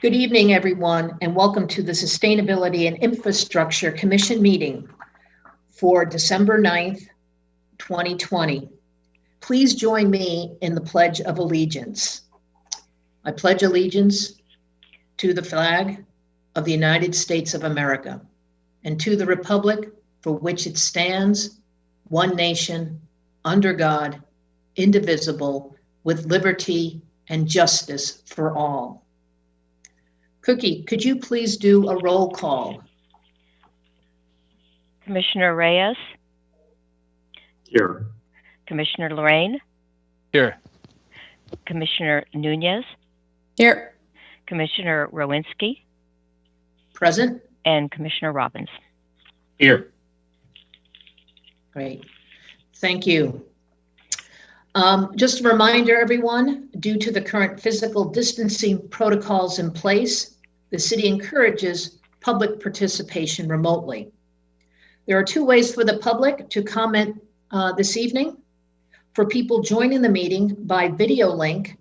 Good evening, everyone, and welcome to the Sustainability and Infrastructure Commission meeting for December 9th, 2020. Please join me in the Pledge of Allegiance. I pledge allegiance to the flag of the United States of America and to the republic for which it stands, one nation, under God, indivisible, with liberty and justice for all. Cookie, could you please do a roll call? Commissioner Reyes? Here. Commissioner Lorraine? Here. Commissioner Nunez? Here. Commissioner Rowinski? Present. And Commissioner Robbins? Here. Great. Thank you. Just a reminder, everyone, due to the current physical distancing protocols in place, the city encourages public participation remotely. There are two ways for the public to comment this evening. For people joining the meeting by video link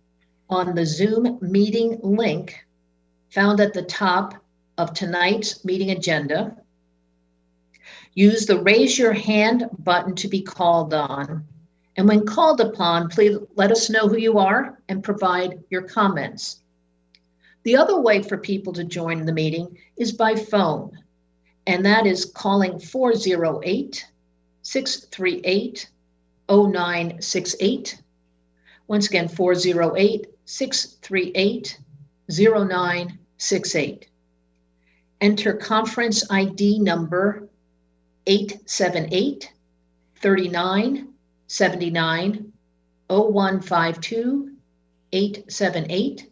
on the Zoom meeting link found at the top of tonight's meeting agenda, use the raise your hand button to be called on. And when called upon, please let us know who you are and provide your comments. The other way for people to join the meeting is by phone, and that is calling 408-638-0968. Once again, 408-638-0968. Enter conference ID number 878-3979 0152 878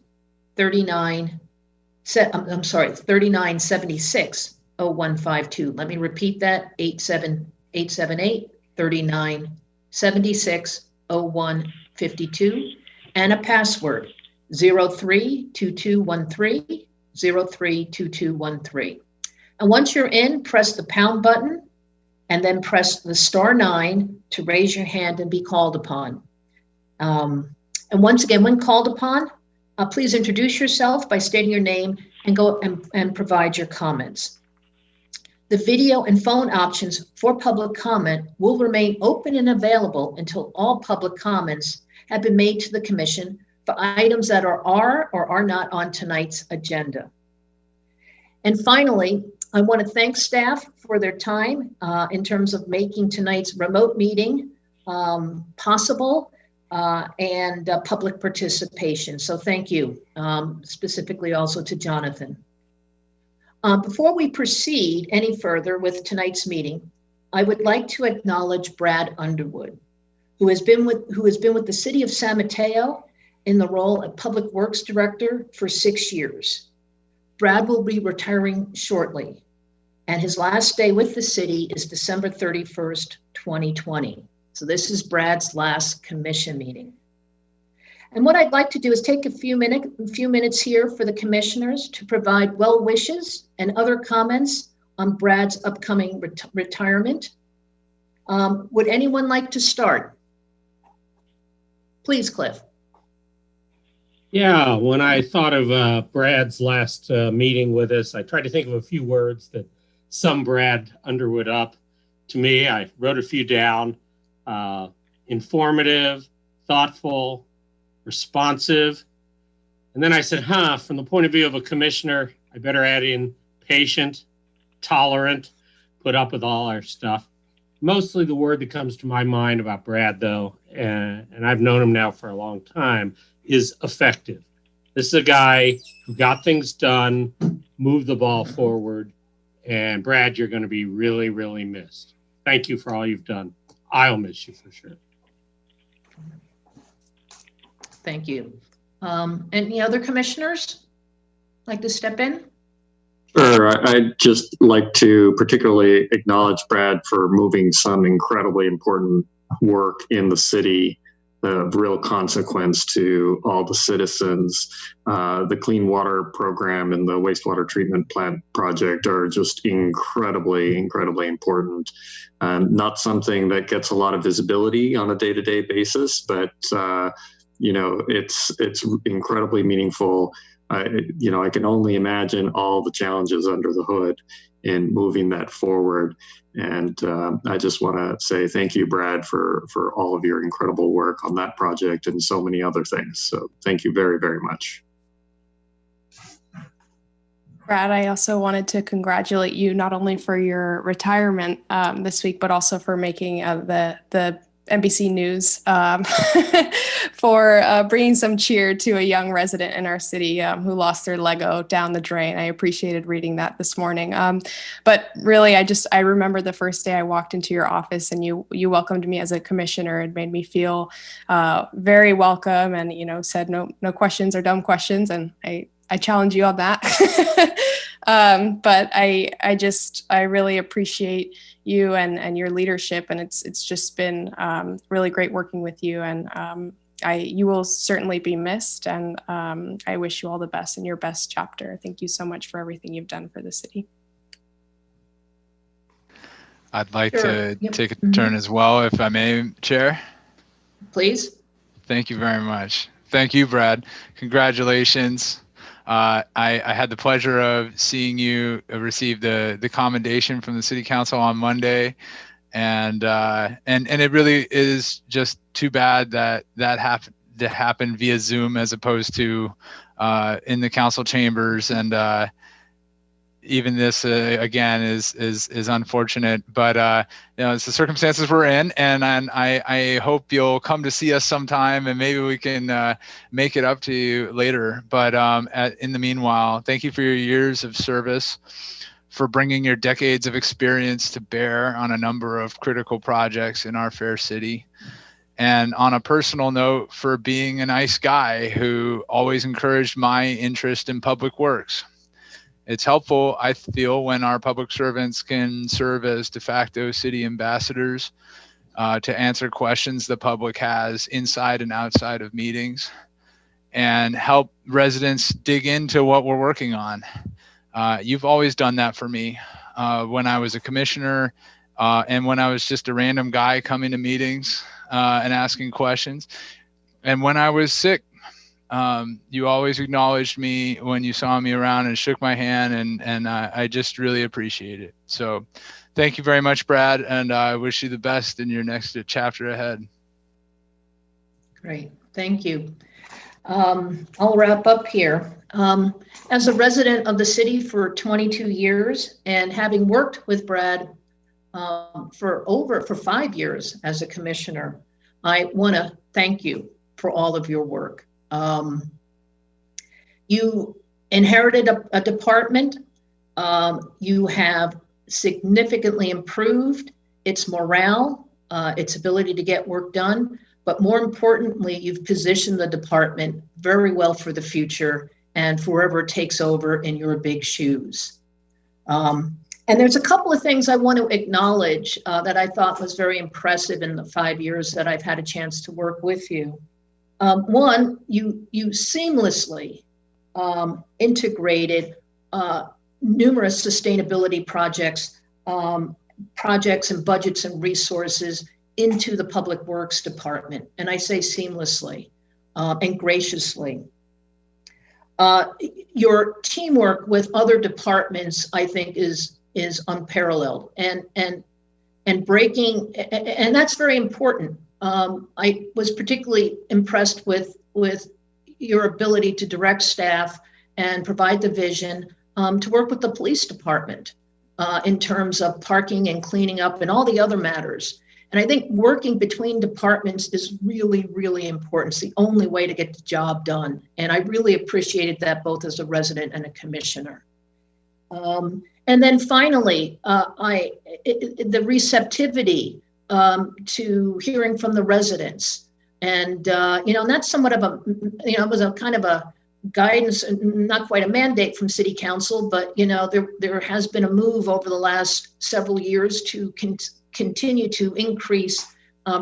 3976 0152. Let me repeat that, 878 3976 0152, and a password 032213 032213. And once you're in, press the pound button and then press the *9 to raise your hand and be called upon. And once again, when called upon, please introduce yourself by stating your name and go and provide your comments. The video and phone options for public comment will remain open and available until all public comments have been made to the commission for items that are or are not on tonight's agenda. And finally, I want to thank staff for their time in terms of making tonight's remote meeting possible and public participation. So thank you, specifically also to Jonathan. Before we proceed any further with tonight's meeting, I would like to acknowledge Brad Underwood, who has been with the City of San Mateo in the role of Public Works Director for 6 years. Brad will be retiring shortly, and his last day with the city is December 31st, 2020. So this is Brad's last commission meeting. And what I'd like to do is take a few minutes here for the commissioners to provide well wishes and other comments on Brad's upcoming retirement. Would anyone like to start? Please, Cliff. Yeah, when I thought of Brad's last meeting with us, I tried to think of a few words that sum Brad Underwood up. To me, I wrote a few down. Informative, thoughtful, responsive. And then I said, from the point of view of a commissioner, I better add in patient, tolerant, put up with all our stuff. Mostly the word that comes to my mind about Brad, though, and I've known him now for a long time, is effective. This is a guy who got things done, moved the ball forward, and Brad, you're going to be really, really missed. Thank you for all you've done. I'll miss you for sure. Thank you. Any other commissioners like to step in? Sure. I'd just like to particularly acknowledge Brad for moving some incredibly important work in the city of real consequence to all the citizens. The clean water program and the wastewater treatment plant project are just incredibly, incredibly important. Not something that gets a lot of visibility on a day-to-day basis, but it's incredibly meaningful. I can only imagine all the challenges under the hood in moving that forward. And I just want to say thank you, Brad, for all of your incredible work on that project and so many other things. So thank you very, very much. Brad, I also wanted to congratulate you not only for your retirement this week, but also for making the NBC News for bringing some cheer to a young resident in our city who lost their Lego down the drain. I appreciated reading that this morning. But really, I remember the first day I walked into your office and you welcomed me as a commissioner and made me feel very welcome and, said no questions are dumb questions. And I challenge you on that. But I really appreciate you and your leadership, and it's just been really great working with you, and you will certainly be missed, and I wish you all the best in your best chapter. Thank you so much for everything you've done for the city. I'd like to take a turn as well, if I may, Chair. Please. Thank you very much. Thank you, Brad. Congratulations. I had the pleasure of seeing you receive the commendation from the City Council on Monday, and it really is just too bad that happened to happen via Zoom as opposed to in the council chambers, and even this again is unfortunate, but it's the circumstances we're in, and I hope you'll come to see us sometime, and maybe we can make it up to you later. But in the meanwhile, thank you for your years of service, for bringing your decades of experience to bear on a number of critical projects in our fair city. And on a personal note, for being a nice guy who always encouraged my interest in public works. It's helpful, I feel, when our public servants can serve as de facto city ambassadors to answer questions the public has inside and outside of meetings, and help residents dig into what we're working on. You've always done that for me when I was a commissioner and when I was just a random guy coming to meetings and asking questions. And when I was sick, you always acknowledged me when you saw me around and shook my hand, and I just really appreciate it. So thank you very much, Brad, and I wish you the best in your next chapter ahead. Great, thank you. I'll wrap up here. As a resident of the city for 22 years and having worked with Brad for 5 years as a commissioner, I want to thank you for all of your work. You inherited a department. You have significantly improved its morale, its ability to get work done, but more importantly, you've positioned the department very well for the future and for whoever takes over in your big shoes. And there's a couple of things I want to acknowledge that I thought was very impressive in the 5 years that I've had a chance to work with you. One, you seamlessly integrated numerous sustainability projects and budgets and resources into the Public Works Department. And I say seamlessly and graciously. Your teamwork with other departments, I think, is unparalleled and breaking, and that's very important. I was particularly impressed with your ability to direct staff and provide the vision to work with the police department in terms of parking and cleaning up and all the other matters. And I think working between departments is really, really important. It's the only way to get the job done. And I really appreciated that both as a resident and a commissioner. And then finally, the receptivity to hearing from the residents. And, and that's somewhat of it was a kind of a guidance, not quite a mandate from City Council, but, there has been a move over the last several years to continue to increase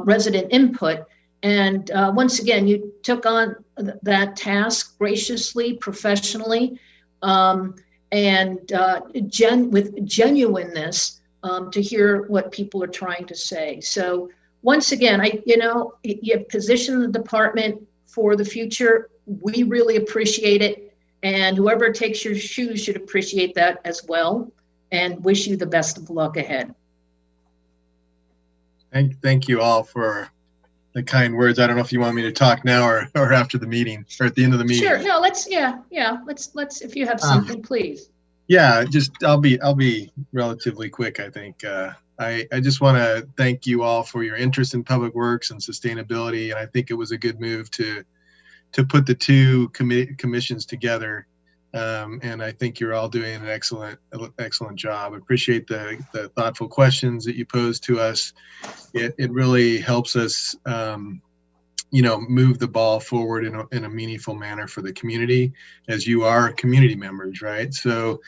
resident input. And once again, you took on that task graciously, professionally, and with genuineness to hear what people are trying to say. So once again, you position the department for the future. We really appreciate it. and whoever takes your shoes should appreciate that as well, and wish you the best of luck ahead. Thank you all for the kind words. I don't know if you want me to talk now or after the meeting or at the end of the meeting. Sure. No, let's if you have something, please. Yeah, I'll be relatively quick, I think. I just want to thank you all for your interest in public works and sustainability, and I think it was a good move to put the two commissions together. And I think you're all doing an excellent job. I appreciate the thoughtful questions that you posed to us. It really helps us, move the ball forward in a meaningful manner for the community, as you are community members, right? So,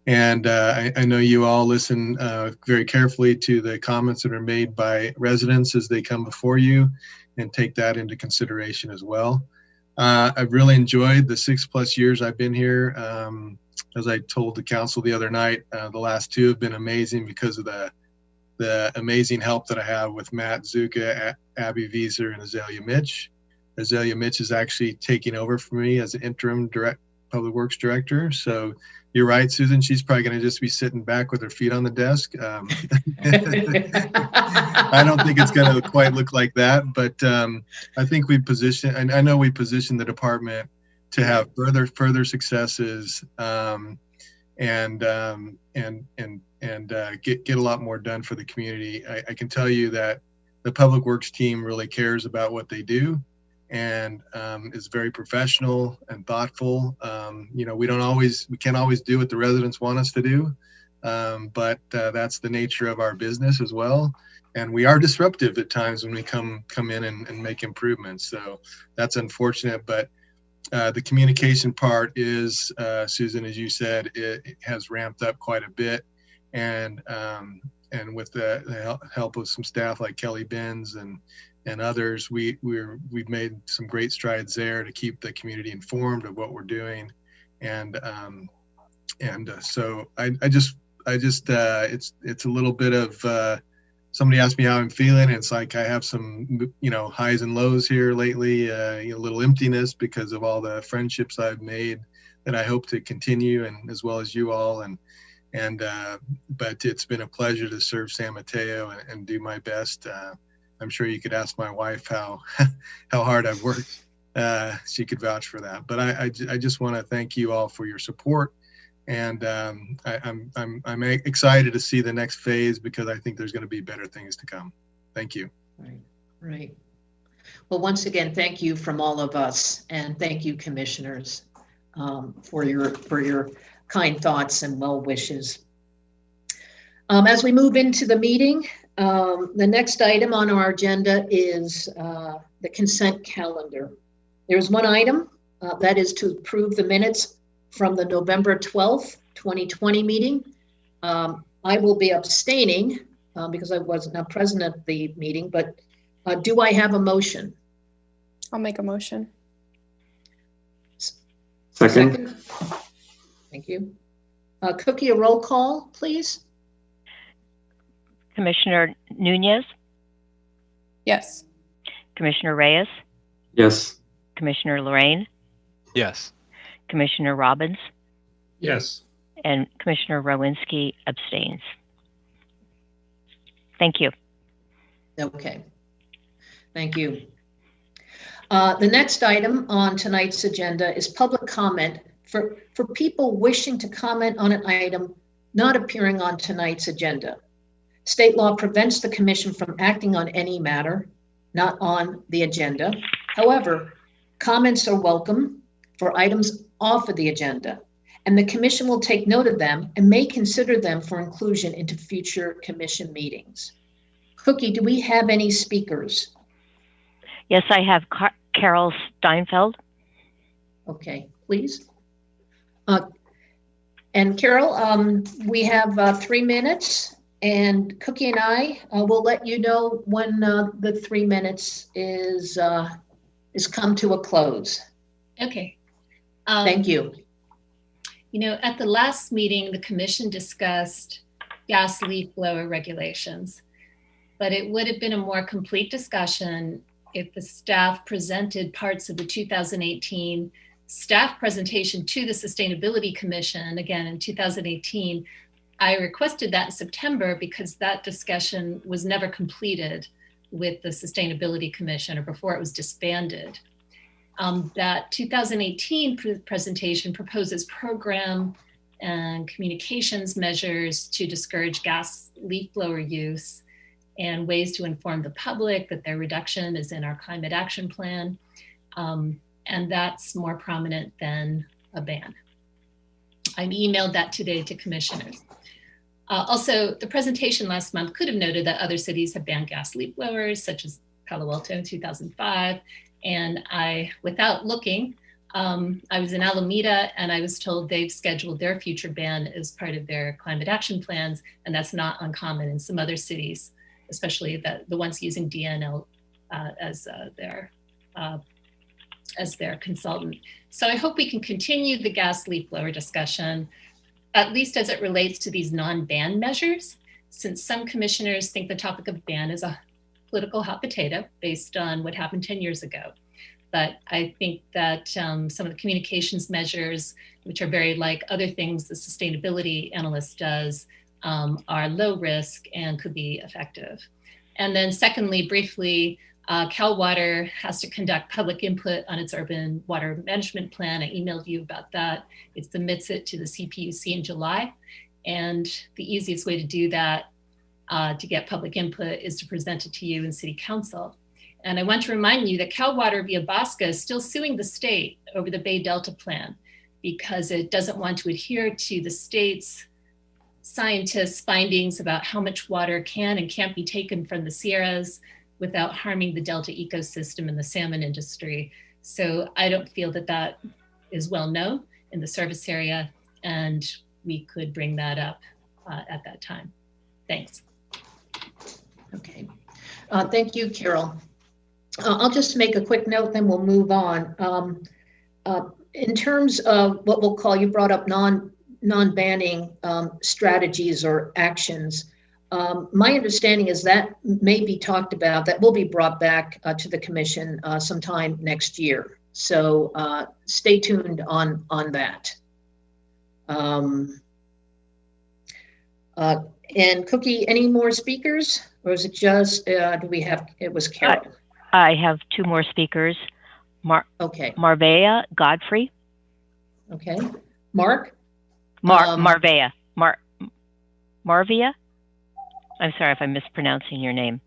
and I know you all listen very carefully to the comments that are made by residents as they come before you, and take that into consideration as well. I've really enjoyed the 6+ years I've been here. As I told the council the other night, the last 2 have been amazing because of the amazing help that I have with Matt Zuka, Abby Vieser, and Azalea Mitch. Azalea Mitch is actually taking over for me as an interim public works director. So you're right, Susan. She's probably going to just be sitting back with her feet on the desk. I don't think it's going to quite look like that, but I think we position, and I know we position the department to have further successes, and get a lot more done for the community. I can tell you that the public works team really cares about what they do, and is very professional and thoughtful. We can't always do what the residents want us to do, but that's the nature of our business as well. And we are disruptive at times when we come in and make improvements. So that's unfortunate, but the communication part is, Susan, as you said, it has ramped up quite a bit. And with the help of some staff like Kelly Benz and others, we've made some great strides there to keep the community informed of what we're doing. So it's a little bit of, somebody asked me how I'm feeling. It's like I have some, highs and lows here lately, a little emptiness because of all the friendships I've made that I hope to continue, and as well as you all. But it's been a pleasure to serve San Mateo and do my best. I'm sure you could ask my wife how hard I've worked. She could vouch for that. But I just want to thank you all for your support. And I'm excited to see the next phase, because I think there's going to be better things to come. Thank you. Right. Well, once again, thank you from all of us, and thank you, commissioners, for your kind thoughts and well wishes. As we move into the meeting, the next item on our agenda is the consent calendar. There's one item that is to approve the minutes from the November 12th, 2020 meeting. I will be abstaining because I was not present at the meeting, but do I have a motion? I'll make a motion. Second. Thank you. Cookie, a roll call, please. Commissioner Nunez, Yes. Commissioner Reyes, Yes. Commissioner Lorraine, Yes. Commissioner Robbins, Yes. and Commissioner Rowinski abstains. Thank you. Okay. Thank you. The next item on tonight's agenda is public comment for people wishing to comment on an item not appearing on tonight's agenda. State law prevents the commission from acting on any matter not on the agenda. However, comments are welcome for items off of the agenda, and the commission will take note of them and may consider them for inclusion into future commission meetings. Cookie, do we have any speakers? Yes, I have Carol Steinfeld. Okay, please. And Carol, we have 3 minutes, and Cookie and I will let you know when the 3 minutes is come to a close. Okay. Thank you. At the last meeting, the commission discussed gas leaf blower regulations, but it would have been a more complete discussion if the staff presented parts of the 2018 staff presentation to the Sustainability Commission, again in 2018, I requested that in September because that discussion was never completed with the Sustainability Commission or before it was disbanded. That 2018 presentation proposes program and communications measures to discourage gas leaf blower use and ways to inform the public that their reduction is in our climate action plan. And that's more prominent than a ban. I emailed that today to commissioners. Also, the presentation last month could have noted that other cities have banned gas leaf blowers, such as Palo Alto in 2005. And I, without looking, I was in Alameda and I was told they've scheduled their future ban as part of their climate action plans. And that's not uncommon in some other cities, especially the ones using DNL as their consultant. So I hope we can continue the gas leaf blower discussion, at least as it relates to these non-ban measures, since some commissioners think the topic of ban is a political hot potato based on what happened 10 years ago. But I think that some of the communications measures, which are very like other things the sustainability analyst does, are low risk and could be effective. And then secondly, briefly, Cal Water has to conduct public input on its urban water management plan. I emailed you about that. It submits it to the CPUC in July. And the easiest way to do that, to get public input, is to present it to you in City Council. And I want to remind you that Cal Water via BOSCA is still suing the state over the Bay Delta plan because it doesn't want to adhere to the state's scientists' findings about how much water can and can't be taken from the Sierras without harming the Delta ecosystem and the salmon industry. So I don't feel that that is well known in the service area, and we could bring that up at that time. Thanks. Okay, thank you, Carol. I'll just make a quick note, then we'll move on. In terms of what we'll call, you brought up non-banning strategies or actions. My understanding is that may be talked about, that will be brought back to the commission sometime next year. So stay tuned on that. And Cookie, any more speakers, or is it just, do we have, it was Carol? I have two more speakers. Okay. Marvea Godfrey. Okay. Mark? Marvea. Marvea? I'm sorry if I'm mispronouncing your name.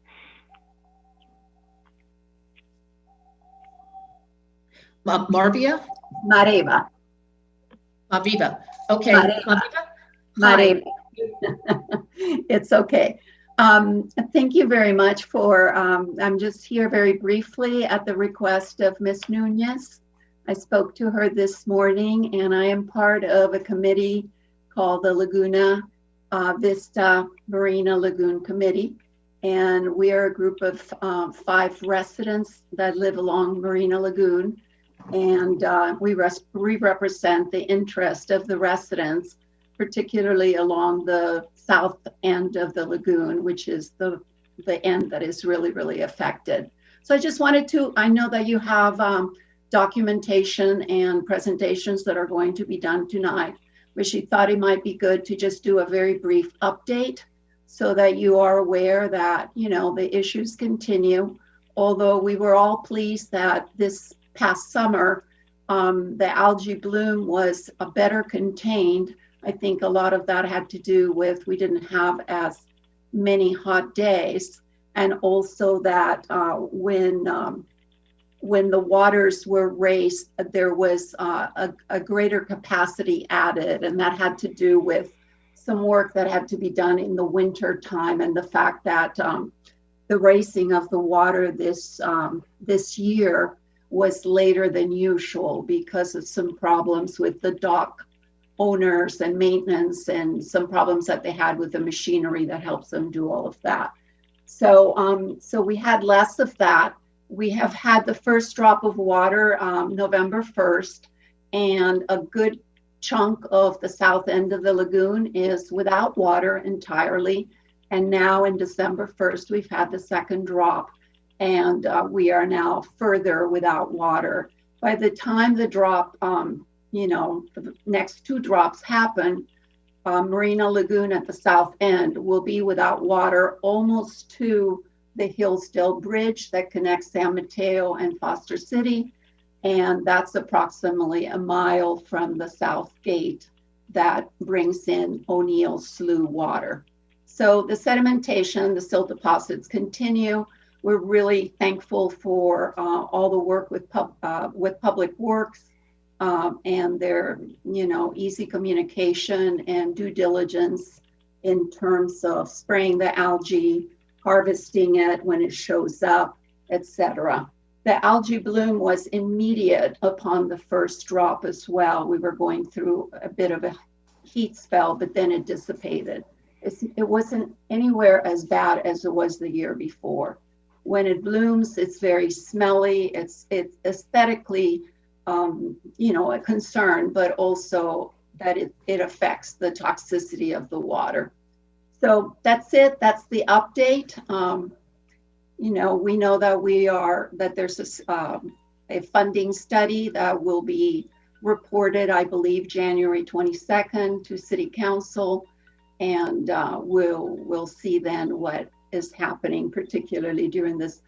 Marvia? Mareva. Maviva. Okay. Mareva. It's okay. Thank you very much for, I'm just here very briefly at the request of Ms. Nunez. I spoke to her this morning, and I am part of a committee called the Laguna Vista Marina Lagoon Committee. And we are a group of 5 residents that live along Marina Lagoon. And we represent the interest of the residents, particularly along the south end of the lagoon, which is the end that is really, really affected. So I just wanted to, I know that you have documentation and presentations that are going to be done tonight, but she thought it might be good to just do a very brief update so that you are aware that, you know, the issues continue. Although we were all pleased that this past summer, the algae bloom was better contained. I think a lot of that had to do with we didn't have as many hot days, and also that when the waters were raised, there was a greater capacity added, and that had to do with some work that had to be done in the winter time, and the fact that the raising of the water this year was later than usual because of some problems with the dock owners and maintenance and some problems that they had with the machinery that helps them do all of that. So, so we had less of that. We have had the first drop of water November 1st, and a good chunk of the south end of the lagoon is without water entirely. And now in December 1st, we've had the second drop, and we are now further without water. by the time the drop, the next 2 drops happen, Marina Lagoon at the south end will be without water almost to the Hillsdale Bridge that connects San Mateo and Foster City. And that's approximately a mile from the south gate that brings in O'Neill Slough water. So the sedimentation, the silt deposits continue. We're really thankful for all the work with Public Works and their, easy communication and due diligence in terms of spraying the algae, harvesting it when it shows up, etc. The algae bloom was immediate upon the first drop as well. We were going through a bit of a heat spell, but then it dissipated. It wasn't anywhere as bad as it was the year before. When it blooms, it's very smelly. It's aesthetically, a concern, but also that it affects the toxicity of the water. So that's it. That's the update. We know that there's a funding study that will be reported, I believe, January 22nd to City Council, and we'll see then what is happening, particularly during this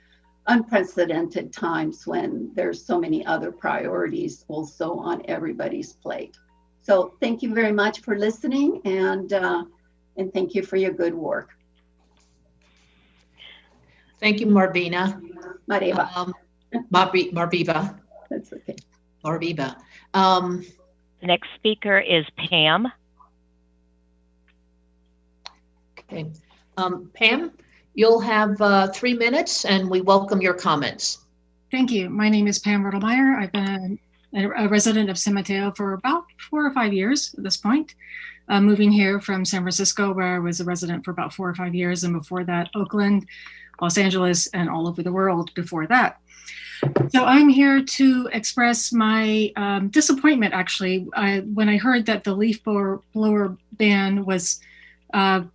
unprecedented times when there's so many other priorities also on everybody's plate. So thank you very much for listening, and thank you for your good work. Thank you, Marvina. Mariva. Marviva. That's okay. Marviva. The next speaker is Pam. Okay. Pam, you'll have 3 minutes, and we welcome your comments. Thank you. My name is Pam Riddlemeyer. I've been a resident of San Mateo for about 4 or 5 years at this point. Moving here from San Francisco, where I was a resident for about 4 or 5 years, and before that, Oakland, Los Angeles, and all over the world before that. So I'm here to express my disappointment, actually, when I heard that the leaf blower ban was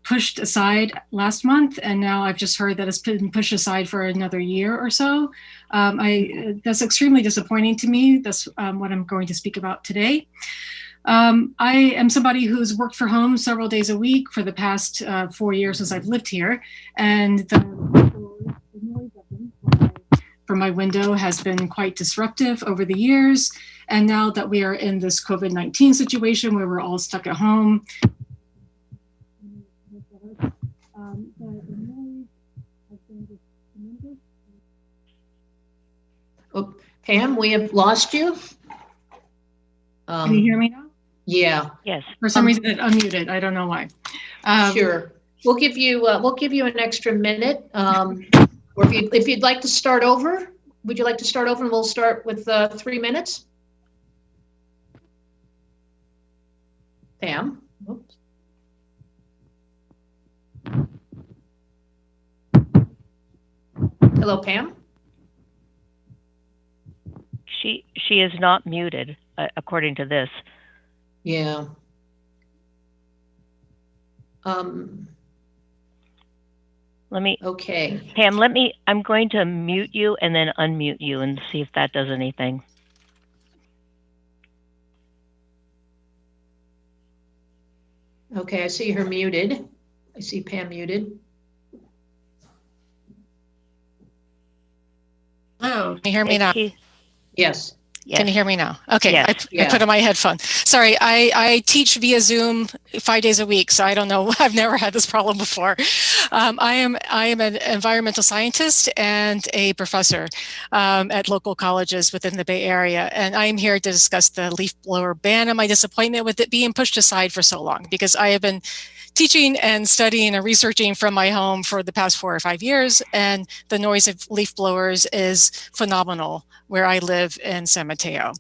pushed aside last month, and now I've just heard that it's been pushed aside for another year or so. That's extremely disappointing to me. That's what I'm going to speak about today. I am somebody who's worked from home several days a week for the past 4 years since I've lived here, and the noise from my window has been quite disruptive over the years. And now that we are in this COVID-19 situation where we're all stuck at home, Oh, Pam, we have lost you. Can you hear me now? Yeah. Yes. For some reason it unmuted. I don't know why. Sure. We'll give you an extra minute. Or if you'd like to start over, would you like to start over, and we'll start with 3 minutes? Pam. Oops. Hello, Pam. She is not muted, according to this. Yeah. Okay. Pam, I'm going to mute you and then unmute you and see if that does anything. Okay, I see her muted. I see Pam muted. Hello, can you hear me now? Yes. Yes. Can you hear me now? Okay, yes. I put on my headphone. Sorry, I teach via Zoom 5 days a week, so I don't know. I've never had this problem before. I am an environmental scientist and a professor at local colleges within the Bay Area, and I am here to discuss the leaf blower ban and my disappointment with it being pushed aside for so long, because I have been teaching and studying and researching from my home for the past 4 or 5 years, and the noise of leaf blowers is phenomenal where I live in San Mateo.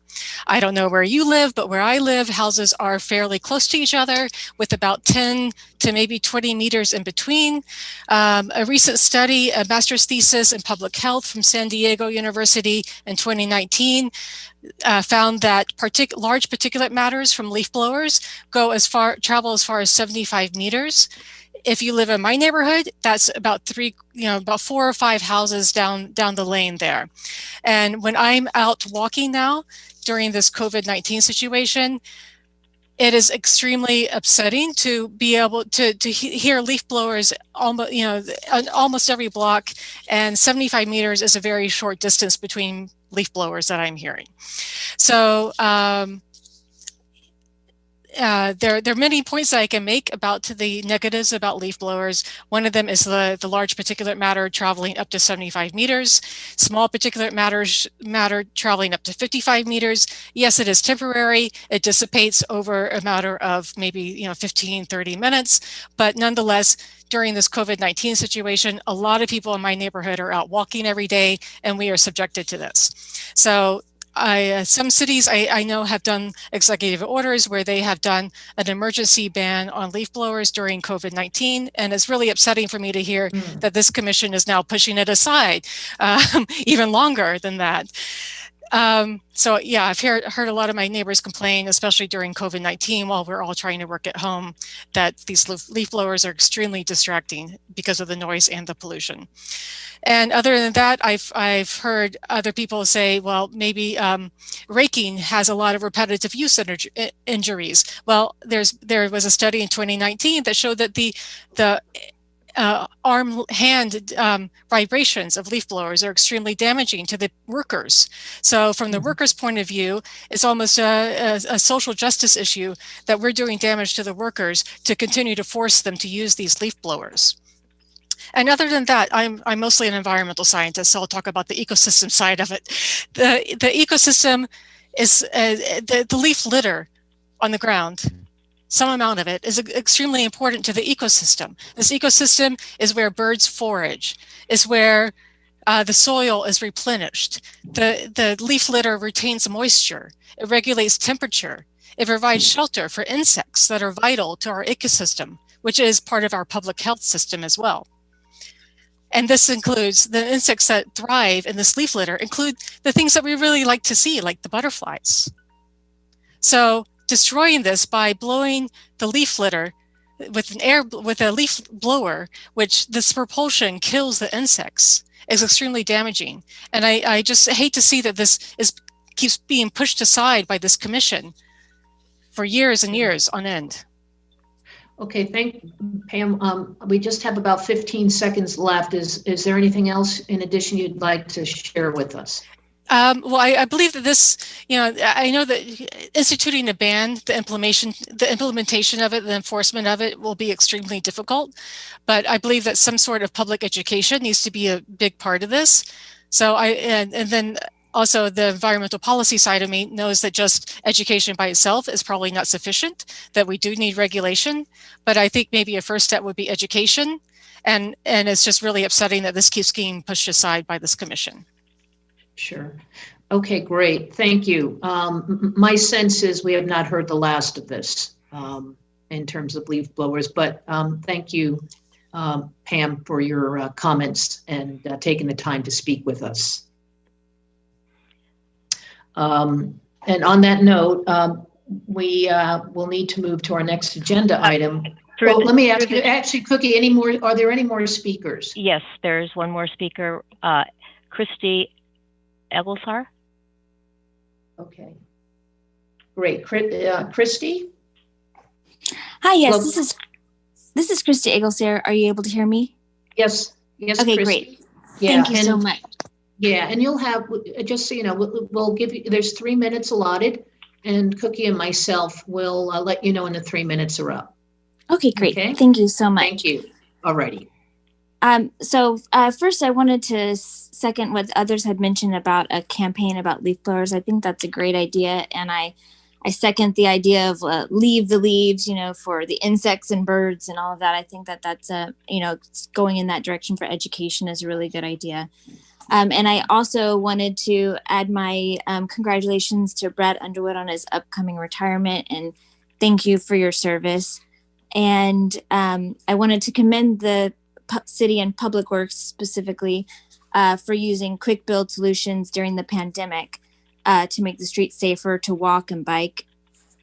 I don't know where you live, but where I live, houses are fairly close to each other with about 10 to maybe 20 meters in between. A recent study, a master's thesis in public health from San Diego University in 2019, found that large particulate matters from leaf blowers travel as far as 75 meters if you live in my neighborhood, that's about 4 or 5 houses down the lane there. And when I'm out walking now during this COVID-19 situation, it is extremely upsetting to be able to hear leaf blowers almost every block, and 75 meters is a very short distance between leaf blowers that I'm hearing. So there are many points that I can make about the negatives about leaf blowers. One of them is the large particulate matter traveling up to 75 meters, small particulate matter traveling up to 55 meters. Yes, it is temporary. It dissipates over a matter of maybe 15, 30 minutes, but nonetheless, during this COVID-19 situation, a lot of people in my neighborhood are out walking every day, and we are subjected to this. So some cities I know have done executive orders where they have done an emergency ban on leaf blowers during COVID-19, and it's really upsetting for me to hear that this commission is now pushing it aside even longer than that. So yeah, I've heard a lot of my neighbors complain, especially during COVID-19 while we're all trying to work at home, that these leaf blowers are extremely distracting because of the noise and the pollution. And other than that, I've heard other people say, well, maybe raking has a lot of repetitive use injuries. Well, there was a study in 2019 that showed that the hand vibrations of leaf blowers are extremely damaging to the workers. So from the workers' point of view, it's almost a social justice issue that we're doing damage to the workers to continue to force them to use these leaf blowers. And other than that, I'm mostly an environmental scientist, so I'll talk about the ecosystem side of it. The ecosystem is the leaf litter on the ground. Some amount of it is extremely important to the ecosystem. This ecosystem is where birds forage, is where the soil is replenished. The leaf litter retains moisture. It regulates temperature. It provides shelter for insects that are vital to our ecosystem, which is part of our public health system as well. And this includes the insects that thrive in this leaf litter include the things that we really like to see, like the butterflies. So destroying this by blowing the leaf litter with a leaf blower, which this propulsion kills the insects, is extremely damaging. And I just hate to see that this keeps being pushed aside by this commission for years and years on end. Okay, thank you, Pam. We just have about 15 seconds left. Is there anything else in addition you'd like to share with us? Well, I believe that this, I know that instituting a ban, the implementation of it, the enforcement of it will be extremely difficult, but I believe that some sort of public education needs to be a big part of this. So and then also the environmental policy side of me knows that just education by itself is probably not sufficient, that we do need regulation, but I think maybe a first step would be education. And it's just really upsetting that this keeps getting pushed aside by this commission. Sure. Okay, great. Thank you. My sense is we have not heard the last of this in terms of leaf blowers, but thank you, Pam, for your comments and taking the time to speak with us. And on that note, we will need to move to our next agenda item. Well, let me ask you, actually, Cookie, are there any more speakers? Yes, there's one more speaker, Christy Egglesar. Okay, great. Christy? Hi, yes, well, this is Christy Egglesar. Are you able to hear me? Yes, okay, Christy. Great. Yeah, thank you so much. Yeah, and you'll have, just so you know, we'll give you, there's 3 minutes allotted, and Cookie and myself will let you know when the 3 minutes are up. Okay, great. Okay? Thank you so much. Thank you. Alrighty. So first I wanted to second what others had mentioned about a campaign about leaf blowers. I think that's a great idea. And I second the idea of leave the leaves, for the insects and birds and all of that. I think that's going in that direction for education is a really good idea. And I also wanted to add my congratulations to Brad Underwood on his upcoming retirement, and thank you for your service. And I wanted to commend the city and public works specifically for using quick build solutions during the pandemic to make the streets safer to walk and bike,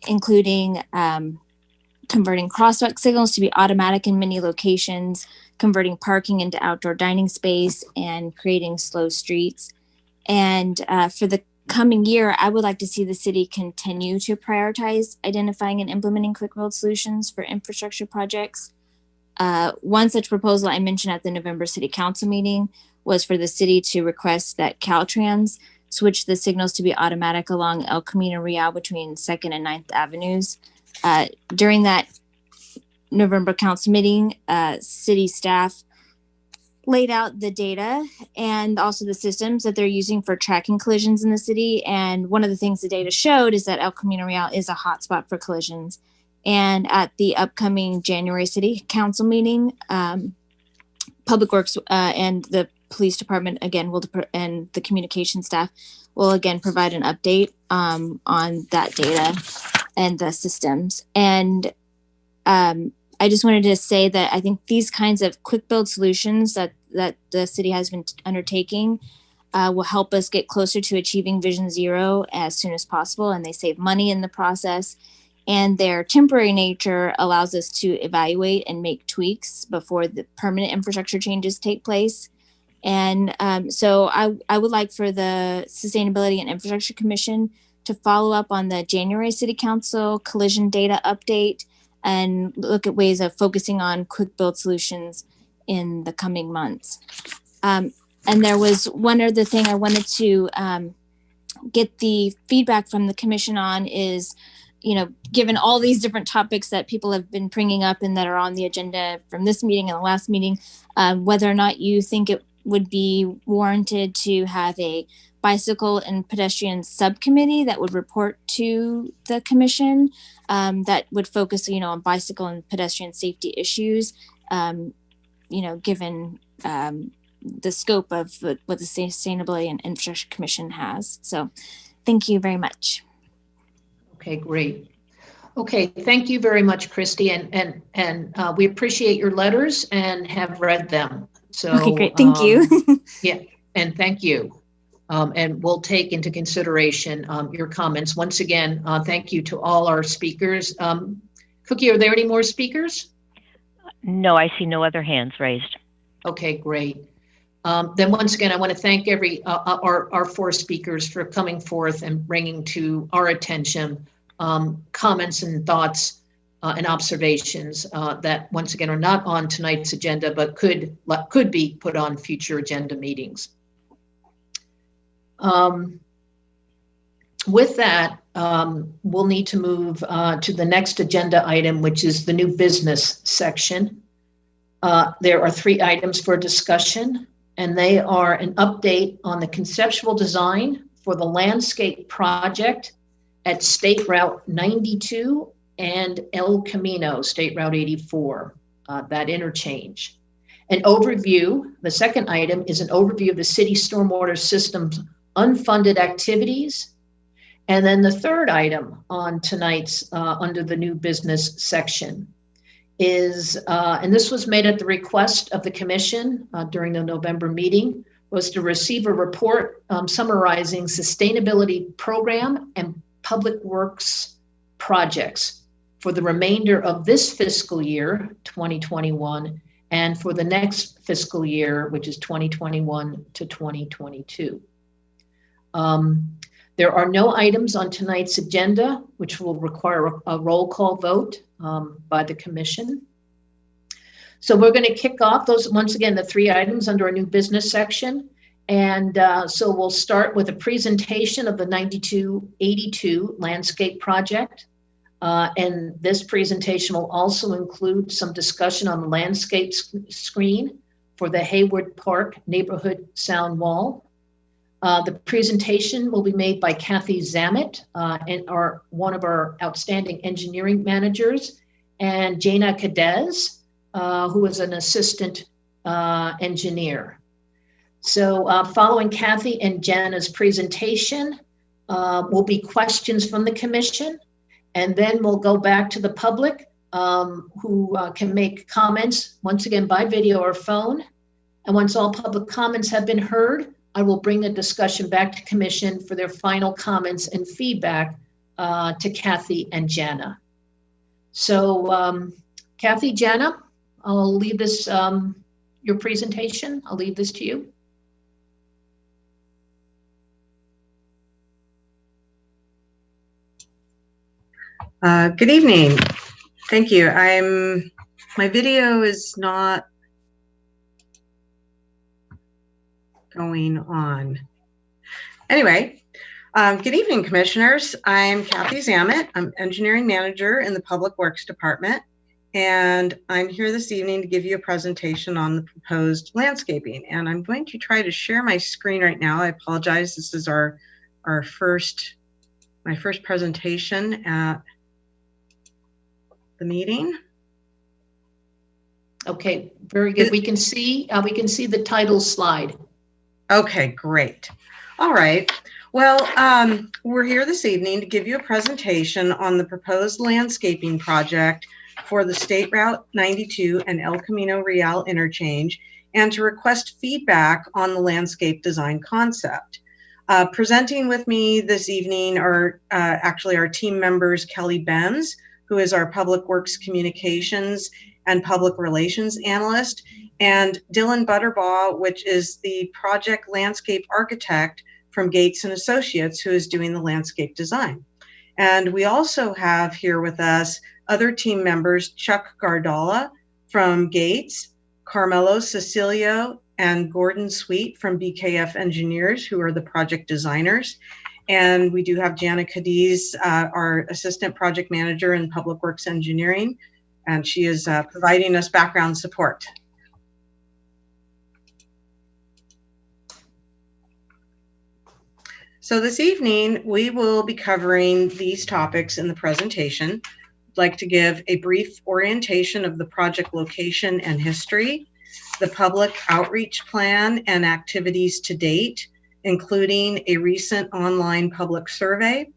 including converting crosswalk signals to be automatic in many locations, converting parking into outdoor dining space, and creating slow streets. And for the coming year, I would like to see the city continue to prioritize identifying and implementing quick build solutions for infrastructure projects. One such proposal I mentioned at the November City Council meeting was for the city to request that Caltrans switch the signals to be automatic along El Camino Real between 2nd and 9th Avenues. During that November council meeting, city staff laid out the data and also the systems that they're using for tracking collisions in the city. And one of the things the data showed is that El Camino Real is a hotspot for collisions. And at the upcoming January City Council meeting, Public Works and the police department again and the communication staff will again provide an update on that data and the systems. And I just wanted to say that I think these kinds of quick build solutions that the city has been undertaking will help us get closer to achieving Vision Zero as soon as possible, and they save money in the process. And their temporary nature allows us to evaluate and make tweaks before the permanent infrastructure changes take place. And so I would like for the Sustainability and Infrastructure Commission to follow up on the January City Council collision data update and look at ways of focusing on quick build solutions in the coming months. And there was one other thing I wanted to get the feedback from the commission on is, given all these different topics that people have been bringing up and that are on the agenda from this meeting and the last meeting, whether or not you think it would be warranted to have a bicycle and pedestrian subcommittee that would report to the commission that would focus, on bicycle and pedestrian safety issues, given the scope of what the Sustainability and Infrastructure Commission has. So thank you very much. Okay, great. Okay, thank you very much, Christy, and we appreciate your letters and have read them. So okay, great. Thank you. Yeah, and thank you. And we'll take into consideration your comments. Once again, thank you to all our speakers. Cookie, are there any more speakers? No, I see no other hands raised. Okay, great. Then once again, I want to thank our four speakers for coming forth and bringing to our attention comments and thoughts and observations that once again are not on tonight's agenda, but could be put on future agenda meetings. With that, we'll need to move to the next agenda item, which is the new business section. There are 3 items for discussion, and they are an update on the conceptual design for the landscape project at State Route 92 and El Camino, State Route 84, that interchange. An overview, the second item is an overview of the city stormwater system's unfunded activities. And then the third item on tonight's under the new business section is, and this was made at the request of the commission during the November meeting, was to receive a report summarizing sustainability program and public works projects for the remainder of this fiscal year, 2021, and for the next fiscal year, which is 2021 to 2022. There are no items on tonight's agenda, which will require a roll call vote by the commission. So we're going to kick off those, once again, the 3 items under our new business section. And so we'll start with a presentation of the 9282 landscape project. And this presentation will also include some discussion on the landscape screen for the Hayward Park neighborhood sound wall. The presentation will be made by Kathy Zammit, and one of our outstanding engineering managers, and Jana Cadez, who is an assistant engineer. So following Kathy and Jana's presentation will be questions from the commission, and then we'll go back to the public who can make comments, once again, by video or phone. And once all public comments have been heard, I will bring the discussion back to commission for their final comments and feedback to Kathy and Jana. So Kathy, Jana, I'll leave this, your presentation. I'll leave this to you. Good evening. Thank you. My video is not going on. Anyway, good evening, commissioners. I'm Kathy Zammit. I'm engineering manager in the Public Works Department, and I'm here this evening to give you a presentation on the proposed landscaping. And I'm going to try to share my screen right now. I apologize. This is my first presentation at the meeting. Okay, very good. We can see the title slide. Okay, great. All right. Well, we're here this evening to give you a presentation on the proposed landscaping project for the State Route 92 and El Camino Real interchange, and to request feedback on the landscape design concept. Presenting with me this evening are actually our team members, Kelly Benz, who is our Public Works Communications and Public Relations Analyst, and Dylan Butterbaugh, which is the Project Landscape Architect from Gates & Associates, who is doing the landscape design. And we also have here with us other team members, Chuck Gardala from Gates, Carmelo Cecilio, and Gordon Sweet from BKF Engineers, who are the project designers. And we do have Jana Cadiz, our Assistant Project Manager in Public Works Engineering, and she is providing us background support. So this evening, we will be covering these topics in the presentation. I'd like to give a brief orientation of the project location and history, the public outreach plan and activities to date, including a recent online public survey,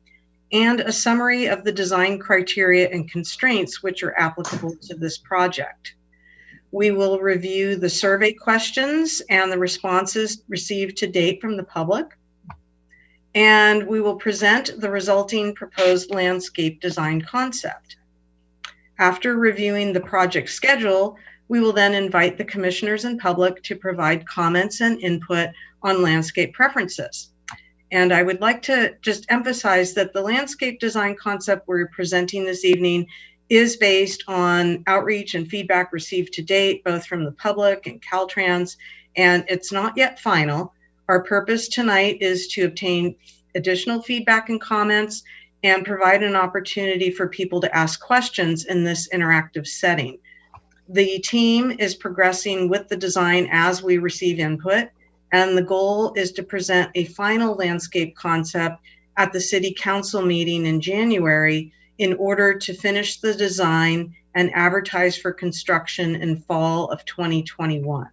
and a summary of the design criteria and constraints which are applicable to this project. We will review the survey questions and the responses received to date from the public, and we will present the resulting proposed landscape design concept. After reviewing the project schedule, we will then invite the commissioners and public to provide comments and input on landscape preferences. And I would like to just emphasize that the landscape design concept we're presenting this evening is based on outreach and feedback received to date, both from the public and Caltrans, and it's not yet final. Our purpose tonight is to obtain additional feedback and comments and provide an opportunity for people to ask questions in this interactive setting. The team is progressing with the design as we receive input, and the goal is to present a final landscape concept at the City Council meeting in January in order to finish the design and advertise for construction in fall of 2021.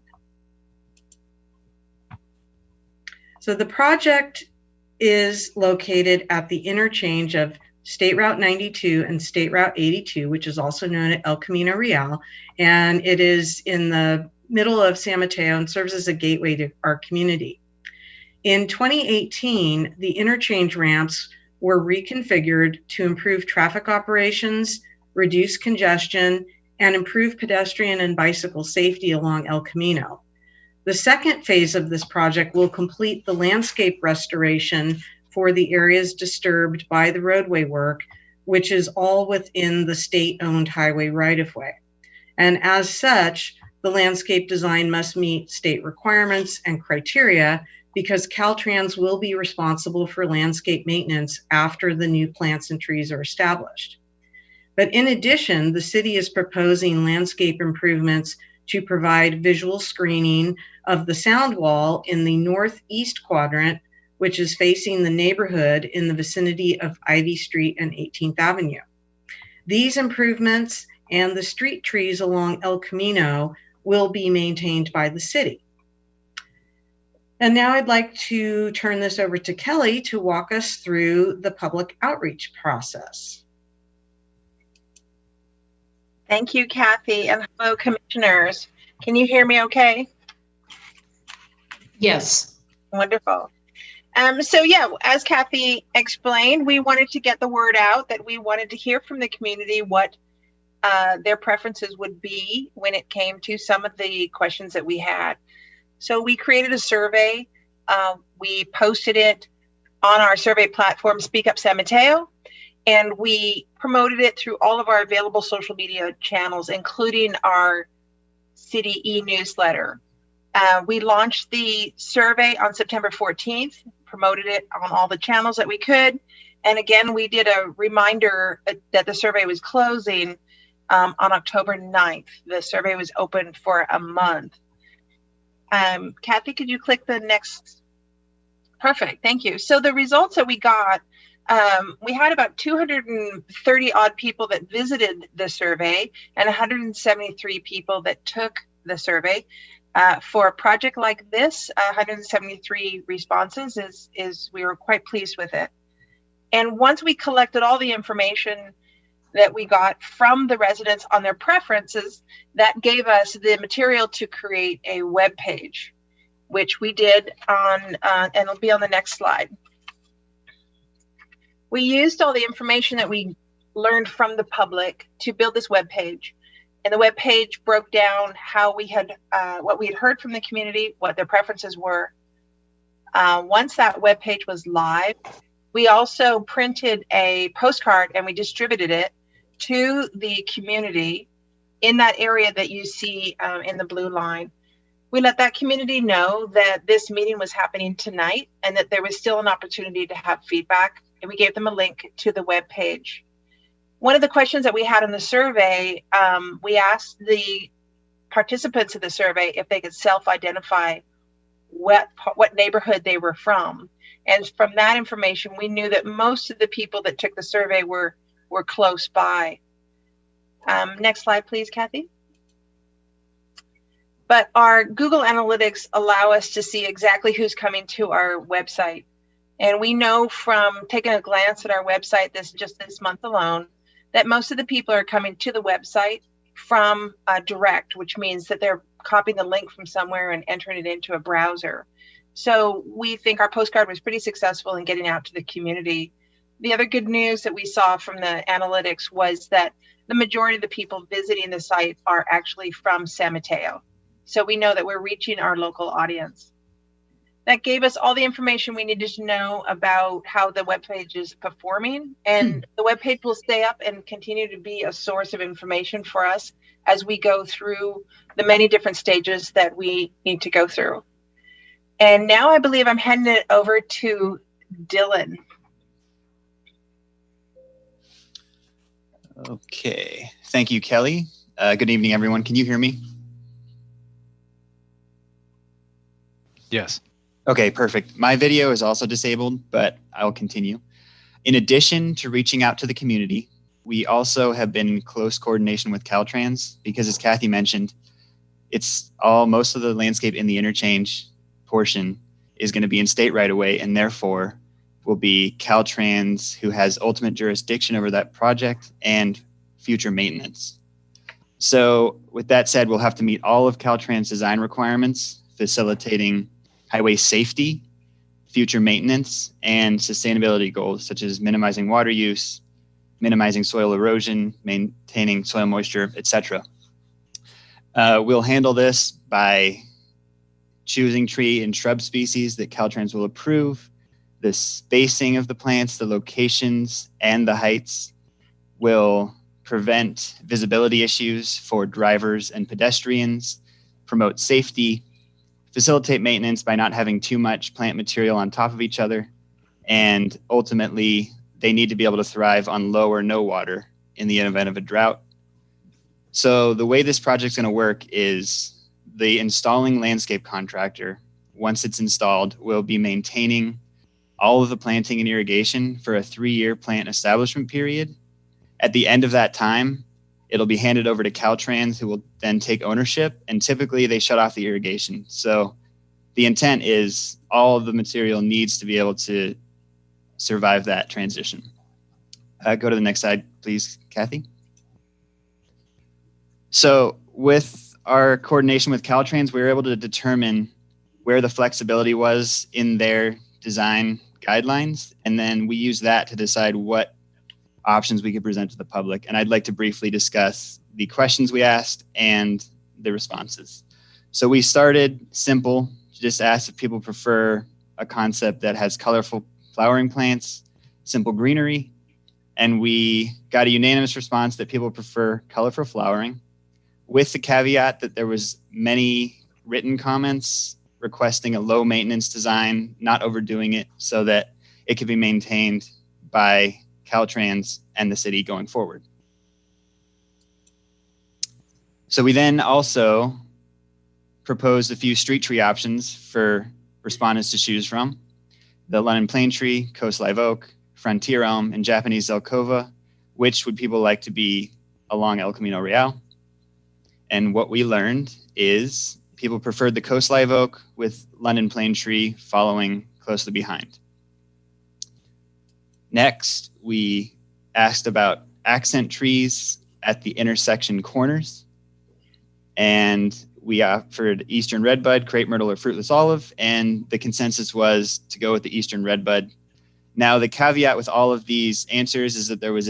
So the project is located at the interchange of State Route 92 and State Route 82, which is also known as El Camino Real, and it is in the middle of San Mateo and serves as a gateway to our community. In 2018, the interchange ramps were reconfigured to improve traffic operations, reduce congestion, and improve pedestrian and bicycle safety along El Camino. The second phase of this project will complete the landscape restoration for the areas disturbed by the roadway work, which is all within the state-owned highway right-of-way. And as such, the landscape design must meet state requirements and criteria because Caltrans will be responsible for landscape maintenance after the new plants and trees are established. But in addition, the city is proposing landscape improvements to provide visual screening of the sound wall in the northeast quadrant, which is facing the neighborhood in the vicinity of Ivy Street and 18th Avenue. These improvements and the street trees along El Camino will be maintained by the city. And now I'd like to turn this over to Kelly to walk us through the public outreach process. Thank you, Kathy, and hello, commissioners. Can you hear me okay? Yes. Wonderful. So yeah, as Kathy explained, we wanted to get the word out that we wanted to hear from the community what their preferences would be when it came to some of the questions that we had. So we created a survey. We posted it on our survey platform, Speak Up San Mateo, and we promoted it through all of our available social media channels, including our city e-newsletter. We launched the survey on September 14th, promoted it on all the channels that we could. And again, we did a reminder that the survey was closing on October 9th. The survey was open for a month. Kathy, could you click the next? Perfect, thank you. So the results that we got, we had about 230 odd people that visited the survey and 173 people that took the survey. For a project like this, 173 responses is we were quite pleased with it. And once we collected all the information that we got from the residents on their preferences, that gave us the material to create a web page, which we did on, and it'll be on the next slide. We used all the information that we learned from the public to build this web page. And the web page broke down how we had, what we had heard from the community, what their preferences were. Once that web page was live, we also printed a postcard and we distributed it to the community in that area that you see in the blue line. We let that community know that this meeting was happening tonight and that there was still an opportunity to have feedback, and we gave them a link to the web page. One of the questions that we had in the survey, we asked the participants of the survey if they could self-identify what neighborhood they were from. And from that information, we knew that most of the people that took the survey were close by. Next slide, please, Kathy. But our Google Analytics allow us to see exactly who's coming to our website. And we know from taking a glance at our website just this month alone, that most of the people are coming to the website from direct, which means that they're copying the link from somewhere and entering it into a browser. So we think our postcard was pretty successful in getting out to the community. The other good news that we saw from the analytics was that the majority of the people visiting the site are actually from San Mateo. So we know that we're reaching our local audience. That gave us all the information we needed to know about how the webpage is performing. And the webpage will stay up and continue to be a source of information for us as we go through the many different stages that we need to go through. And now I believe I'm handing it over to Dylan. Okay, thank you, Kelly. Good evening, everyone. Can you hear me? Yes. Okay, perfect. My video is also disabled, but I'll continue. In addition to reaching out to the community, we also have been in close coordination with Caltrans because, as Kathy mentioned, most of the landscape in the interchange portion is going to be in state right away, and therefore will be Caltrans who has ultimate jurisdiction over that project and future maintenance. So with that said, we'll have to meet all of Caltrans design requirements, facilitating highway safety, future maintenance, and sustainability goals such as minimizing water use, minimizing soil erosion, maintaining soil moisture, etc. We'll handle this by choosing tree and shrub species that Caltrans will approve, the spacing of the plants, the locations, and the heights will prevent visibility issues for drivers and pedestrians, promote safety, facilitate maintenance by not having too much plant material on top of each other, and ultimately they need to be able to thrive on low or no water in the event of a drought. So the way this project's going to work is the installing landscape contractor, once it's installed, will be maintaining all of the planting and irrigation for a 3-year plant establishment period. At the end of that time, it'll be handed over to Caltrans, who will then take ownership, and typically they shut off the irrigation. So the intent is all of the material needs to be able to survive that transition. Go to the next slide, please, Kathy. So with our coordination with Caltrans, we were able to determine where the flexibility was in their design guidelines, and then we use that to decide what options we could present to the public. And I'd like to briefly discuss the questions we asked and the responses. So we started simple, just asked if people prefer a concept that has colorful flowering plants, simple greenery, and we got a unanimous response that people prefer colorful flowering, with the caveat that there was many written comments requesting a low maintenance design, not overdoing it, so that it could be maintained by Caltrans and the city going forward. So we then also proposed a few street tree options for respondents to choose from: the London plane tree, coast live oak, frontier elm, and Japanese zelkova. Which would people like to be along El Camino Real? And what we learned is people preferred the coast live oak, with London plane tree following closely behind. Next, we asked about accent trees at the intersection corners, and we offered eastern redbud, crepe myrtle, or fruitless olive, and the consensus was to go with the eastern redbud. Now, the caveat with all of these answers is that there was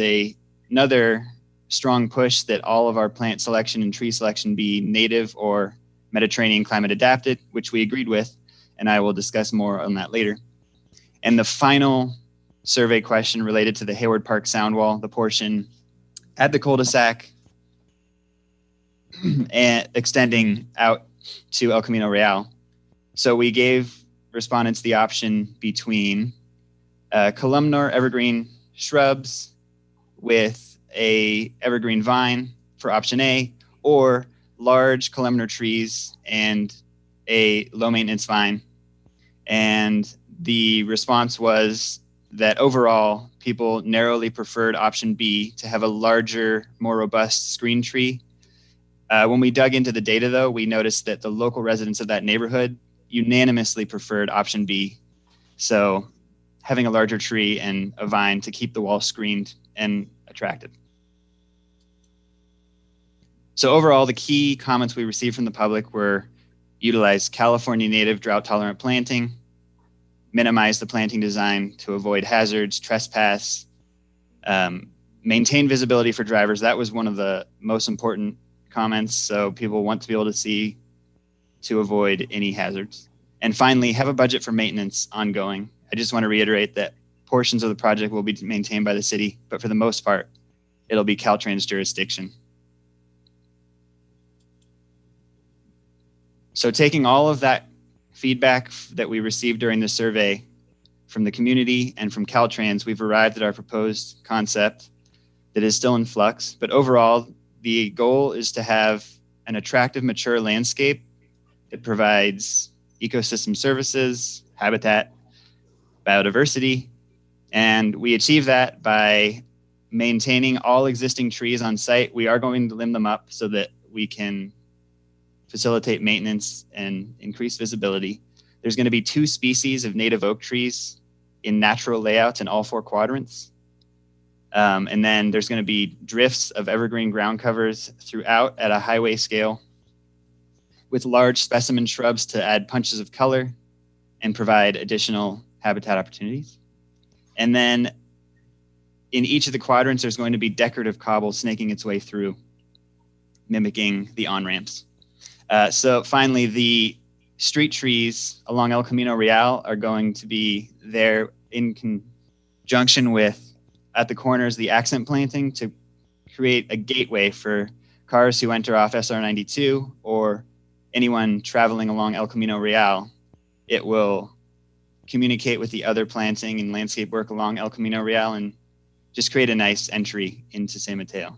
another strong push that all of our plant selection and tree selection be native or Mediterranean climate adapted, which we agreed with, and I will discuss more on that later. And the final survey question related to the Hayward Park sound wall, the portion at the cul-de-sac and extending out to El Camino Real. So we gave respondents the option between columnar evergreen shrubs with a evergreen vine for option A, or large columnar trees and a low maintenance vine. And the response was that overall people narrowly preferred option B, to have a larger, more robust screen tree. When we dug into the data, though, we noticed that the local residents of that neighborhood unanimously preferred option B. So having a larger tree and a vine to keep the wall screened and attractive. So overall, the key comments we received from the public were: utilize California native drought tolerant planting, minimize the planting design to avoid hazards, trespass, maintain visibility for drivers. That was one of the most important comments. So people want to be able to see to avoid any hazards. And finally, have a budget for maintenance ongoing. I just want to reiterate that portions of the project will be maintained by the city, but for the most part, it'll be Caltrans jurisdiction. So taking all of that feedback that we received during the survey from the community and from Caltrans, we've arrived at our proposed concept that is still in flux. But overall, the goal is to have an attractive, mature landscape that provides ecosystem services, habitat, biodiversity, and we achieve that by maintaining all existing trees on site. We are going to limb them up so that we can facilitate maintenance and increase visibility. There's going to be 2 species of native oak trees in natural layouts in all 4 quadrants. And then there's going to be drifts of evergreen ground covers throughout at a highway scale, with large specimen shrubs to add punches of color and provide additional habitat opportunities. And then in each of the quadrants, there's going to be decorative cobble snaking its way through, mimicking the on-ramps. So finally, the street trees along El Camino Real are going to be there in conjunction with, at the corners, the accent planting to create a gateway for cars who enter off SR 92 or anyone traveling along El Camino Real. It will communicate with the other planting and landscape work along El Camino Real and just create a nice entry into San Mateo.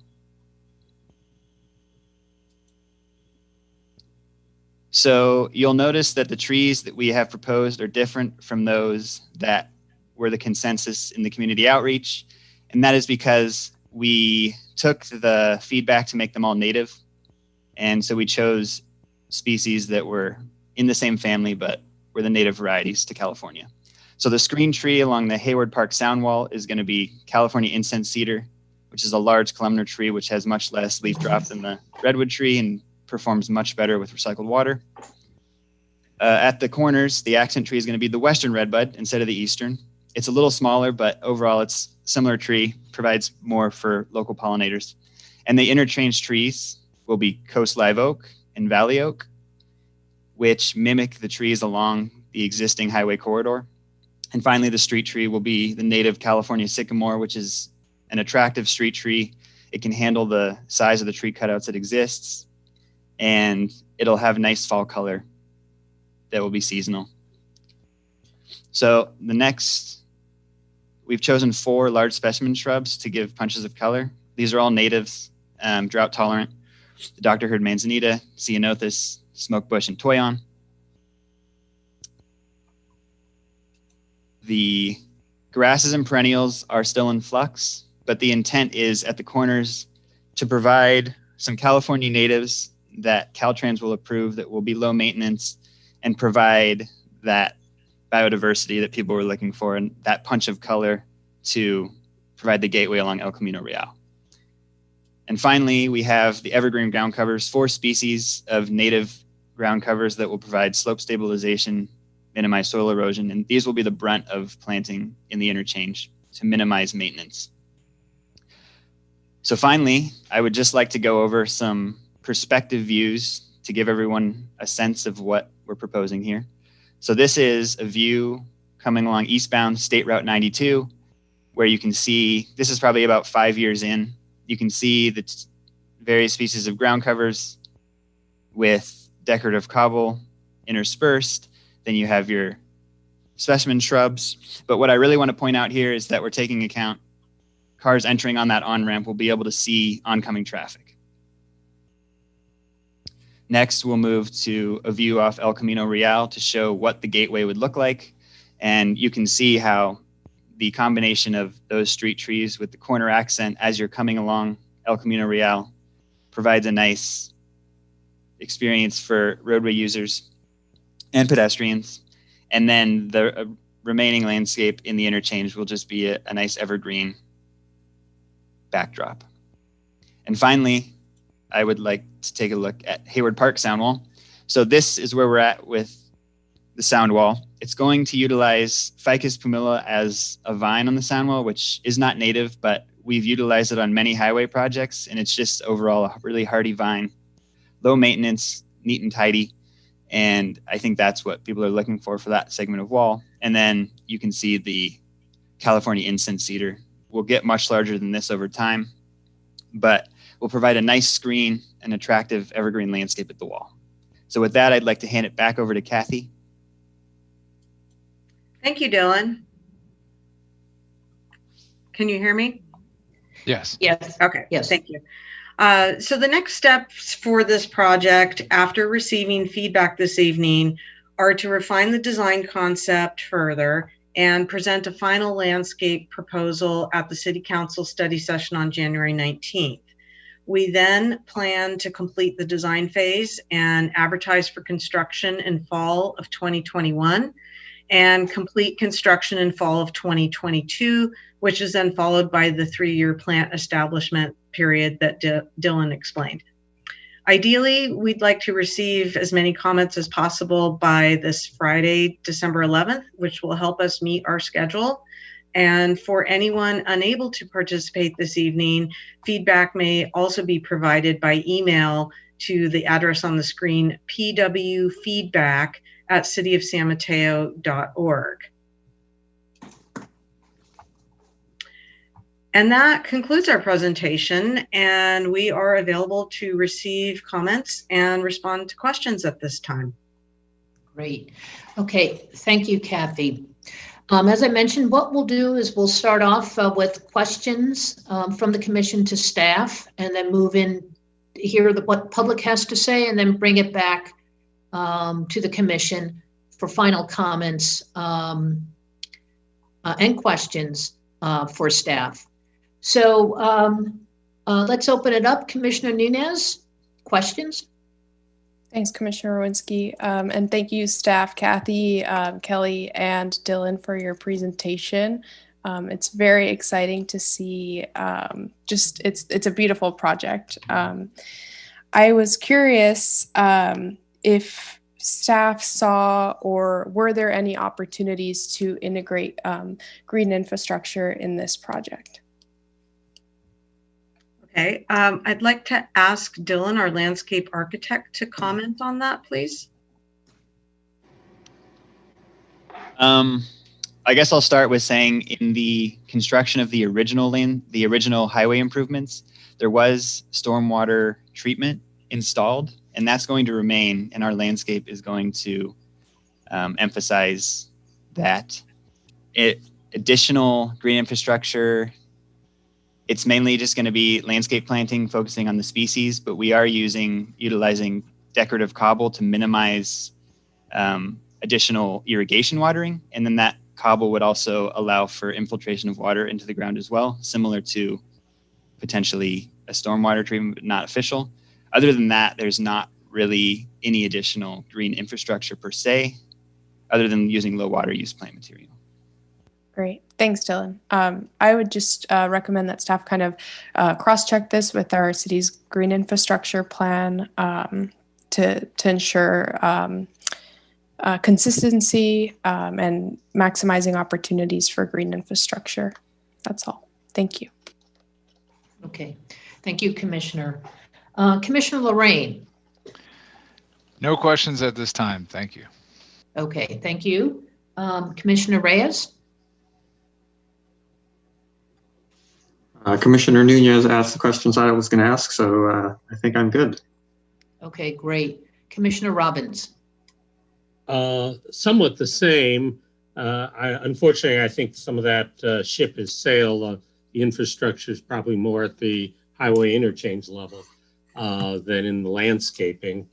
So you'll notice that the trees that we have proposed are different from those that were the consensus in the community outreach. And that is because we took the feedback to make them all native. And so we chose species that were in the same family, but were the native varieties to California. So the screen tree along the Hayward Park sound wall is going to be California incense cedar, which is a large columnar tree, which has much less leaf drop than the redwood tree and performs much better with recycled water. At the corners, the accent tree is going to be the western redbud instead of the eastern. It's a little smaller, but overall it's similar tree, provides more for local pollinators. And the interchange trees will be coast live oak and valley oak, which mimic the trees along the existing highway corridor. And finally, the street tree will be the native California sycamore, which is an attractive street tree. It can handle the size of the tree cutouts that exists, and it'll have nice fall color that will be seasonal. So the next, we've chosen 4 large specimen shrubs to give punches of color. These are all natives, drought tolerant: the Dr. Hurd manzanita, ceanothus, smokebush, and toyon. The grasses and perennials are still in flux, but the intent is at the corners to provide some California natives that Caltrans will approve, that will be low maintenance and provide that biodiversity that people were looking for and that punch of color to provide the gateway along El Camino Real. And finally, we have the evergreen ground covers, 4 species of native ground covers that will provide slope stabilization, minimize soil erosion, and these will be the brunt of planting in the interchange to minimize maintenance. So finally, I would just like to go over some perspective views to give everyone a sense of what we're proposing here. So this is a view coming along eastbound State Route 92, where you can see, this is probably about 5 years in, you can see the various species of ground covers with decorative cobble interspersed. Then you have your specimen shrubs. But what I really want to point out here is that we're taking account cars entering on that on-ramp will be able to see oncoming traffic. Next, we'll move to a view off El Camino Real to show what the gateway would look like. And you can see how the combination of those street trees with the corner accent as you're coming along El Camino Real provides a nice experience for roadway users and pedestrians. And then the remaining landscape in the interchange will just be a nice evergreen backdrop. And finally, I would like to take a look at Hayward Park sound wall. So this is where we're at with the sound wall. It's going to utilize Ficus pumila as a vine on the sound wall, which is not native, but we've utilized it on many highway projects, and it's just overall a really hardy vine, low maintenance, neat and tidy. And I think that's what people are looking for that segment of wall. And then you can see the California incense cedar will get much larger than this over time, but will provide a nice screen and attractive evergreen landscape at the wall. So with that, I'd like to hand it back over to Kathy. Thank you, Dylan. Can you hear me? Yes. Yes. Okay. Yes. Thank you. So the next steps for this project after receiving feedback this evening are to refine the design concept further and present a final landscape proposal at the City Council study session on January 19th. We then plan to complete the design phase and advertise for construction in fall of 2021 and complete construction in fall of 2022, which is then followed by the 3-year plant establishment period that Dylan explained. Ideally, we'd like to receive as many comments as possible by this Friday, December 11th, which will help us meet our schedule. And for anyone unable to participate this evening, feedback may also be provided by email to the address on the screen, pwfeedback@cityofsanmateo.org. And that concludes our presentation, and we are available to receive comments and respond to questions at this time. Great. Okay, thank you, Kathy. As I mentioned, what we'll do is we'll start off with questions from the commission to staff, and then move in, hear what public has to say, and then bring it back to the commission for final comments and questions for staff. So let's open it up. Commissioner Nunez, questions? Thanks, Commissioner Rowinski. And thank you, staff, Kathy, Kelly, and Dylan for your presentation. It's very exciting to see, it's a beautiful project. I was curious if staff saw, or were there any opportunities to integrate green infrastructure in this project? Okay, I'd like to ask Dylan, our landscape architect, to comment on that, please. I guess I'll start with saying in the construction of the original highway improvements, there was stormwater treatment installed, and that's going to remain, and our landscape is going to emphasize that. Additional green infrastructure, it's mainly just going to be landscape planting, focusing on the species, but we are utilizing decorative cobble to minimize additional irrigation watering, and then that cobble would also allow for infiltration of water into the ground as well, similar to potentially a stormwater treatment, but not official. Other than that, there's not really any additional green infrastructure per se, other than using low water use plant material. Great. Thanks, Dylan. I would just recommend that staff kind of cross-check this with our city's green infrastructure plan to ensure consistency and maximizing opportunities for green infrastructure. That's all. Thank you. Okay. Thank you, Commissioner. Commissioner Lorraine. No questions at this time. Thank you. Okay. Thank you. Commissioner Reyes. Commissioner Nunez asked the questions I was going to ask, so I think I'm good. Okay, great. Commissioner Robbins. Somewhat the same. Unfortunately, I think some of that ship has sailed. The infrastructure is probably more at the highway interchange level than in the landscaping.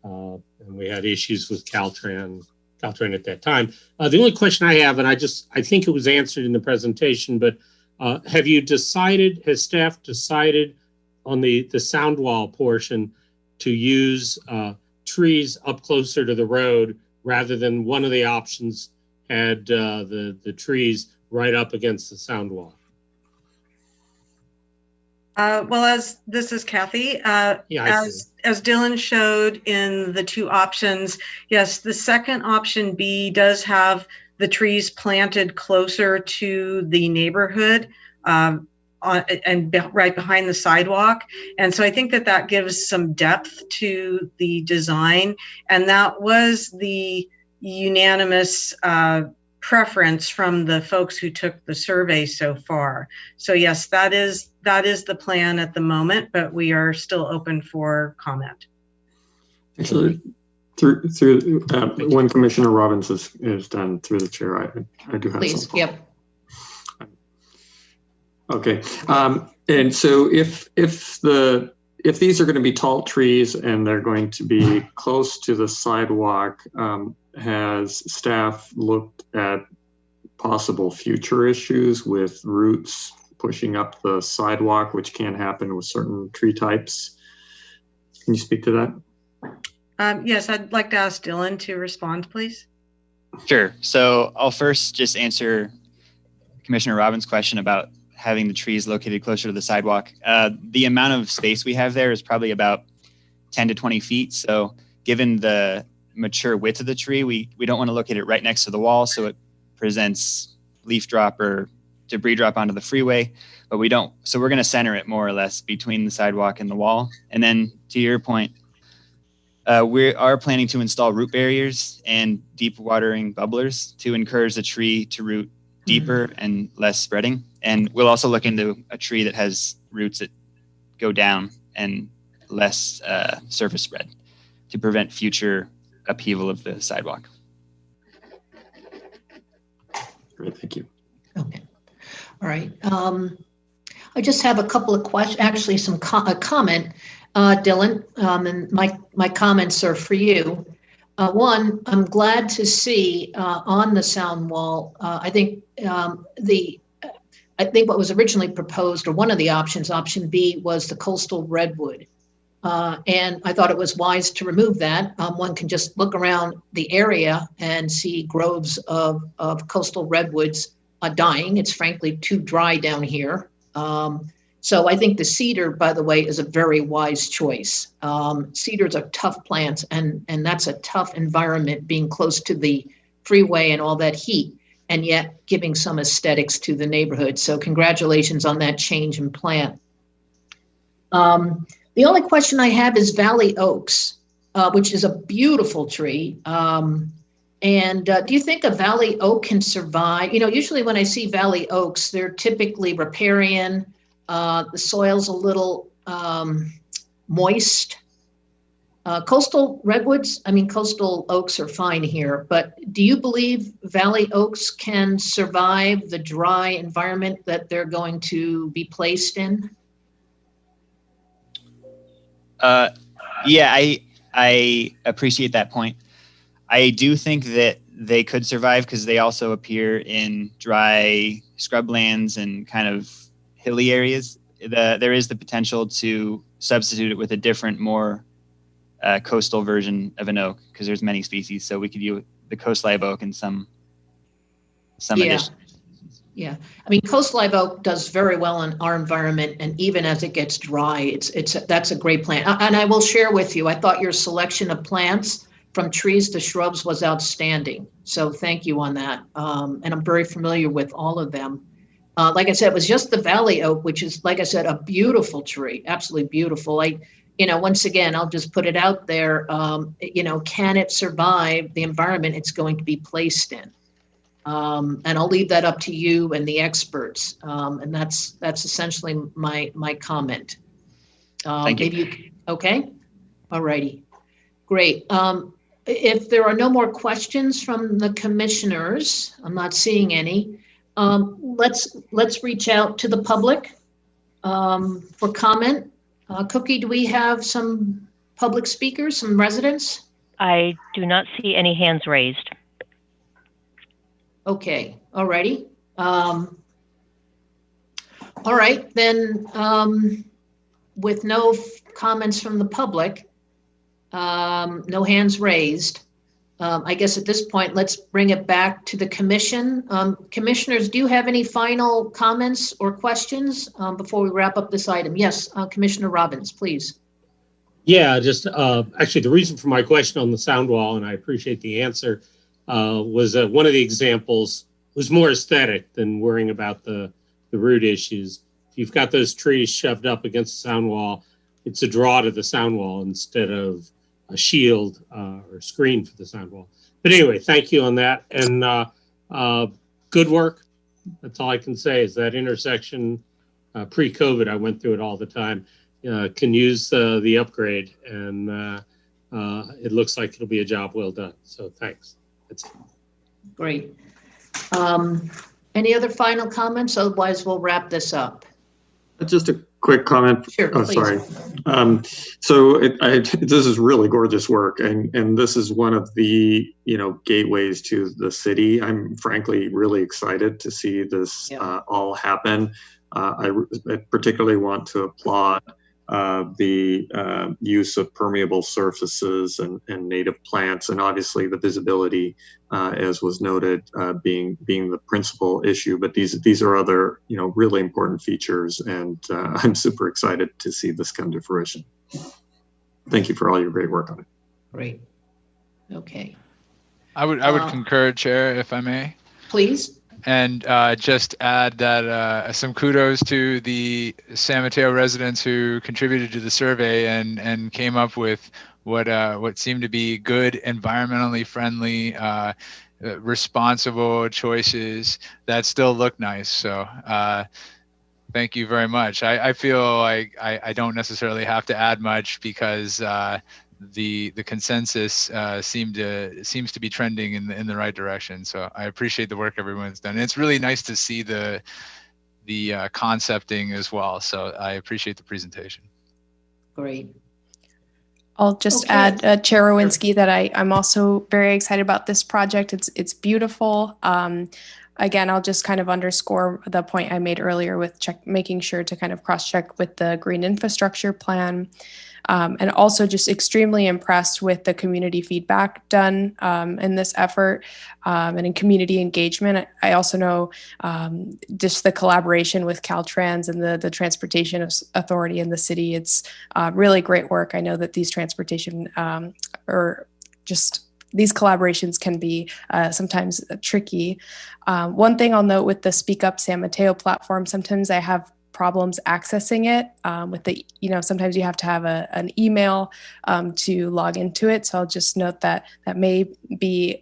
And we had issues with Caltrans at that time. The only question I have, and I think it was answered in the presentation, but has staff decided on the sound wall portion to use trees up closer to the road rather than one of the options had the trees right up against the sound wall? Well, as this is Kathy, as Dylan showed in the two options, yes, the second option B does have the trees planted closer to the neighborhood and right behind the sidewalk. And so I think that gives some depth to the design. And that was the unanimous preference from the folks who took the survey so far. So yes, that is the plan at the moment, but we are still open for comment. Actually, through when Commissioner Robbins is done, through the chair, I do have Please, some. yep. Okay, and so if these are going to be tall trees and they're going to be close to the sidewalk, has staff looked at possible future issues with roots pushing up the sidewalk, which can happen with certain tree types? Can you speak to that? Yes, I'd like to ask Dylan to respond, please. Sure. So I'll first just answer Commissioner Robbins' question about having the trees located closer to the sidewalk. The amount of space we have there is probably about 10 to 20 feet. So given the mature width of the tree, we don't want to locate it right next to the wall, so it presents leaf drop or debris drop onto the freeway, but we don't. So we're going to center it more or less between the sidewalk and the wall. And then to your point, we are planning to install root barriers and deep watering bubblers to encourage the tree to root deeper and less spreading. And we'll also look into a tree that has roots that go down and less surface spread to prevent future upheaval of the sidewalk. Great, thank you. Okay, all right. I just have a couple of questions, actually a comment, Dylan, and my comments are for you. One, I'm glad to see on the sound wall, I think what was originally proposed, or one of the options, option B, was the coastal redwood. And I thought it was wise to remove that. One can just look around the area and see groves of coastal redwoods dying. It's frankly too dry down here. So I think the cedar, by the way, is a very wise choice. Cedars are tough plants, and that's a tough environment, being close to the freeway and all that heat, and yet giving some aesthetics to the neighborhood. So congratulations on that change in plan. The only question I have is Valley Oaks, which is a beautiful tree. Do you think a Valley Oak can survive? You know, usually when I see Valley Oaks, they're typically riparian. The soil's a little moist. Coastal redwoods, I mean, coastal oaks are fine here, but do you believe Valley Oaks can survive the dry environment that they're going to be placed in? Yeah, I appreciate that point. I do think that they could survive because they also appear in dry scrublands and kind of hilly areas. There is the potential to substitute it with a different, more coastal version of an oak, because there's many species. So we could use the coast live oak and some addition. Yeah, I mean, coast live oak does very well in our environment, and even as it gets dry, that's a great plant. And I will share with you, I thought your selection of plants from trees to shrubs was outstanding. So thank you on that. And I'm very familiar with all of them. Like I said, it was just the Valley Oak, which is, like I said, a beautiful tree, absolutely beautiful. Once again, I'll just put it out there. Can it survive the environment it's going to be placed in? And I'll leave that up to you and the experts. And that's essentially my comment. Thank you. Okay. All righty. Great. If there are no more questions from the commissioners, I'm not seeing any. Let's reach out to the public for comment. Cookie, do we have some public speakers, some residents? I do not see any hands raised. Okay, all righty. All right, then with no comments from the public, no hands raised, I guess at this point, let's bring it back to the commission. Commissioners, do you have any final comments or questions before we wrap up this item? Yes, Commissioner Robbins, please. Yeah, just actually the reason for my question on the sound wall, and I appreciate the answer, was one of the examples was more aesthetic than worrying about the root issues. If you've got those trees shoved up against the sound wall, it's a draw to the sound wall instead of a shield or screen for the sound wall. But anyway, thank you on that. And good work. That's all I can say is that intersection pre-COVID, I went through it all the time, can use the upgrade, and it looks like it'll be a job well done. So thanks. That's it. Great. Any other final comments? Otherwise, we'll wrap this up. Just a quick comment. Sure, oh, please. Sorry. This is really gorgeous work, and this is one of the gateways to the city. I'm frankly really excited to see this all happen. I particularly want to applaud the use of permeable surfaces and native plants, and obviously the visibility, as was noted, being the principal issue. But these are other really important features, and I'm super excited to see this come to fruition. Thank you for all your great work on it. Great. Okay. I would concur, Chair, if I may. Please. And just add that some kudos to the San Mateo residents who contributed to the survey and came up with what seemed to be good, environmentally friendly, responsible choices that still look nice. So thank you very much. I feel like I don't necessarily have to add much because the consensus seems to be trending in the right direction. So I appreciate the work everyone's done. And it's really nice to see the concepting as well. So I appreciate the presentation. Great. I'll just add, Chair Owinski, that I'm also very excited about this project. It's beautiful. Again, I'll just kind of underscore the point I made earlier with making sure to kind of cross-check with the green infrastructure plan. And also just extremely impressed with the community feedback done in this effort and in community engagement. I also know just the collaboration with Caltrans and the Transportation Authority in the city. It's really great work. I know that these transportation these collaborations can be sometimes tricky. One thing I'll note with the Speak Up San Mateo platform, sometimes I have problems accessing it with the, sometimes you have to have an email to log into it. So I'll just note that may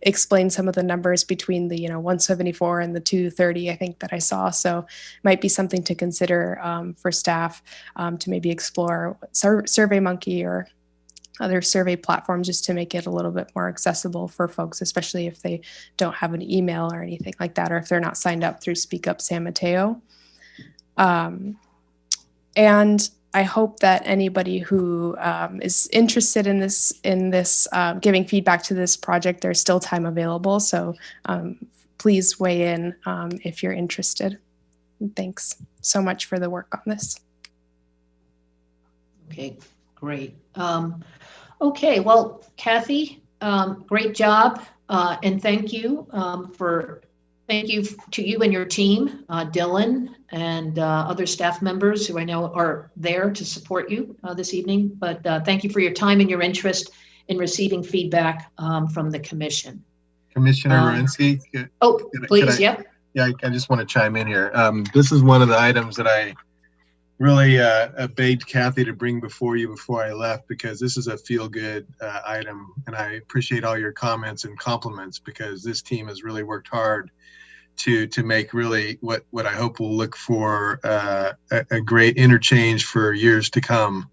explain some of the numbers between the, 174 and the 230, I think that I saw. So might be something to consider for staff to maybe explore SurveyMonkey or other survey platforms just to make it a little bit more accessible for folks, especially if they don't have an email or anything like that, or if they're not signed up through Speak Up San Mateo. And I hope that anybody who is interested in this giving feedback to this project, there's still time available. So please weigh in if you're interested. And thanks so much for the work on this. Okay, great. Okay, well, Kathy, great job, and thank you to you and your team, Dylan and other staff members who I know are there to support you this evening. But thank you for your time and your interest in receiving feedback from the commission. Commissioner Wierenski. Please, yep. Yeah, I just want to chime in here. This is one of the items that I really begged Kathy to bring before you before I left, because this is a feel-good item, and I appreciate all your comments and compliments, because this team has really worked hard to make really what I hope will look for a great interchange for years to come.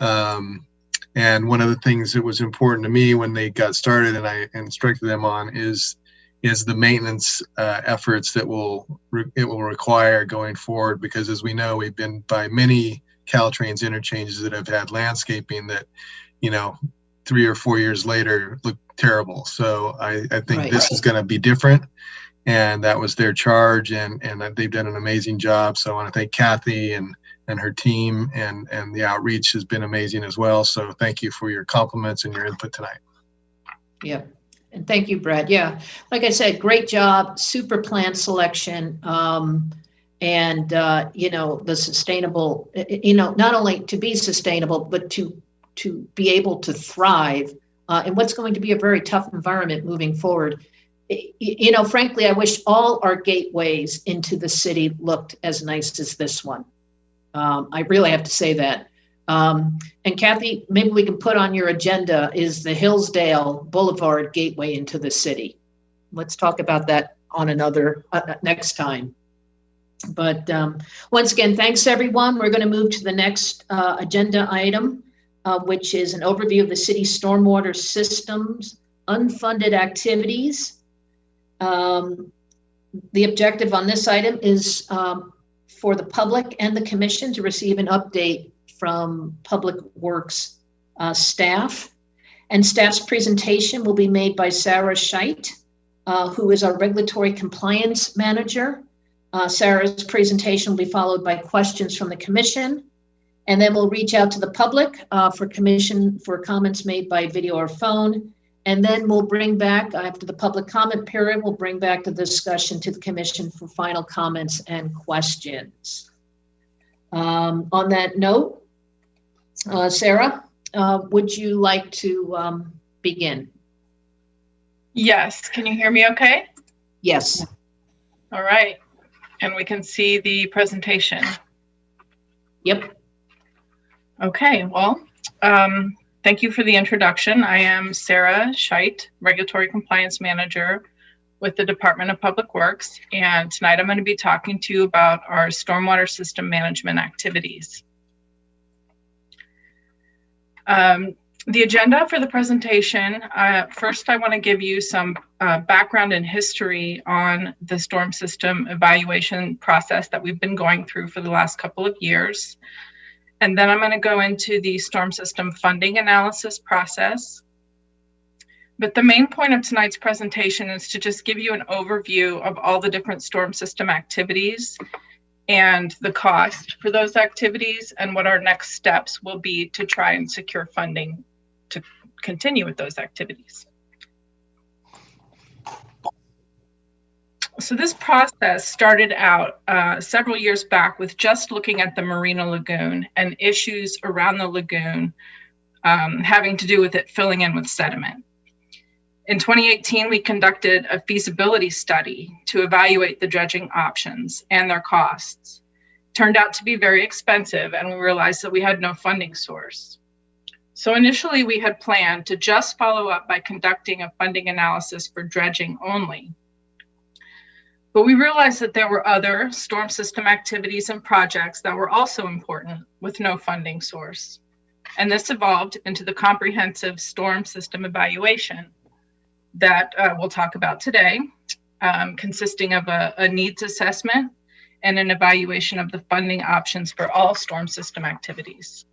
And one of the things that was important to me when they got started, and I instructed them on, is the maintenance efforts that it will require going forward, because as we know, we've been by many Caltrans interchanges that have had landscaping that, 3 or 4 years later look terrible. So I think this is going to be different, and that was their charge, and they've done an amazing job. So I want to thank Kathy and her team, and the outreach has been amazing as well. So thank you for your compliments and your input tonight. Yeah. And thank you, Brad. Yeah, like I said, great job, super plan selection, and the sustainable, not only to be sustainable, but to be able to thrive in what's going to be a very tough environment moving forward. Frankly, I wish all our gateways into the city looked as nice as this one. I really have to say that. And Kathy, maybe we can put on your agenda is the Hillsdale Boulevard gateway into the city. Let's talk about that on another next time. But once again, thanks everyone. We're going to move to the next agenda item, which is an overview of the city stormwater systems, unfunded activities. The objective on this item is for the public and the commission to receive an update from Public Works staff. And staff's presentation will be made by Sarah Scheidt, who is our regulatory compliance manager. Sarah's presentation will be followed by questions from the commission. And then we'll reach out to the public for comments made by video or phone. And then we'll bring back, after the public comment period, we'll bring back the discussion to the commission for final comments and questions. On that note, Sarah, would you like to begin? Yes. Can you hear me okay? Yes. All right. And we can see the presentation. Yep. Okay. Well, thank you for the introduction. I am Sarah Scheidt, Regulatory Compliance Manager with the Department of Public Works. And tonight I'm going to be talking to you about our stormwater system management activities. The agenda for the presentation, first I want to give you some background and history on the storm system evaluation process that we've been going through for the last couple of years. And then I'm going to go into the storm system funding analysis process. But the main point of tonight's presentation is to just give you an overview of all the different storm system activities and the cost for those activities and what our next steps will be to try and secure funding to continue with those activities. So this process started out several years back with just looking at the Marina Lagoon and issues around the lagoon having to do with it filling in with sediment. In 2018, we conducted a feasibility study to evaluate the dredging options and their costs. Turned out to be very expensive, and we realized that we had no funding source. So initially, we had planned to just follow up by conducting a funding analysis for dredging only. But we realized that there were other storm system activities and projects that were also important with no funding source. And this evolved into the comprehensive storm system evaluation that we'll talk about today, consisting of a needs assessment and an evaluation of the funding options for all storm system activities.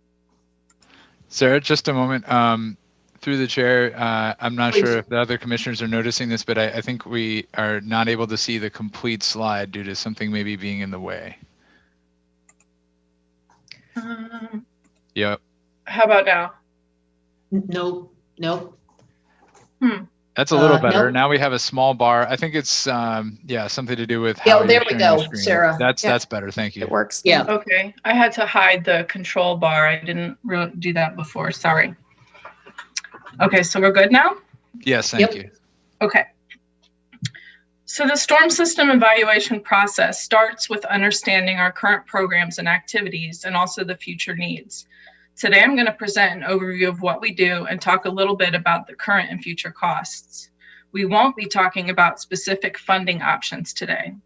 Sarah, just a moment. Through the chair, I'm not sure if the other commissioners are noticing this, but I think we are not able to see the complete slide due to something maybe being in the way. Yep. How about now? No. That's a little better. Nope. Now we have a small bar. I think it's something to do with Yeah, how there you're we sharing go, your screen. Sarah. That's better. Thank you. It works. Yeah. Okay, I had to hide the control bar. I didn't really do that before, sorry. Okay, so we're good now? Yes, thank you. Okay. So the storm system evaluation process starts with understanding our current programs and activities and also the future needs. Today, I'm going to present an overview of what we do and talk a little bit about the current and future costs. We won't be talking about specific funding options today.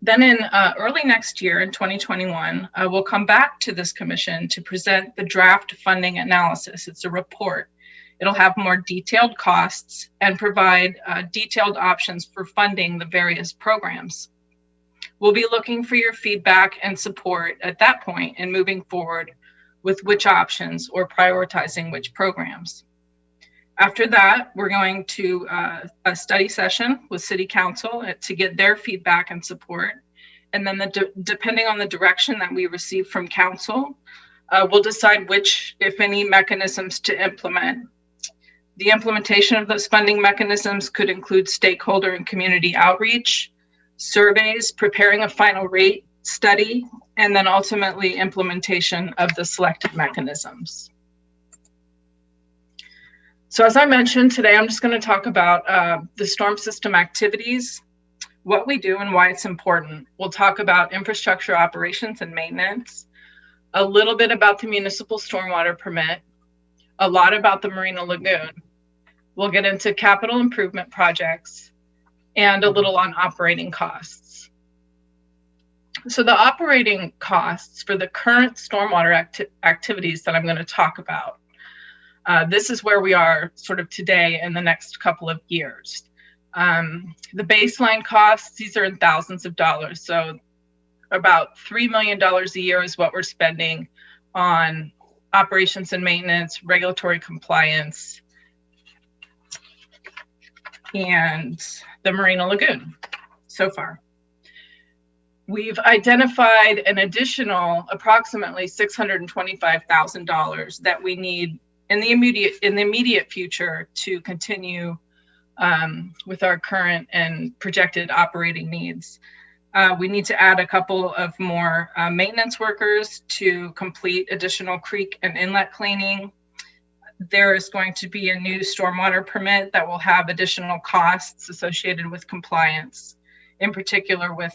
Then in early next year, in 2021, we'll come back to this commission to present the draft funding analysis. It's a report. It'll have more detailed costs and provide detailed options for funding the various programs. We'll be looking for your feedback and support at that point and moving forward with which options or prioritizing which programs. After that, we're going to a study session with City Council to get their feedback and support. And then depending on the direction that we receive from Council, we'll decide which, if any, mechanisms to implement. The implementation of those funding mechanisms could include stakeholder and community outreach, surveys, preparing a final rate study, and then ultimately implementation of the selected mechanisms. So as I mentioned today, I'm just going to talk about the storm system activities, what we do and why it's important. We'll talk about infrastructure operations and maintenance, a little bit about the municipal stormwater permit, a lot about the Marina Lagoon. We'll get into capital improvement projects and a little on operating costs. So the operating costs for the current stormwater activities that I'm going to talk about, this is where we are sort of today in the next couple of years. The baseline costs, these are in thousands of dollars. So about $3 million a year is what we're spending on operations and maintenance, regulatory compliance, and the Marina Lagoon so far. We've identified an additional approximately $625,000 that we need in the immediate future to continue with our current and projected operating needs. We need to add a couple of more maintenance workers to complete additional creek and inlet cleaning. There is going to be a new stormwater permit that will have additional costs associated with compliance, in particular with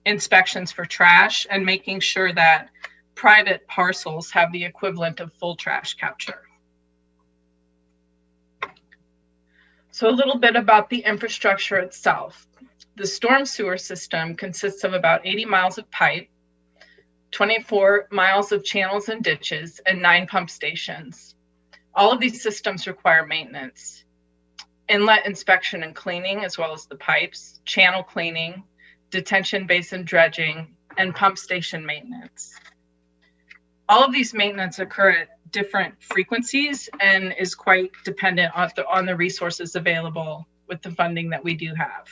inspections for trash and making sure that private parcels have the equivalent of full trash capture. So a little bit about the infrastructure itself. The storm sewer system consists of about 80 miles of pipe, 24 miles of channels and ditches, and 9 pump stations. All of these systems require maintenance, inlet inspection and cleaning, as well as the pipes, channel cleaning, detention basin dredging, and pump station maintenance. All of these maintenance occur at different frequencies and is quite dependent on the resources available with the funding that we do have.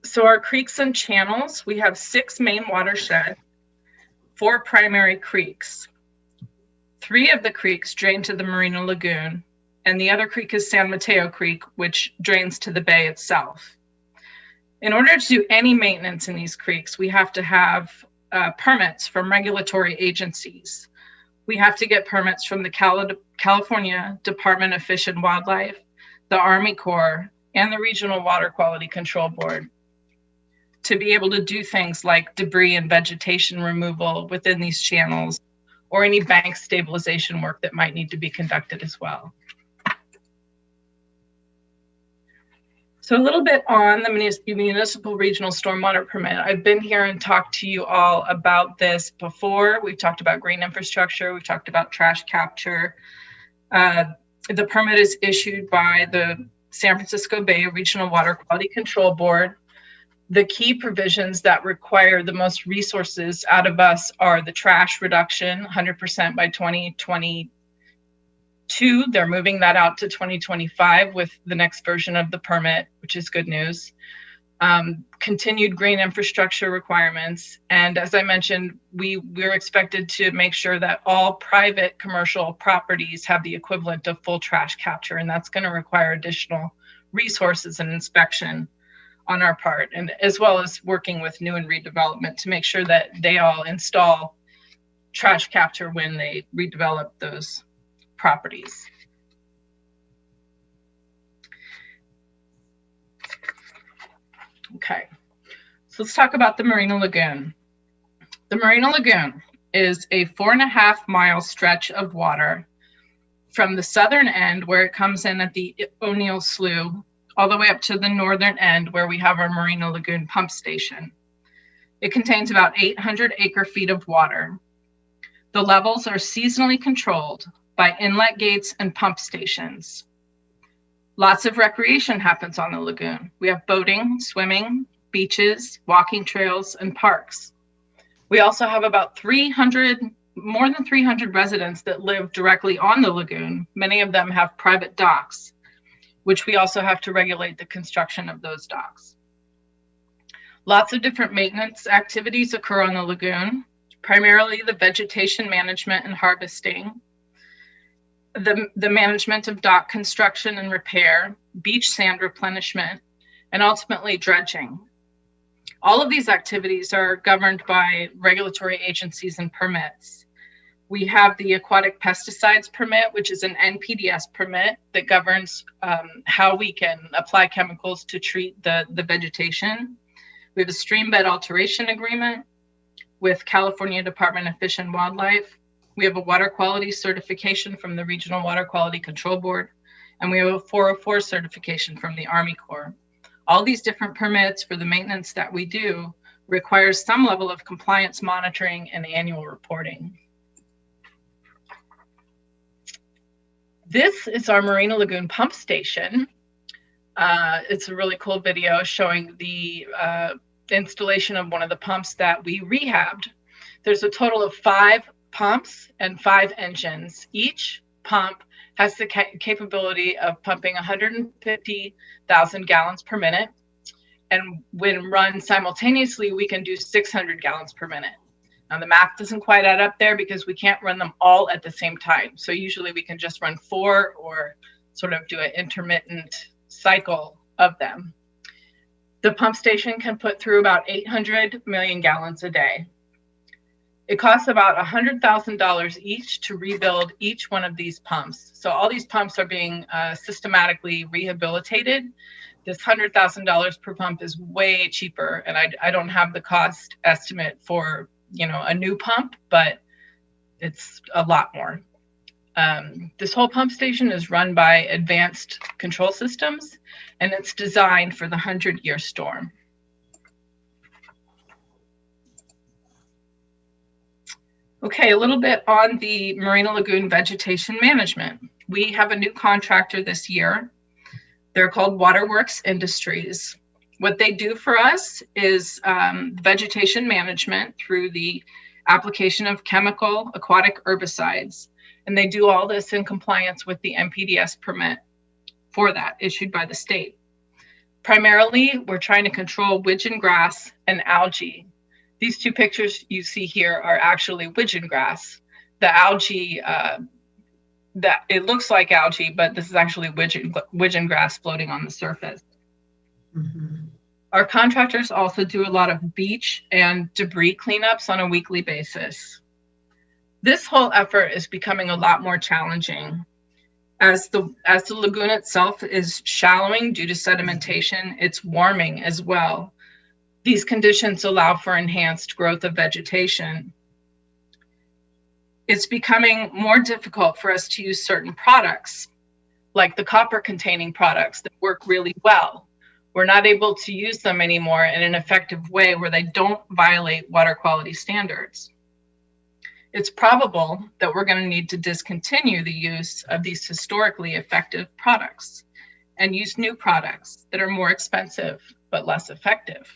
So our creeks and channels, we have 6 main watersheds, 4 primary creeks. 3 of the creeks drain to the Marina Lagoon, and the other creek is San Mateo Creek, which drains to the bay itself. In order to do any maintenance in these creeks, we have to have permits from regulatory agencies. We have to get permits from the California Department of Fish and Wildlife, the Army Corps, and the Regional Water Quality Control Board to be able to do things like debris and vegetation removal within these channels, or any bank stabilization work that might need to be conducted as well. So a little bit on the municipal regional stormwater permit. I've been here and talked to you all about this before. We've talked about green infrastructure. We've talked about trash capture. The permit is issued by the San Francisco Bay Regional Water Quality Control Board. The key provisions that require the most resources out of us are the trash reduction, 100% by 2022. They're moving that out to 2025 with the next version of the permit, which is good news. Continued green infrastructure requirements. And as I mentioned, we're expected to make sure that all private commercial properties have the equivalent of full trash capture, and that's going to require additional resources and inspection on our part, and as well as working with new and redevelopment to make sure that they all install trash capture when they redevelop those properties. Okay, so let's talk about the Marina Lagoon. The Marina Lagoon is a 4.5-mile stretch of water from the southern end where it comes in at the O'Neill Slough all the way up to the northern end where we have our Marina Lagoon pump station. It contains about 800 acre-feet of water. The levels are seasonally controlled by inlet gates and pump stations. Lots of recreation happens on the lagoon. We have boating, swimming, beaches, walking trails, and parks. We also have about more than 300 residents that live directly on the lagoon. Many of them have private docks, which we also have to regulate the construction of those docks. Lots of different maintenance activities occur on the lagoon, primarily the vegetation management and harvesting, the management of dock construction and repair, beach sand replenishment, and ultimately dredging. All of these activities are governed by regulatory agencies and permits. We have the aquatic pesticides permit, which is an NPDES permit that governs how we can apply chemicals to treat the vegetation. We have a stream bed alteration agreement with California Department of Fish and Wildlife. We have a water quality certification from the Regional Water Quality Control Board, and we have a 404 certification from the Army Corps. All these different permits for the maintenance that we do requires some level of compliance monitoring and annual reporting. This is our Marina Lagoon pump station. It's a really cool video showing the installation of one of the pumps that we rehabbed. There's a total of 5 pumps and 5 engines. Each pump has the capability of pumping 150,000 gallons per minute. And when run simultaneously, we can do 600 gallons per minute. Now the math doesn't quite add up there because we can't run them all at the same time. So usually we can just run 4 or sort of do an intermittent cycle of them. The pump station can put through about 800 million gallons a day. It costs about $100,000 each to rebuild each one of these pumps. So all these pumps are being systematically rehabilitated. This $100,000 per pump is way cheaper, and I don't have the cost estimate for a new pump, but it's a lot more. This whole pump station is run by advanced control systems, and it's designed for the 100-year storm. Okay, a little bit on the Marina Lagoon vegetation management. We have a new contractor this year. They're called Waterworks Industries. What they do for us is vegetation management through the application of chemical aquatic herbicides. And they do all this in compliance with the NPDES permit for that issued by the state. Primarily, we're trying to control widgeon grass and algae. These two pictures you see here are actually widgeon grass. The algae, that it looks like algae, but this is actually widgeon grass floating on the surface. Mm-hmm. Our contractors also do a lot of beach and debris cleanups on a weekly basis. This whole effort is becoming a lot more challenging. As the lagoon itself is shallowing due to sedimentation, it's warming as well. These conditions allow for enhanced growth of vegetation. It's becoming more difficult for us to use certain products, like the copper-containing products that work really well. We're not able to use them anymore in an effective way where they don't violate water quality standards. It's probable that we're going to need to discontinue the use of these historically effective products and use new products that are more expensive but less effective.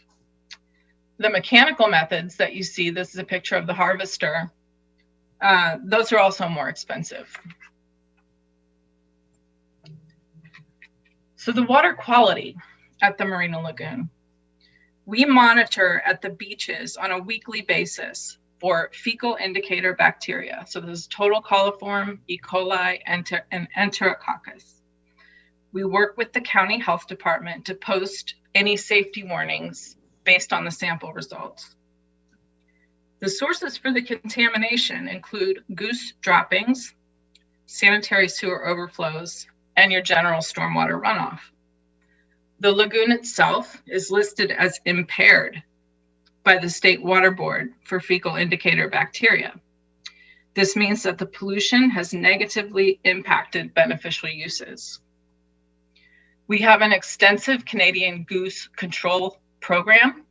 The mechanical methods that you see, this is a picture of the harvester, those are also more expensive. So the water quality at the Marina Lagoon. We monitor at the beaches on a weekly basis for fecal indicator bacteria. So this is total coliform, E. coli, and Enterococcus. We work with the county health department to post any safety warnings based on the sample results. The sources for the contamination include goose droppings, sanitary sewer overflows, and your general stormwater runoff. The lagoon itself is listed as impaired by the State Water Board for fecal indicator bacteria. This means that the pollution has negatively impacted beneficial uses. We have an extensive Canadian goose control program.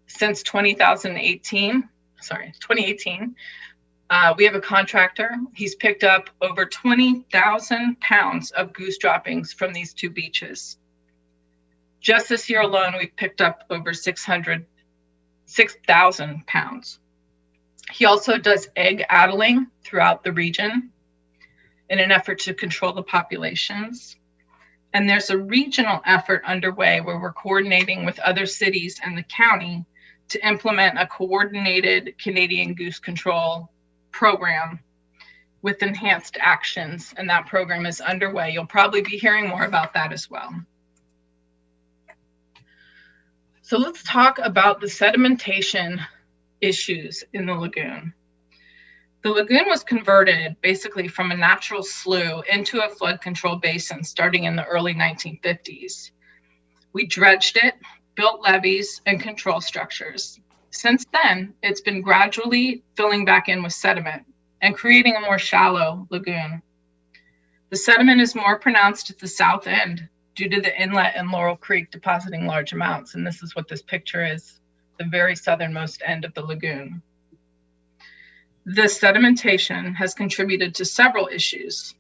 Since 2018, we have a contractor. He's picked up over 20,000 pounds of goose droppings from these two beaches. Just this year alone, we've picked up over 6,000 pounds. He also does egg addling throughout the region in an effort to control the populations. And there's a regional effort underway where we're coordinating with other cities and the county to implement a coordinated Canadian goose control program with enhanced actions. And that program is underway. You'll probably be hearing more about that as well. So let's talk about the sedimentation issues in the lagoon. The lagoon was converted basically from a natural slough into a flood control basin starting in the early 1950s. We dredged it, built levees and control structures. Since then, it's been gradually filling back in with sediment and creating a more shallow lagoon. The sediment is more pronounced at the south end due to the inlet and Laurel Creek depositing large amounts. And this is what this picture is, the very southernmost end of the lagoon. The sedimentation has contributed to several issues.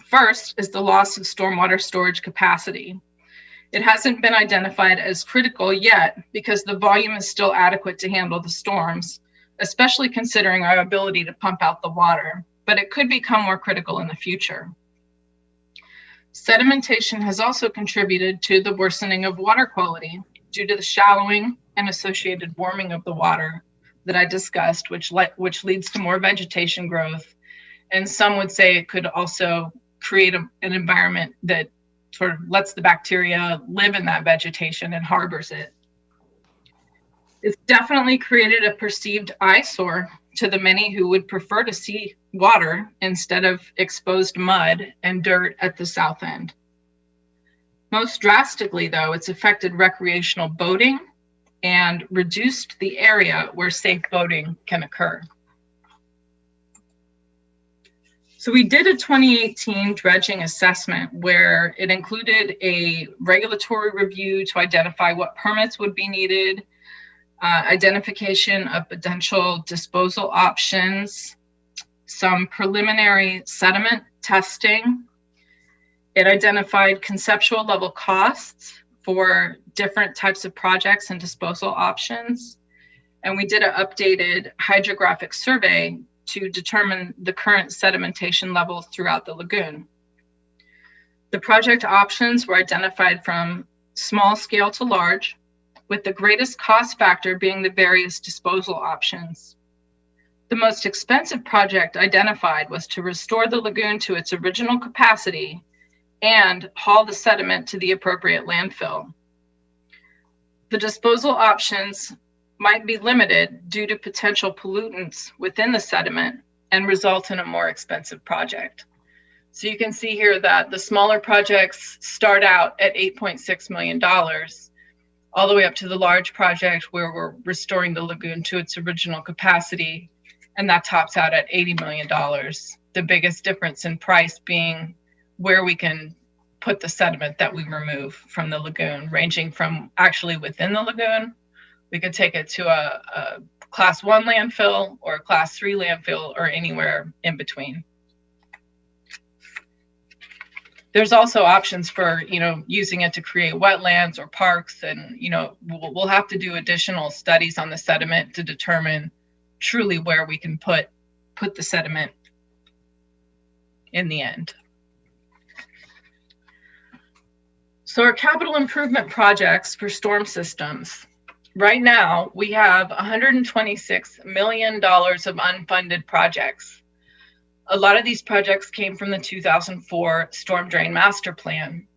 First is the loss of stormwater storage capacity. It hasn't been identified as critical yet because the volume is still adequate to handle the storms, especially considering our ability to pump out the water, but it could become more critical in the future. Sedimentation has also contributed to the worsening of water quality due to the shallowing and associated warming of the water that I discussed, which leads to more vegetation growth. And some would say it could also create an environment that sort of lets the bacteria live in that vegetation and harbors it. It's definitely created a perceived eyesore to the many who would prefer to see water instead of exposed mud and dirt at the south end. Most drastically, though, it's affected recreational boating and reduced the area where safe boating can occur. So we did a 2018 dredging assessment where it included a regulatory review to identify what permits would be needed, identification of potential disposal options, some preliminary sediment testing. It identified conceptual level costs for different types of projects and disposal options. and we did an updated hydrographic survey to determine the current sedimentation levels throughout the lagoon. The project options were identified from small scale to large, with the greatest cost factor being the various disposal options. The most expensive project identified was to restore the lagoon to its original capacity and haul the sediment to the appropriate landfill. The disposal options might be limited due to potential pollutants within the sediment and result in a more expensive project. So you can see here that the smaller projects start out at $8.6 million, all the way up to the large project where we're restoring the lagoon to its original capacity, and that tops out at $80 million. The biggest difference in price being where we can put the sediment that we remove from the lagoon, ranging from actually within the lagoon. We could take it to a class 1 landfill or a class 3 landfill or anywhere in between. There's also options for, using it to create wetlands or parks, and, we'll have to do additional studies on the sediment to determine truly where we can put the sediment in the end. So our capital improvement projects for storm systems. Right now, we have $126 million of unfunded projects. A lot of these projects came from the 2004 Storm Drain Master Plan.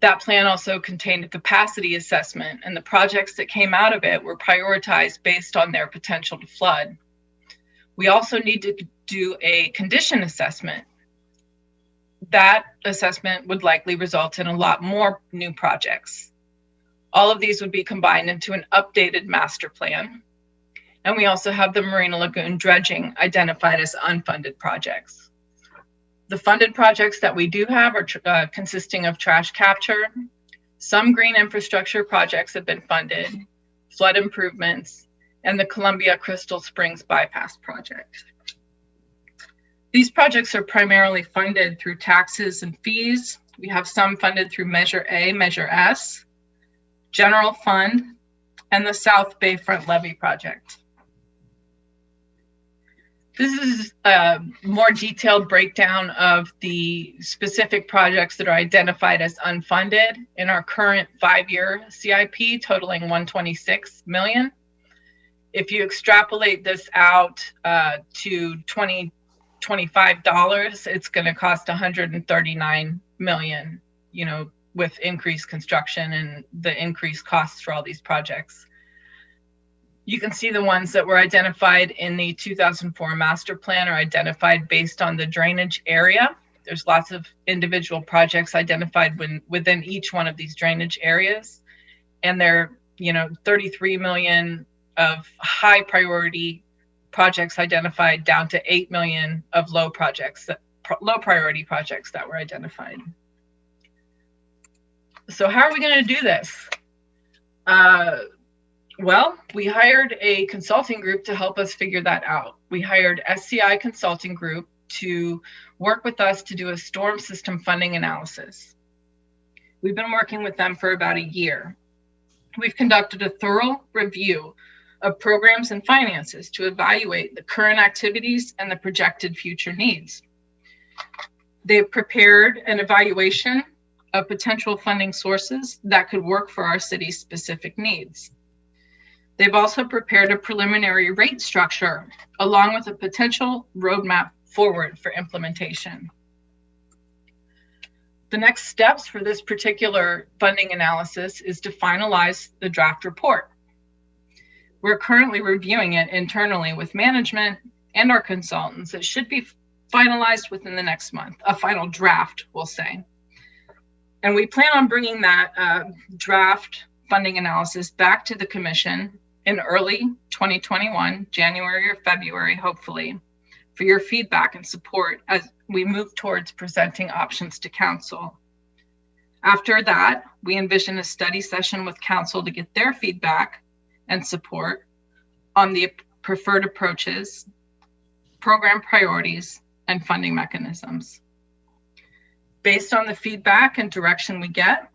That plan also contained a capacity assessment, and the projects that came out of it were prioritized based on their potential to flood. We also need to do a condition assessment. That assessment would likely result in a lot more new projects. All of these would be combined into an updated master plan. And we also have the Marina Lagoon dredging identified as unfunded projects. The funded projects that we do have are consisting of trash capture. Some green infrastructure projects have been funded, flood improvements, and the Columbia Crystal Springs bypass project. These projects are primarily funded through taxes and fees. We have some funded through Measure A, Measure S, General Fund, and the South Bayfront Levee project. This is a more detailed breakdown of the specific projects that are identified as unfunded in our current 5-year CIP, totaling $126 million. If you extrapolate this out to $2025, it's going to cost $139 million, with increased construction and the increased costs for all these projects. You can see the ones that were identified in the 2004 master plan are identified based on the drainage area. There's lots of individual projects identified within each one of these drainage areas. And there are, 33 million of high priority projects identified down to 8 million of low priority projects that were identified. So how are we going to do this? Well, we hired a consulting group to help us figure that out. We hired SCI Consulting Group to work with us to do a storm system funding analysis. We've been working with them for about a year. We've conducted a thorough review of programs and finances to evaluate the current activities and the projected future needs. They've prepared an evaluation of potential funding sources that could work for our city's specific needs. They've also prepared a preliminary rate structure along with a potential roadmap forward for implementation. The next steps for this particular funding analysis is to finalize the draft report. We're currently reviewing it internally with management and our consultants. It should be finalized within the next month, a final draft, we'll say. And we plan on bringing that draft funding analysis back to the commission in early 2021, January or February, hopefully, for your feedback and support as we move towards presenting options to council. After that, we envision a study session with council to get their feedback and support on the preferred approaches, program priorities, and funding mechanisms. Based on the feedback and direction we get,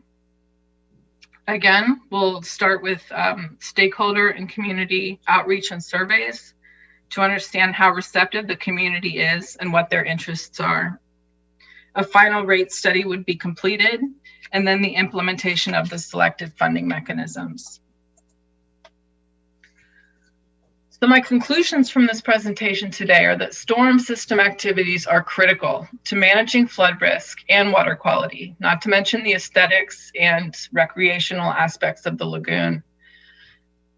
Again, we'll start with stakeholder and community outreach and surveys to understand how receptive the community is and what their interests are. A final rate study would be completed, and then the implementation of the selected funding mechanisms. So my conclusions from this presentation today are that storm system activities are critical to managing flood risk and water quality, not to mention the aesthetics and recreational aspects of the lagoon.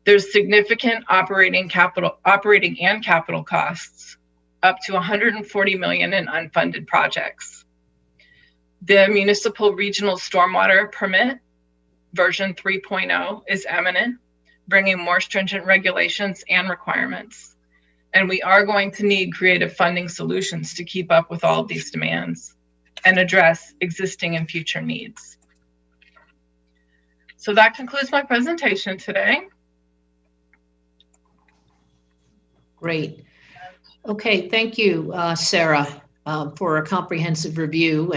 There's significant operating and capital costs, up to $140 million in unfunded projects. The Municipal Regional Stormwater Permit version 3.0 is imminent, bringing more stringent regulations and requirements. And we are going to need creative funding solutions to keep up with all of these demands and address existing and future needs. So that concludes my presentation today. Great. Okay, thank you, Sarah, for a comprehensive review.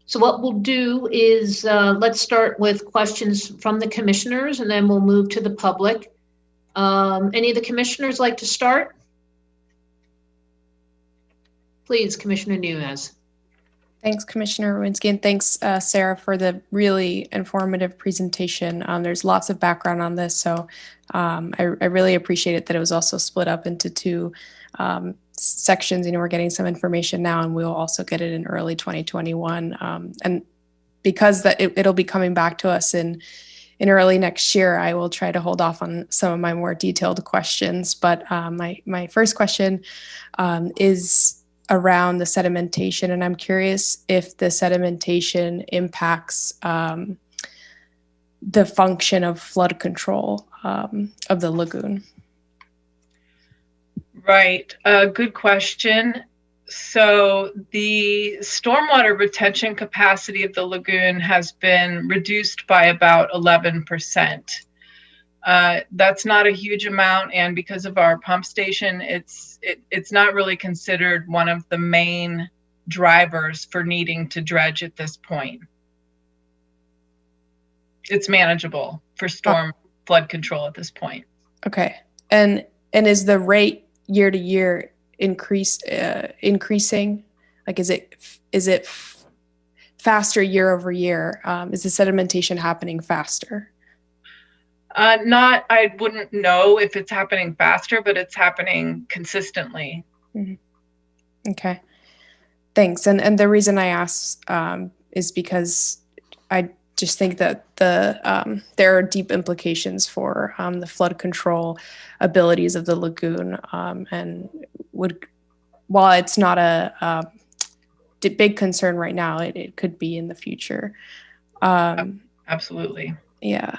So what we'll do is let's start with questions from the commissioners, and then we'll move to the public. Any of the commissioners like to start? Please, Commissioner Nunez. Thanks, Commissioner Ruinski, and thanks, Sarah, for the really informative presentation. There's lots of background on this, so I really appreciate it that it was also split up into two sections. We're getting some information now, and we'll also get it in early 2021. And because it'll be coming back to us in early next year, I will try to hold off on some of my more detailed questions. But my first question is around the sedimentation, and I'm curious if the sedimentation impacts the function of flood control of the lagoon. Right, good question. So the stormwater retention capacity of the lagoon has been reduced by about 11%. That's not a huge amount, and because of our pump station, it's not really considered one of the main drivers for needing to dredge at this point. It's manageable for storm flood control at this point. Okay, and is the rate year to year increasing? Like, is it faster year over year? Is the sedimentation happening faster? I wouldn't know if it's happening faster, but it's happening consistently. Mm-hmm. Okay, thanks. And the reason I ask is because I just think that there are deep implications for the flood control abilities of the lagoon, and while it's not a big concern right now, it could be in the future. Absolutely. Yeah.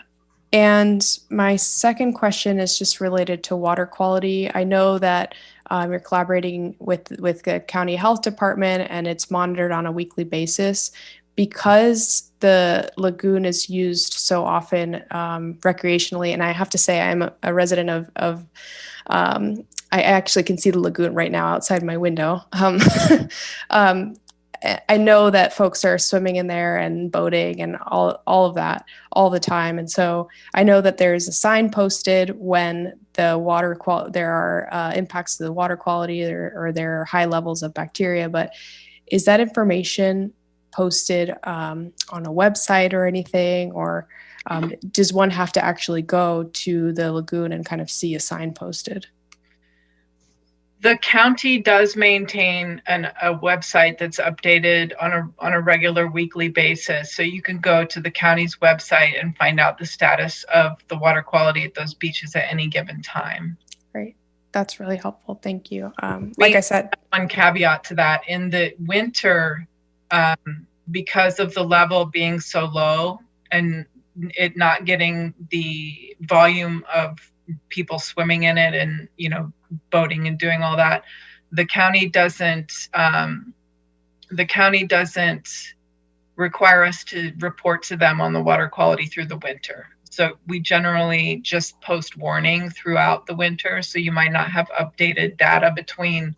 And my second question is just related to water quality. I know that you're collaborating with the county health department, and it's monitored on a weekly basis. Because the lagoon is used so often recreationally, and I have to say I'm a resident of I actually can see the lagoon right now outside my window. I know that folks are swimming in there and boating and all of that all the time. And so I know that there's a sign posted when the water there are impacts to the water quality or there are high levels of bacteria, but is that information posted on a website or anything, or does one have to actually go to the lagoon and kind of see a sign posted? The county does maintain a website that's updated on a regular weekly basis. So you can go to the county's website and find out the status of the water quality at those beaches at any given time. Great. That's really helpful. Thank you. Like I said, one caveat to that, in the winter, because of the level being so low and it not getting the volume of people swimming in it and, boating and doing all that, the county doesn't require us to report to them on the water quality through the winter. So we generally just post warning throughout the winter. So you might not have updated data between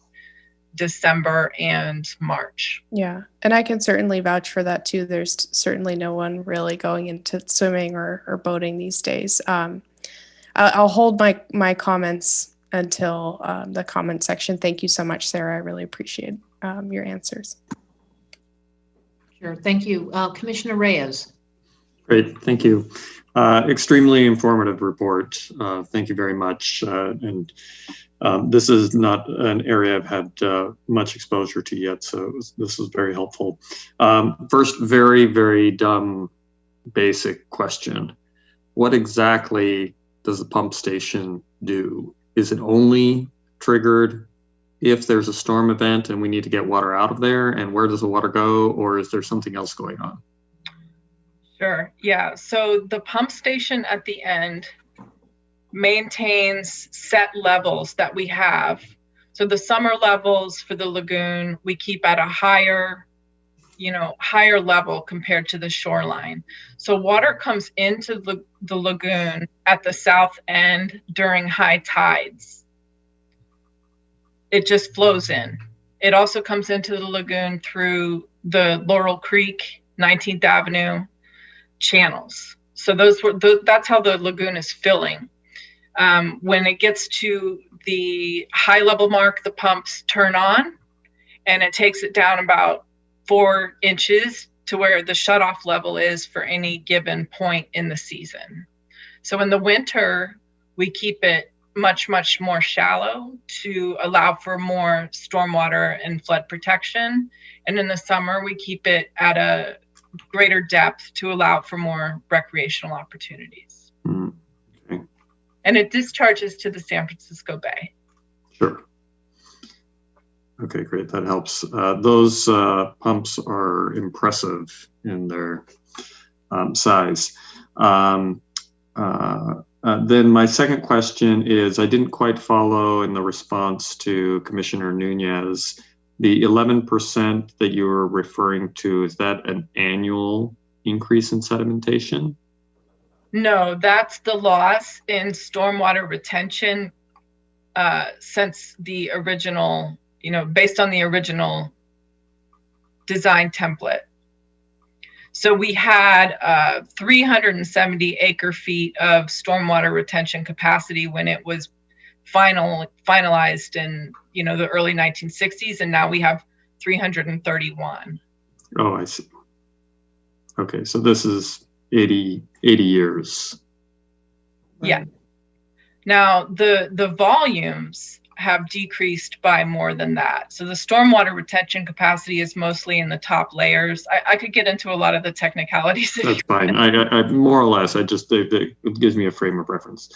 December and March. Yeah, and I can certainly vouch for that too. There's certainly no one really going into swimming or boating these days. I'll hold my comments until the comment section. Thank you so much, Sarah. I really appreciate your answers. Sure, thank you. Commissioner Reyes. Great, thank you. Extremely informative report. Thank you very much. This is not an area I've had much exposure to yet, so this was very helpful. First, very, very dumb, basic question. What exactly does the pump station do? Is it only triggered if there's a storm event and we need to get water out of there? And where does the water go? Or is there something else going on? Sure, yeah. So the pump station at the end maintains set levels that we have. So the summer levels for the lagoon, we keep at a higher level compared to the shoreline. So water comes into the lagoon at the south end during high tides. It just flows in. It also comes into the lagoon through the Laurel Creek, 19th Avenue channels. So that's how the lagoon is filling. When it gets to the high level mark, the pumps turn on and it takes it down about 4 inches to where the shutoff level is for any given point in the season. So in the winter, we keep it much, much more shallow to allow for more stormwater and flood protection. And in the summer, we keep it at a greater depth to allow for more recreational opportunities. Okay. And it discharges to the San Francisco Bay. Sure. Okay, great. That helps. Those pumps are impressive in their size. Then my second question is, I didn't quite follow in the response to Commissioner Nunez, the 11% that you were referring to, is that an annual increase in sedimentation? No, that's the loss in stormwater retention since the original, based on the original design template. So we had 370 acre feet of stormwater retention capacity when it was finalized in the early 1960s, and now we have 331. Oh, I see. Okay, so this is 80 years. Yeah. Now the volumes have decreased by more than that. So the stormwater retention capacity is mostly in the top layers. I could get into a lot of the technicalities. That's fine. I more or less, it gives me a frame of reference.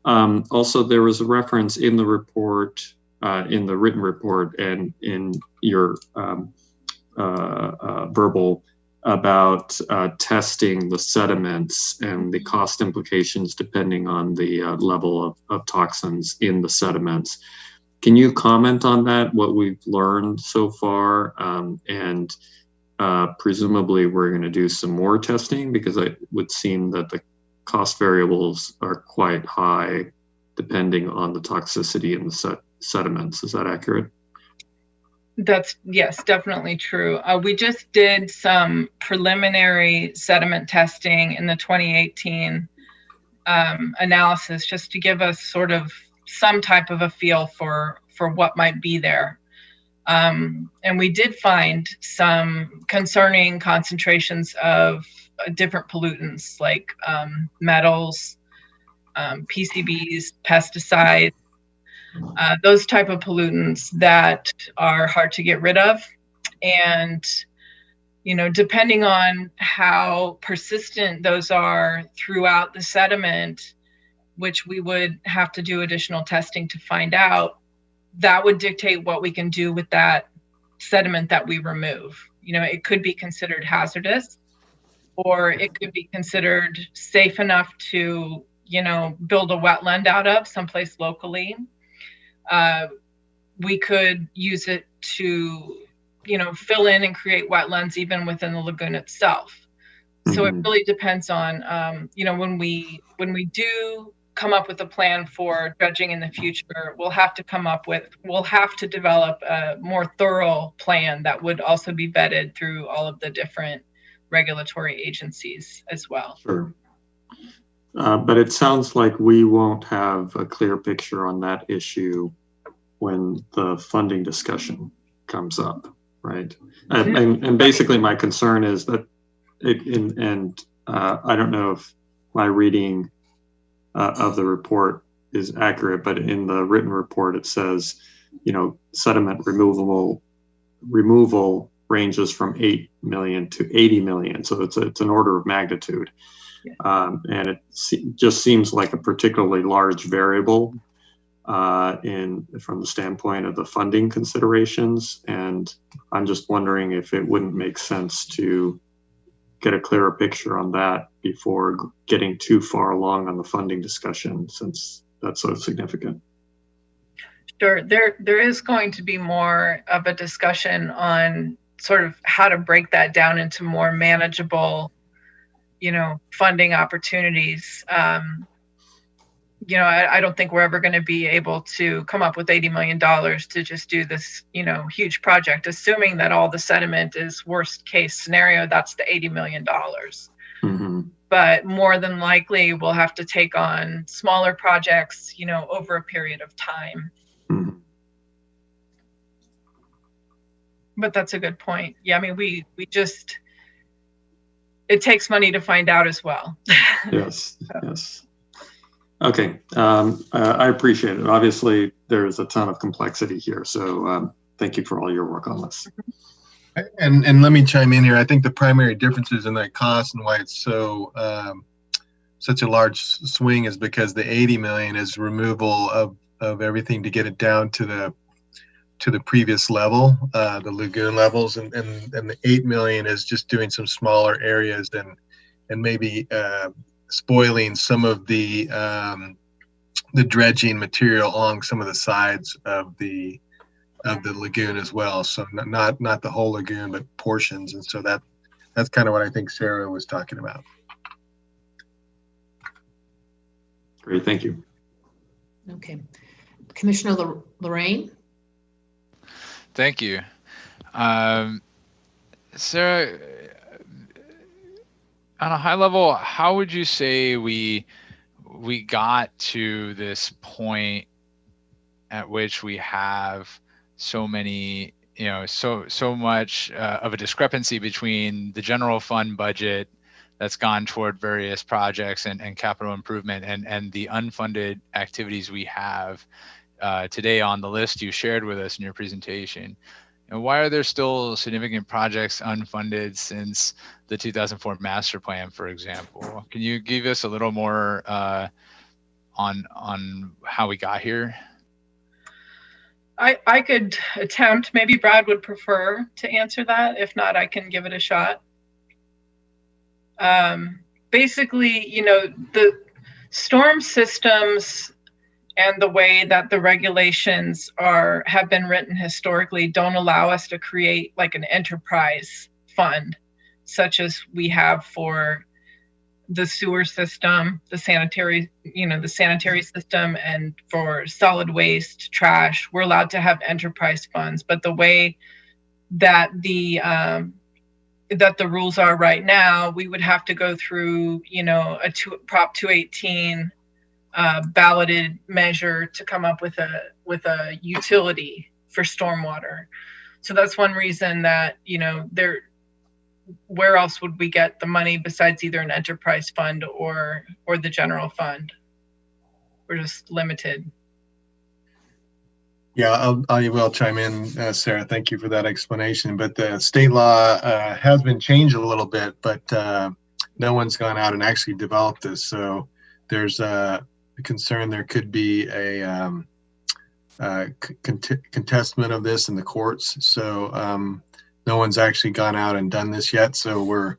Also, there was a reference in the report, in the written report and in your verbal about testing the sediments and the cost implications depending on the level of toxins in the sediments. Can you comment on that, what we've learned so far? And presumably we're going to do some more testing, because it would seem that the cost variables are quite high depending on the toxicity in the sediments. Is that accurate? That's, yes, definitely true. We just did some preliminary sediment testing in the 2018 analysis, just to give us sort of some type of a feel for what might be there. And we did find some concerning concentrations of different pollutants like metals, PCBs, pesticides, those type of pollutants that are hard to get rid of. And, depending on how persistent those are throughout the sediment, which we would have to do additional testing to find out, that would dictate what we can do with that sediment that we remove. It could be considered hazardous, or it could be considered safe enough to, build a wetland out of someplace locally. We could use it to, fill in and create wetlands even within the lagoon itself. So it really depends on, when we do come up with a plan for dredging in the future, we'll have to develop a more thorough plan that would also be vetted through all of the different regulatory agencies as well. Sure. But it sounds like we won't have a clear picture on that issue when the funding discussion comes up, right? And basically my concern is that I don't know if my reading of the report is accurate, but in the written report it says, sediment removal ranges from 8 million to 80 million. So it's an order of magnitude. And it just seems like a particularly large variable from the standpoint of the funding considerations. And I'm just wondering if it wouldn't make sense to get a clearer picture on that before getting too far along on the funding discussion, since that's so significant. Sure, there is going to be more of a discussion on sort of how to break that down into more manageable, funding opportunities. I don't think we're ever going to be able to come up with $80 million to just do this, huge project, assuming that all the sediment is worst case scenario, that's the $80 million. Mm-hmm. But more than likely we'll have to take on smaller projects, over a period of time. Mm-hmm. But that's a good point. Yeah, I mean, we just, it takes money to find out as well. Yes, yes. Okay, I appreciate it. Obviously, there's a ton of complexity here, so thank you for all your work on this. And let me chime in here. I think the primary differences in that cost and why it's so such a large swing is because the 80 million is removal of everything to get it down to the previous level, the lagoon levels, and the 8 million is just doing some smaller areas and maybe spoiling some of the dredging material along some of the sides of the lagoon as well. So not the whole lagoon, but portions. And so that's kind of what I think Sarah was talking about. Great, thank you. Okay, Commissioner Lorraine. Thank you. Sarah, on a high level, how would you say we got to this point at which we have so many, so much of a discrepancy between the general fund budget that's gone toward various projects and capital improvement and the unfunded activities we have today on the list you shared with us in your presentation? And why are there still significant projects unfunded since the 2004 master plan, for example? Can you give us a little more on how we got here? I could attempt. Maybe Brad would prefer to answer that. If not, I can give it a shot. Basically, the storm systems and the way that the regulations have been written historically don't allow us to create like an enterprise fund, such as we have for the sewer system, the sanitary system, and for solid waste, trash. We're allowed to have enterprise funds, but the way that the rules are right now, we would have to go through, Prop 218 balloted measure to come up with a utility for stormwater. So that's one reason that, where else would we get the money besides either an enterprise fund or the general fund? We're just limited. Yeah, I will chime in, Sarah. Thank you for that explanation. But the state law has been changed a little bit, but no one's gone out and actually developed this. So there's a concern there could be a contestment of this in the courts. So no one's actually gone out and done this yet. So we're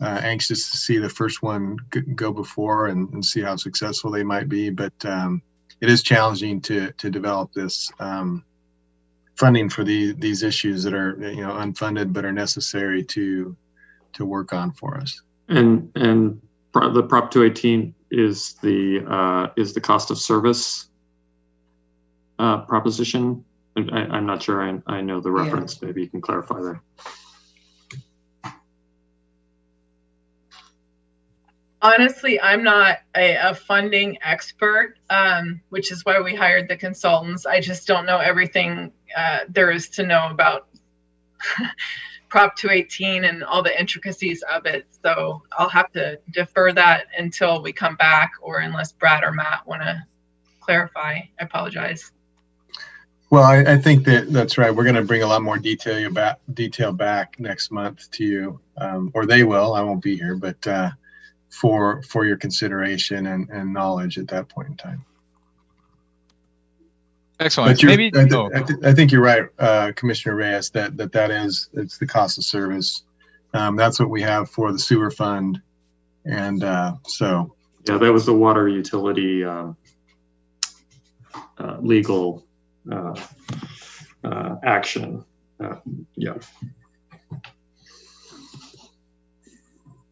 anxious to see the first one go before and see how successful they might be. But it is challenging to develop this funding for these issues that are unfunded but are necessary to work on for us. And the Prop 218 is the cost of service proposition. I'm not sure I know the reference. Yeah. Maybe you can clarify there. Honestly, I'm not a funding expert, which is why we hired the consultants. I just don't know everything there is to know about Prop 218 and all the intricacies of it. So I'll have to defer that until we come back, or unless Brad or Matt want to clarify. I apologize. Well, I think that's right. We're going to bring a lot more detail back next month to you, or they will. I won't be here, but for your consideration and knowledge at that point in time. Excellent. I think you're right, Commissioner Reyes, it's the cost of service. That's what we have for the sewer fund. And so. Yeah, that was the water utility legal action. Yeah.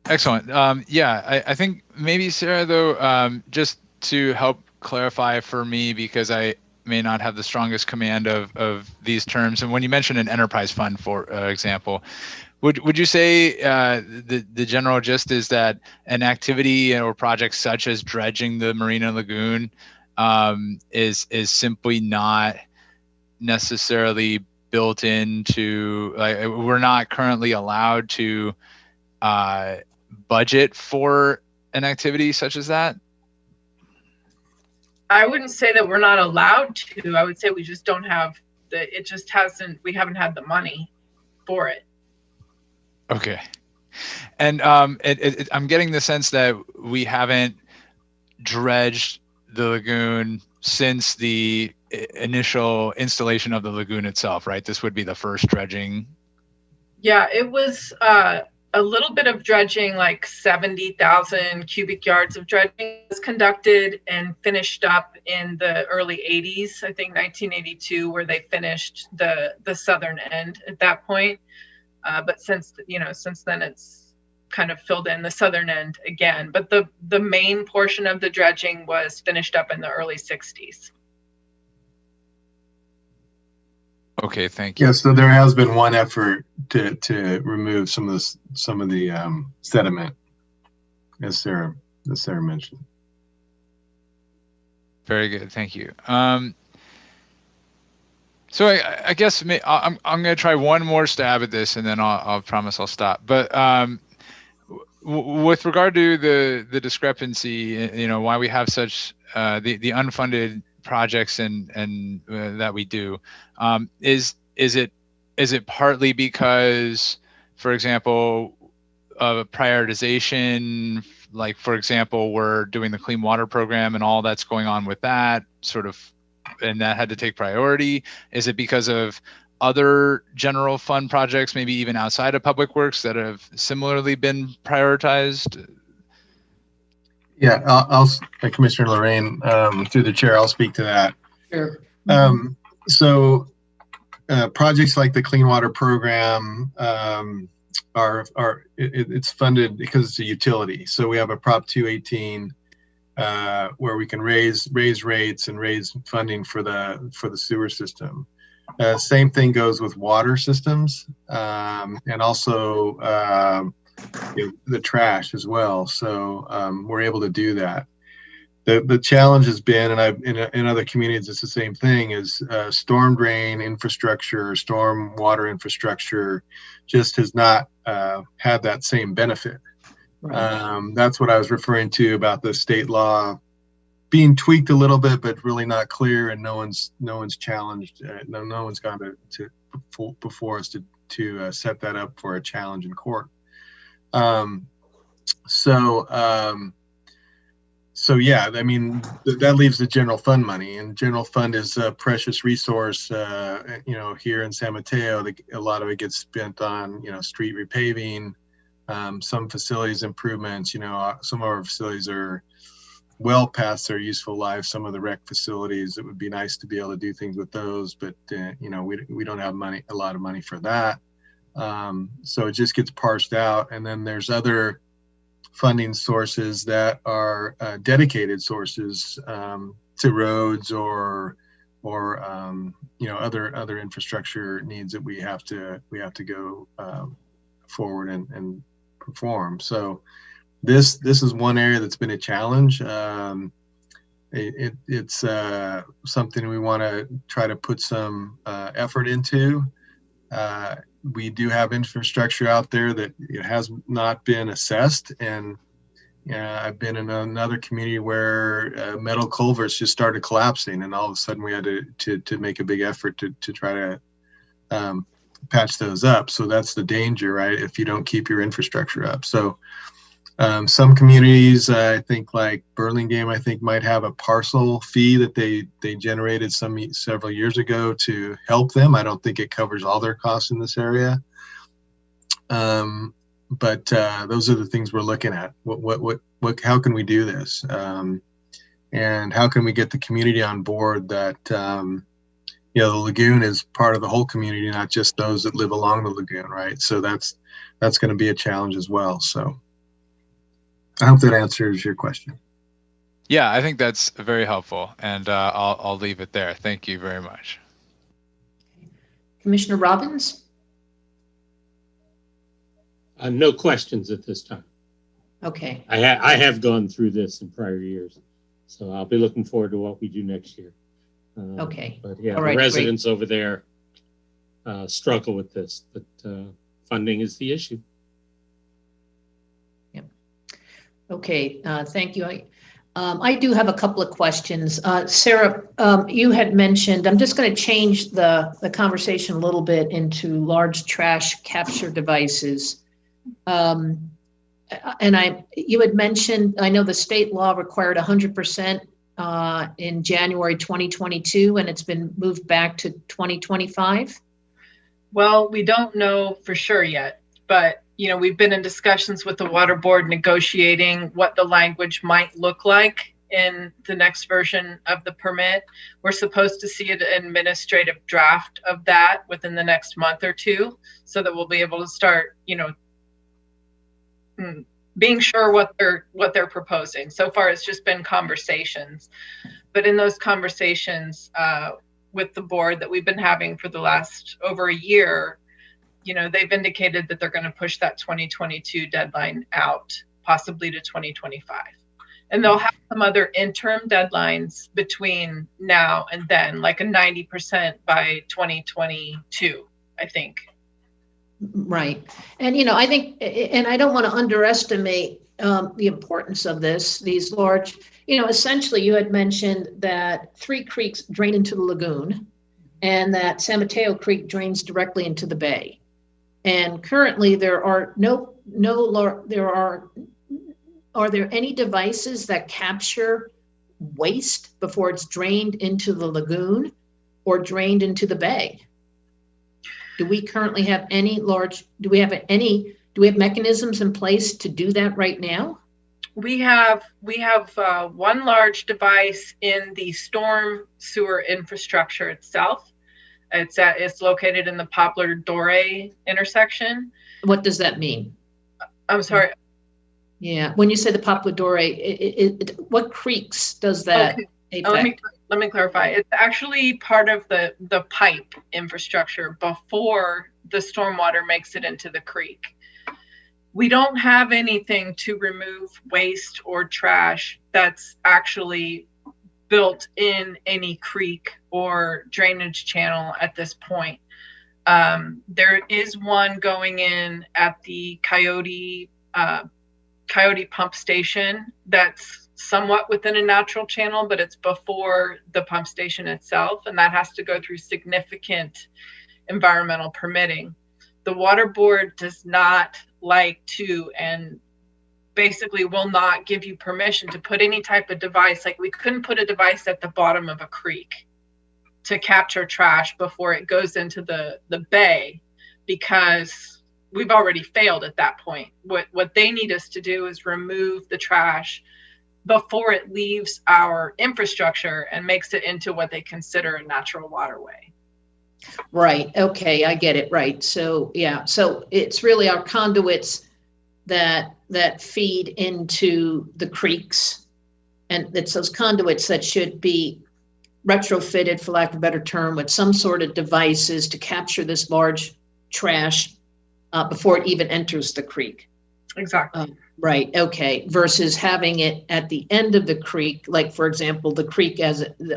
Excellent. Yeah, I think maybe, Sarah, though, just to help clarify for me, because I may not have the strongest command of these terms. And when you mention an enterprise fund, for example, would you say the general gist is that an activity or project such as dredging the Marina Lagoon is simply not necessarily built into, like, we're not currently allowed to budget for an activity such as that? I wouldn't say that we're not allowed to. I would say we just don't have we haven't had the money for it. Okay. And I'm getting the sense that we haven't dredged the lagoon since the initial installation of the lagoon itself, right? This would be the first dredging. Yeah, it was a little bit of dredging, like 70,000 cubic yards of dredging was conducted and finished up in the early 80s, I think 1982, where they finished the southern end at that point. But since then it's kind of filled in the southern end again. But the main portion of the dredging was finished up in the early 60s. Okay, thank you. Yeah, so there has been one effort to remove some of the sediment, as Sarah mentioned. Very good, thank you. So I guess I'm going to try one more stab at this, and then I'll promise I'll stop. But with regard to the discrepancy, why we have such the unfunded projects and that we do, is it partly because, for example, of prioritization, like, for example, we're doing the clean water program and all that's going on with that sort of, and that had to take priority? Is it because of other general fund projects, maybe even outside of Public Works, that have similarly been prioritized? Yeah, I'll Commissioner Lorraine, through the chair, I'll speak to that. Sure. So projects like the Clean Water Program it's funded because it's a utility. So we have a Prop 218 where we can raise rates and raise funding for the sewer system. Same thing goes with water systems and also the trash as well. So we're able to do that. The challenge has been, and in other communities it's the same thing, is storm drain infrastructure, storm water infrastructure just has not had that same benefit. Right. That's what I was referring to about the state law being tweaked a little bit, but really not clear, and no one's challenged. No one's gone to before us to set that up for a challenge in court. So yeah, I mean, that leaves the general fund money, and general fund is a precious resource. Here in San Mateo, a lot of it gets spent on, street repaving, some facilities improvements. Some of our facilities are well past their useful life. Some of the rec facilities, it would be nice to be able to do things with those, but we don't have a lot of money for that. So it just gets parsed out, and then there's other funding sources that are dedicated sources to roads or other infrastructure needs that we have to go forward and perform. So this is one area that's been a challenge. It's something we want to try to put some effort into. We do have infrastructure out there that it has not been assessed, and I've been in another community where metal culverts just started collapsing, and all of a sudden we had to make a big effort to try to patch those up. So that's the danger, right? If you don't keep your infrastructure up. So some communities, I think like Burlingame, I think might have a parcel fee that they generated several years ago to help them. I don't think it covers all their costs in this area. But those are the things we're looking at. How can we do this? And how can we get the community on board that, the lagoon is part of the whole community, not just those that live along the lagoon, right? So that's going to be a challenge as well. So I hope that answers your question. Yeah, I think that's very helpful, and I'll leave it there. Thank you very much. Commissioner Robbins? No questions at this time. Okay. I have gone through this in prior years, so I'll be looking forward to what we do next year. Okay. But yeah, all right, the residents over there struggle with this, but funding is the issue. Yep. Okay, thank you. I do have a couple of questions. Sarah, you had mentioned, I'm just going to change the conversation a little bit into large trash capture devices. And you had mentioned, I know the state law required 100% in January 2022, and it's been moved back to 2025. Well, we don't know for sure yet, but we've been in discussions with the water board negotiating what the language might look like in the next version of the permit. We're supposed to see an administrative draft of that within the next month or two, so that we'll be able to start, being sure what they're proposing. So far, it's just been conversations, but in those conversations with the board that we've been having for the last over a year, they've indicated that they're going to push that 2022 deadline out, possibly to 2025. And they'll have some other interim deadlines between now and then, like a 90% by 2022, I think. Right. And, I think, and I don't want to underestimate the importance of these large, essentially you had mentioned that 3 creeks drain into the lagoon and that San Mateo Creek drains directly into the bay. And currently there are are there any devices that capture waste before it's drained into the lagoon or drained into the bay? Do we currently have do we have mechanisms in place to do that right now? We have one large device in the storm sewer infrastructure itself. It's located in the Poplar Dore intersection. What does that mean? I'm sorry. Yeah, when you say the Poplar Dore, what creeks does that? Okay. Let me clarify. It's actually part of the pipe infrastructure before the stormwater makes it into the creek. We don't have anything to remove waste or trash that's actually built in any creek or drainage channel at this point. There is one going in at the Coyote pump station that's somewhat within a natural channel, but it's before the pump station itself, and that has to go through significant environmental permitting. The water board does not like to, and basically will not give you permission to put any type of device. Like, we couldn't put a device at the bottom of a creek to capture trash before it goes into the bay, because we've already failed at that point. What they need us to do is remove the trash before it leaves our infrastructure and makes it into what they consider a natural waterway. Right. Okay, I get it. Right. So yeah. So it's really our conduits that that feed into the creeks. And it's those conduits that should be retrofitted, for lack of a better term, with some sort of devices to capture this large trash before it even enters the creek. Exactly. Right. Okay. Versus having it at the end of the creek, like, for example, the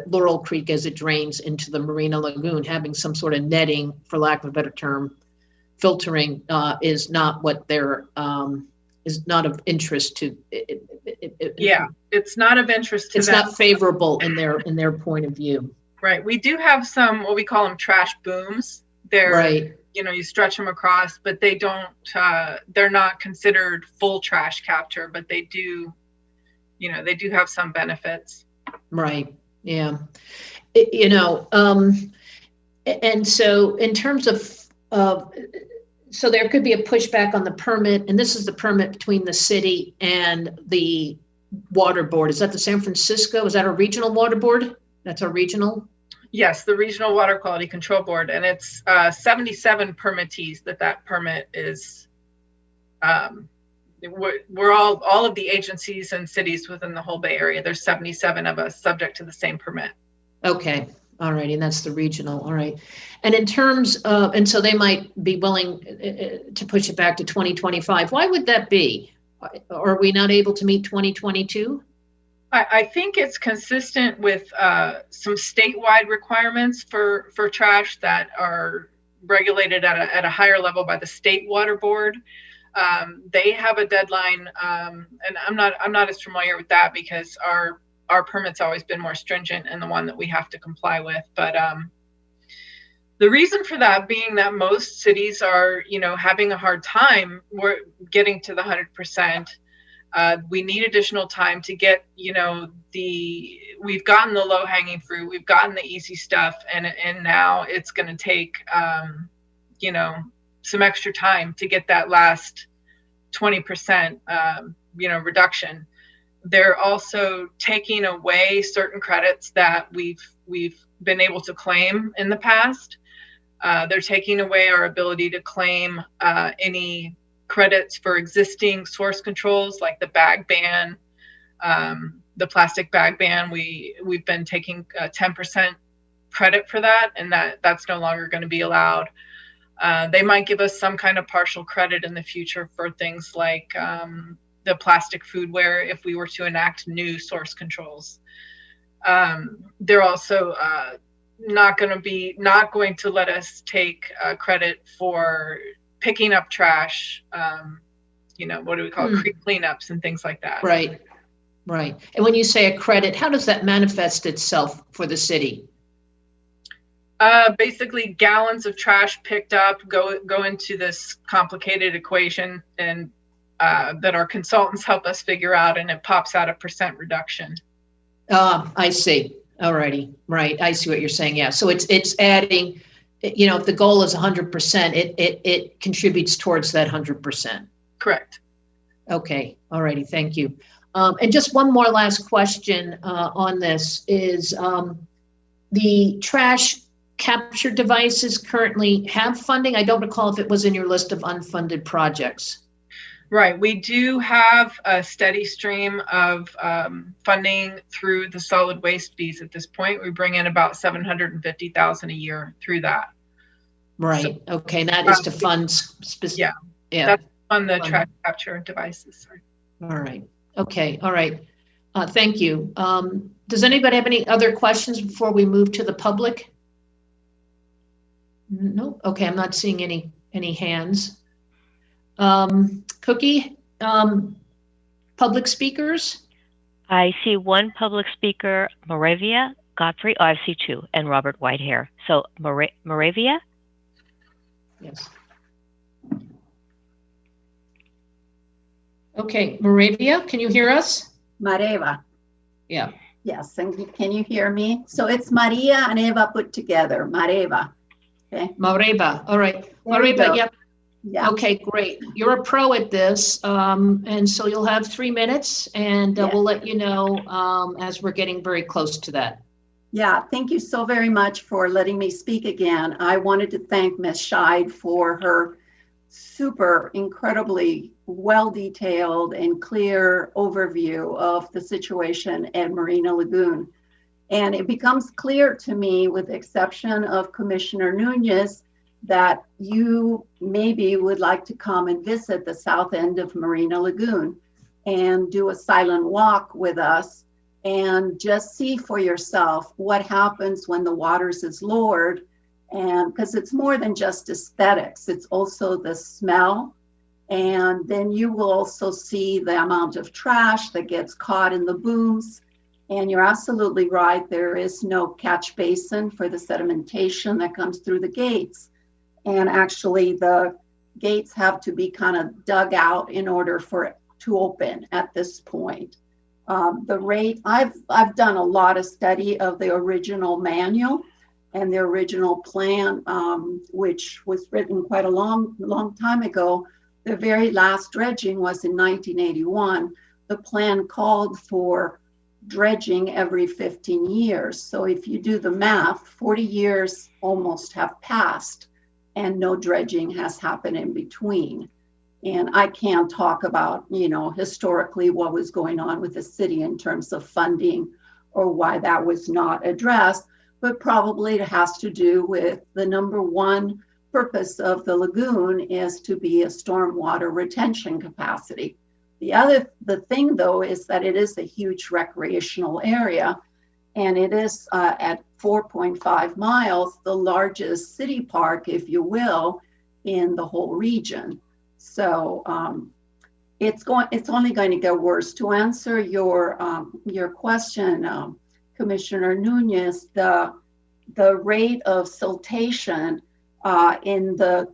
Laurel Creek as it drains into the Marina Lagoon, having some sort of netting, for lack of a better term, filtering is not what they're is not of interest to. Yeah, it's not of interest to it's them. Not favorable in their point of view. Right. We do have some, what we call them, trash booms. They're right. You know, you stretch them across, but they don't, they're not considered full trash capture, but they do, you know, they do have some benefits. Right. Yeah. And so in terms of, so there could be a pushback on the permit, and this is the permit between the city and the water board. Is that the San Francisco? Is that a regional water board? That's a regional? Yes, the Regional Water Quality Control Board, and it's 77 permittees that permit is. We're all of the agencies and cities within the whole Bay Area. There's 77 of us subject to the same permit. Okay, all right, and that's the regional. All right, and in terms of, and so they might be willing to push it back to 2025. Why would that be? Are we not able to meet 2022? I think it's consistent with some statewide requirements for trash that are regulated at a higher level by the State Water Board. They have a deadline, and I'm not as familiar with that because our permit's always been more stringent and the one that we have to comply with. But the reason for that being that most cities are, you know, having a hard time getting to the 100%. We need additional time to get, you know, we've gotten the low hanging fruit, we've gotten the easy stuff, and now it's going to take, you know, some extra time to get that last 20%, you know, reduction. They're also taking away certain credits that we've been able to claim in the past. They're taking away our ability to claim any credits for existing source controls like the bag ban, the plastic bag ban. We've been taking 10% credit for that, and that's no longer going to be allowed. They might give us some kind of partial credit in the future for things like the plastic foodware if we were to enact new source controls. They're also not going to let us take credit for picking up trash, you know, what do we call it? Creek cleanups and things like that. Right. And when you say a credit, how does that manifest itself for the city? Basically, gallons of trash picked up go into this complicated equation, and that our consultants help us figure out, and it pops out a % reduction. I see. All righty. Right. I see what you're saying. Yeah. So it's adding. You know, if the goal is 100%, it contributes towards that 100%. Correct. Okay. All righty. Thank you. And just one more last question on this is the trash capture devices currently have funding. I don't recall if it was in your list of unfunded projects. Right. We do have a steady stream of funding through the solid waste fees at this point. We bring in about $750,000 a year through that. Right. So, okay. That is to fund specific. Yeah. That's on the trash capture devices. Sorry. All right. Okay. All right. Thank you. Does anybody have any other questions before we move to the public? No. Okay. I'm not seeing any hands. Cookie, public speakers? I see one public speaker, Moravia Godfrey. Oh, I see two, and Robert Whitehair. So Moravia? Yes. Okay, Moravia, can you hear us? Mareva. Yeah. Yes, and can you hear me? So it's Maria and Eva put together, Mareva. Okay. Mareva, all right. Mareva, yep. Yeah. Okay, great. You're a pro at this, and so you'll have 3 minutes, and we'll let you know as we're getting very close to that. Yeah, thank you so very much for letting me speak again. I wanted to thank Ms. Scheid for her incredibly well-detailed and clear overview of the situation at Marina Lagoon. And it becomes clear to me, with the exception of Commissioner Nunez, that you maybe would like to come and visit the south end of Marina Lagoon and do a silent walk with us and just see for yourself what happens when the waters is lowered. And because it's more than just aesthetics, it's also the smell. And then you will also see the amount of trash that gets caught in the booms. And you're absolutely right, there is no catch basin for the sedimentation that comes through the gates. And actually the gates have to be kind of dug out in order for it to open at this point. The rate, I've done a lot of study of the original manual and the original plan, which was written quite a long time ago. The very last dredging was in 1981. The plan called for dredging every 15 years. So if you do the math, 40 years almost have passed and no dredging has happened in between. And I can't talk about, historically what was going on with the city in terms of funding or why that was not addressed, but probably it has to do with the number one purpose of the lagoon is to be a stormwater retention capacity. The thing though is that it is a huge recreational area, and it is at 4.5 miles, the largest city park, if you will, in the whole region. So it's only going to get worse. To answer your question, Commissioner Nunez, the rate of siltation in the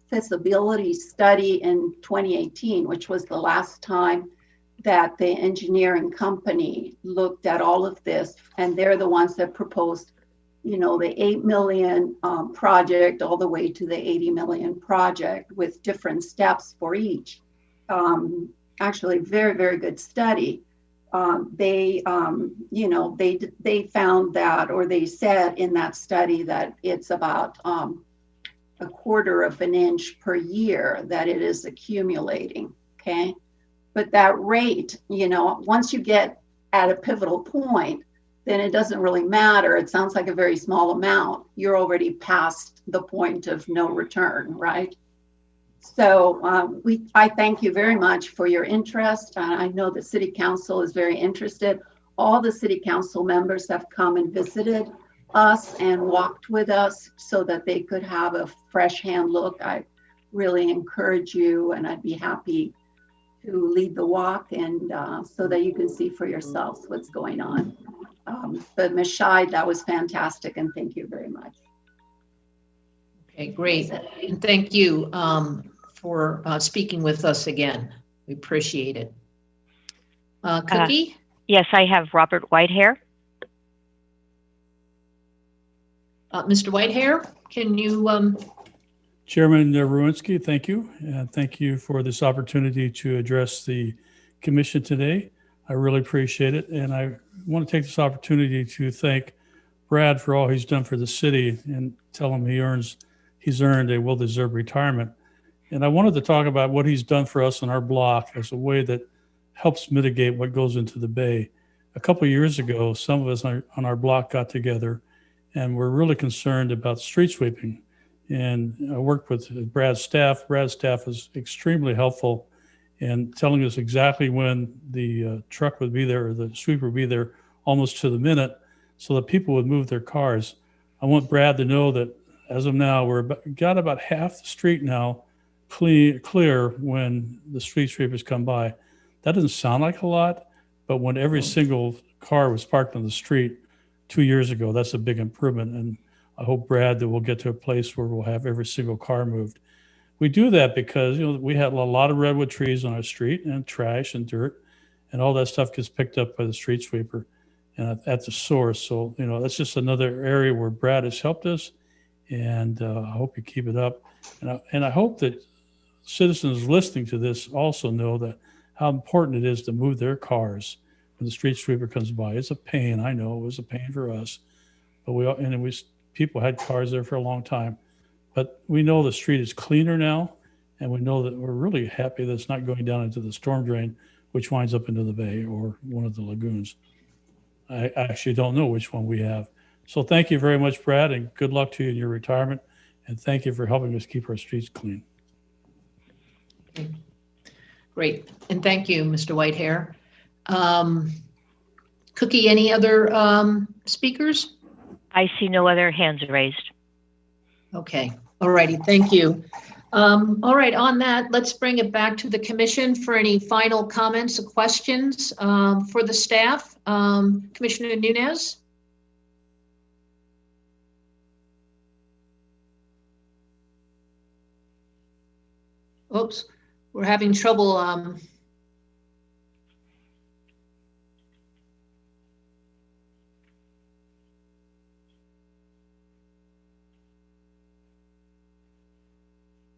feasibility study in 2018, which was the last time that the engineering company looked at all of this, and they're the ones that proposed, the 8 million project all the way to the 80 million project with different steps for each. Actually, very, very good study. They found that, or they said in that study that it's about 1/4 of an inch per year that it is accumulating, okay? But that rate, once you get at a pivotal point, then it doesn't really matter. It sounds like a very small amount. You're already past the point of no return, right? So I thank you very much for your interest. I know the City Council is very interested. All the City Council members have come and visited us and walked with us so that they could have a fresh hand look. I really encourage you, and I'd be happy to lead the walk and so that you can see for yourselves what's going on. But Ms. Scheid, that was fantastic, and thank you very much. Okay, great. And thank you for speaking with us again. We appreciate it. Cookie? Yes, I have Robert Whitehair. Mr. Whitehair, can you? Chairman Ruinski, thank you. And thank you for this opportunity to address the commission today. I really appreciate it. And I want to take this opportunity to thank Brad for all he's done for the city and tell him he's earned a well-deserved retirement. And I wanted to talk about what he's done for us on our block as a way that helps mitigate what goes into the bay. A couple of years ago, some of us on our block got together and we're really concerned about street sweeping. And I worked with Brad's staff. Brad's staff is extremely helpful in telling us exactly when the truck would be there or the sweeper would be there almost to the minute so that people would move their cars. I want Brad to know that as of now, got about half the street now clear when the street sweepers come by. That doesn't sound like a lot, but when every single car was parked on the street 2 years ago, that's a big improvement. And I hope, Brad, that we'll get to a place where we'll have every single car moved. We do that because we had a lot of redwood trees on our street and trash and dirt, and all that stuff gets picked up by the street sweeper and at the source. So, that's just another area where Brad has helped us, and I hope you keep it up. And I hope that citizens listening to this also know that how important it is to move their cars when the street sweeper comes by. It's a pain. I know it was a pain for us, but people had cars there for a long time. But we know the street is cleaner now, And we know that we're really happy that it's not going down into the storm drain, which winds up into the bay or one of the lagoons. I actually don't know which one we have. So thank you very much, Brad, and good luck to you in your retirement. And thank you for helping us keep our streets clean. Okay. Great. And thank you, Mr. Whitehair. Cookie, any other speakers? I see no other hands raised. Okay. All righty. Thank you. All right. On that, let's bring it back to the commission for any final comments or questions for the staff. Commissioner Nunez? Oops, we're having trouble.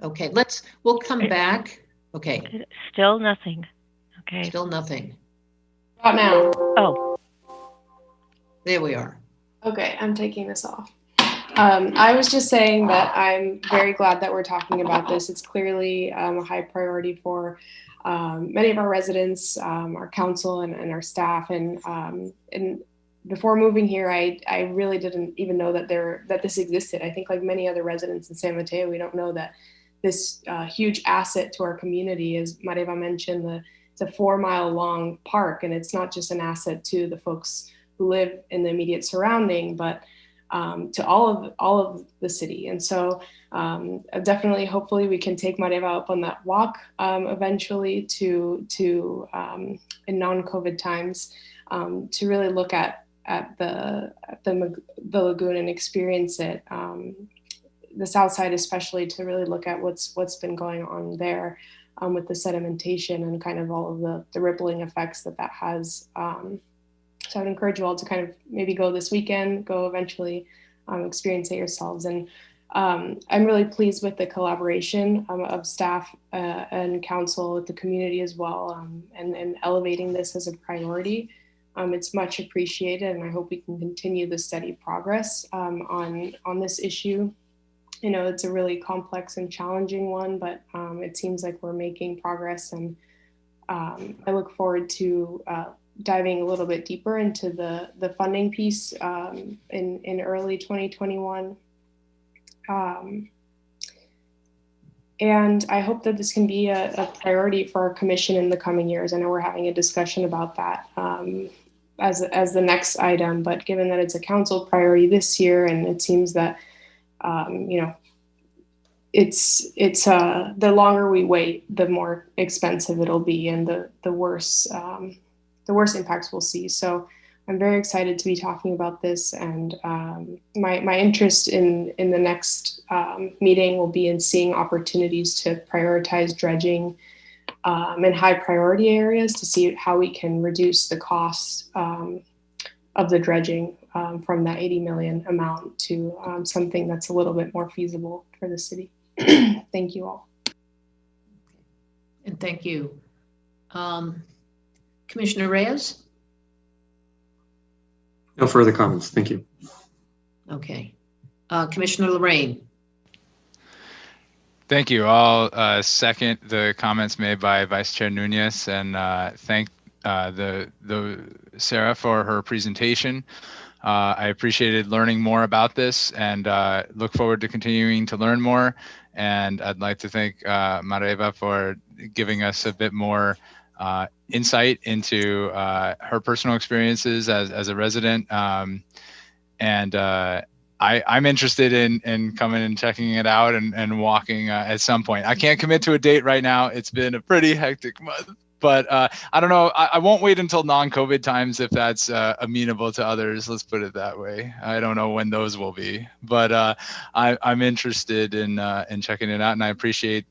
Okay, we'll come back. Okay. Still nothing. Okay. Still nothing. Not now. Oh. There we are. Okay, I'm taking this off. I was just saying that I'm very glad that we're talking about this. It's clearly a high priority for many of our residents, our council, and our staff. And before moving here, I really didn't even know that this existed. I think, like many other residents in San Mateo, we don't know that this huge asset to our community, as Mareva mentioned, it's a 4-mile long park, and it's not just an asset to the folks who live in the immediate surrounding, but to all of the city. And so definitely, hopefully we can take Mareva up on that walk eventually to in non-COVID times to really look at the lagoon and experience it. The south side especially, to really look at what's been going on there with the sedimentation and kind of all of the rippling effects that has. So I would encourage you all to kind of maybe go this weekend, go eventually experience it yourselves. And I'm really pleased with the collaboration of staff and council with the community as well, and elevating this as a priority. It's much appreciated, and I hope we can continue the steady progress on this issue. You know, it's a really complex and challenging one, but it seems like we're making progress, and I look forward to diving a little bit deeper into the funding piece in early 2021. And I hope that this can be a priority for our commission in the coming years. I know we're having a discussion about that as the next item, but given that it's a council priority this year, and it seems that you know, it's the longer we wait, the more expensive it'll be, and the worse impacts we'll see. So I'm very excited to be talking about this, and my interest in the next meeting will be in seeing opportunities to prioritize dredging in high priority areas to see how we can reduce the cost of the dredging from that 80 million amount to something that's a little bit more feasible for the city. Thank you all. And thank you. Commissioner Reyes? No further comments. Thank you. Okay. Commissioner Lorraine? Thank you. I'll second the comments made by Vice Chair Nunez, and thank the Sarah for her presentation. I appreciated learning more about this, and look forward to continuing to learn more. And I'd like to thank Mareva for giving us a bit more insight into her personal experiences as a resident. I'm interested in coming and checking it out and walking at some point. I can't commit to a date right now. It's been a pretty hectic month, but I don't know. I won't wait until non-COVID times if that's amenable to others. Let's put it that way. I don't know when those will be, but I'm interested in checking it out, and I appreciate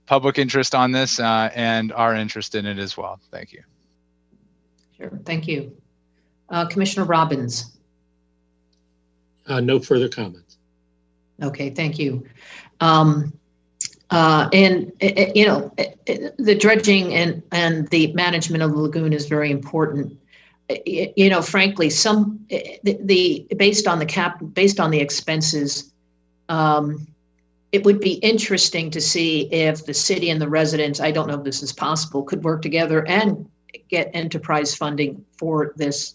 public interest on this and our interest in it as well. Thank you. Sure. Thank you. Commissioner Robbins? No further comments. Okay, thank you. You know, the dredging and the management of the lagoon is very important. You know, frankly, based on the expenses, it would be interesting to see if the city and the residents, I don't know if this is possible, could work together and get enterprise funding for this,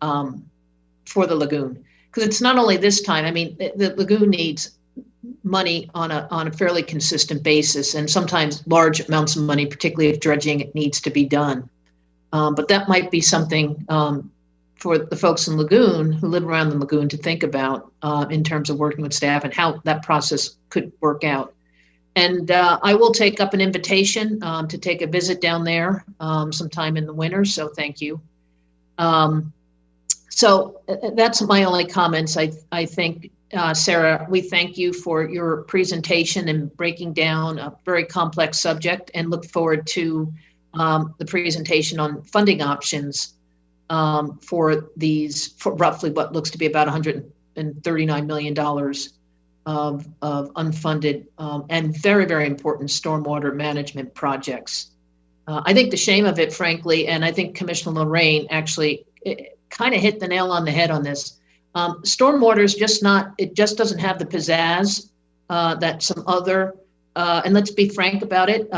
for the lagoon. Because it's not only this time, I mean, the lagoon needs money on a fairly consistent basis, and sometimes large amounts of money, particularly if dredging needs to be done. But that might be something for the folks in Lagoon who live around the lagoon to think about in terms of working with staff and how that process could work out. And I will take up an invitation to take a visit down there sometime in the winter, so thank you. So that's my only comments. I think, Sarah, we thank you for your presentation and breaking down a very complex subject, and look forward to the presentation on funding options for roughly what looks to be about $139 million of unfunded and very, very important stormwater management projects. I think the shame of it, frankly, and I think Commissioner Lorraine actually kind of hit the nail on the head on this. Stormwater is just not, it just doesn't have the pizzazz that some other, and let's be frank about it,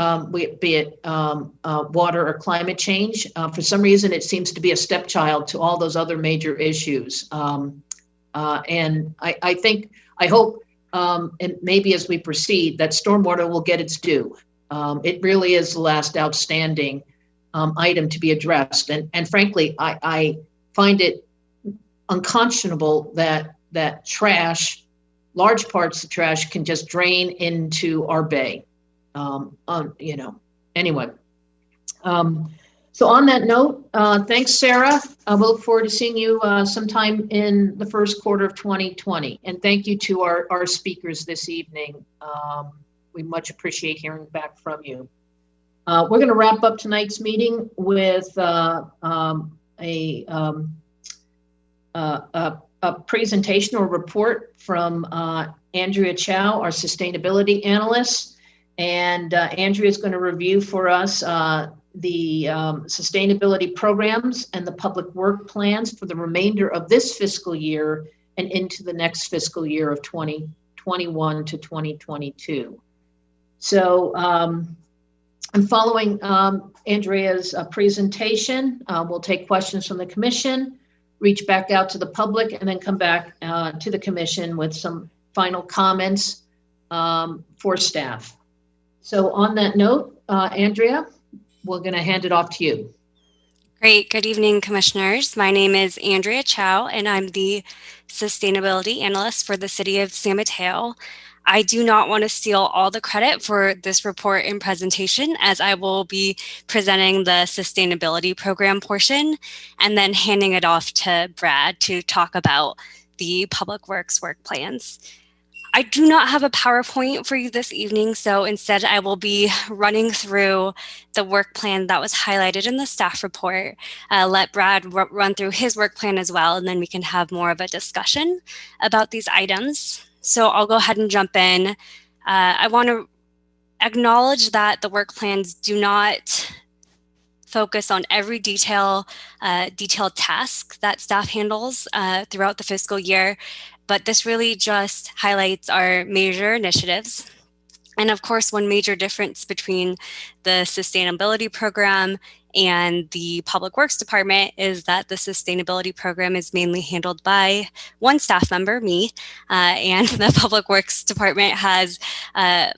be it water or climate change. For some reason, it seems to be a stepchild to all those other major issues. And I hope, and maybe as we proceed, that stormwater will get its due. It really is the last outstanding item to be addressed. And frankly, I find it unconscionable that trash, large parts of trash, can just drain into our bay. You know, anyway. So on that note, thanks, Sarah. We'll look forward to seeing you sometime in the first quarter of 2020. And thank you to our speakers this evening. We much appreciate hearing back from you. We're going to wrap up tonight's meeting with a presentation or report from Andrea Chao, our sustainability analyst. And Andrea is going to review for us the sustainability programs and the public work plans for the remainder of this fiscal year and into the next fiscal year of 2021 to 2022. So I'm following Andrea's presentation. We'll take questions from the commission, reach back out to the public, and then come back to the commission with some final comments for staff. So on that note, Andrea, we're going to hand it off to you. Great. Good evening, commissioners. My name is Andrea Chao, and I'm the sustainability analyst for the city of San Mateo. I do not want to steal all the credit for this report and presentation, as I will be presenting the sustainability program portion and then handing it off to Brad to talk about the public works work plans. I do not have a PowerPoint for you this evening, so instead I will be running through the work plan that was highlighted in the staff report. Let Brad run through his work plan as well, and then we can have more of a discussion about these items. So I'll go ahead and jump in. I want to acknowledge that the work plans do not focus on every detailed task that staff handles throughout the fiscal year, but this really just highlights our major initiatives. And of course, one major difference between the sustainability program and the Public Works Department is that the sustainability program is mainly handled by one staff member, me, and the Public Works Department has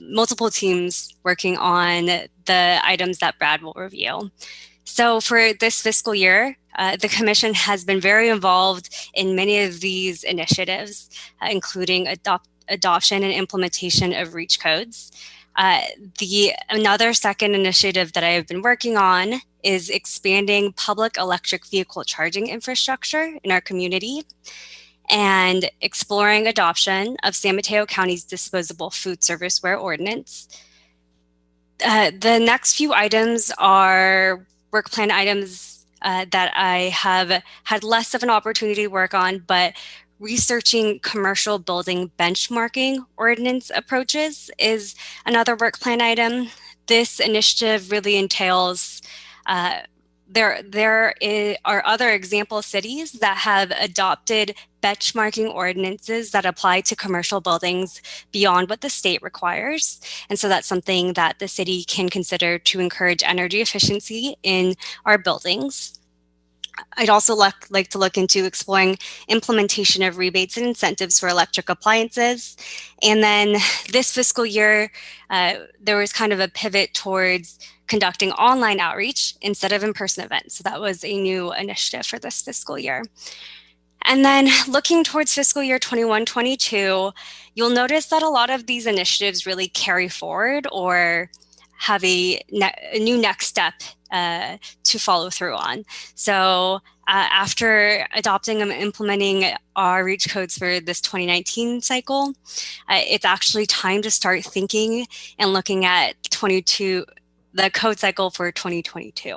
multiple teams working on the items that Brad will review. So for this fiscal year, the Commission has been very involved in many of these initiatives, including adoption and implementation of REACH codes. Another second initiative that I have been working on is expanding public electric vehicle charging infrastructure in our community and exploring adoption of San Mateo County's disposable food serviceware ordinance. The next few items are work plan items that I have had less of an opportunity to work on, but researching commercial building benchmarking ordinance approaches is another work plan item. This initiative really entails are other example cities that have adopted benchmarking ordinances that apply to commercial buildings beyond what the state requires. And so that's something that the city can consider to encourage energy efficiency in our buildings. I'd also like to look into exploring implementation of rebates and incentives for electric appliances. And then this fiscal year, there was kind of a pivot towards conducting online outreach instead of in-person events. So that was a new initiative for this fiscal year. And then looking towards fiscal year 21-22, you'll notice that a lot of these initiatives really carry forward or have a new next step to follow through on. So after adopting and implementing our REACH codes for this 2019 cycle, it's actually time to start thinking and looking at the code cycle for 2022.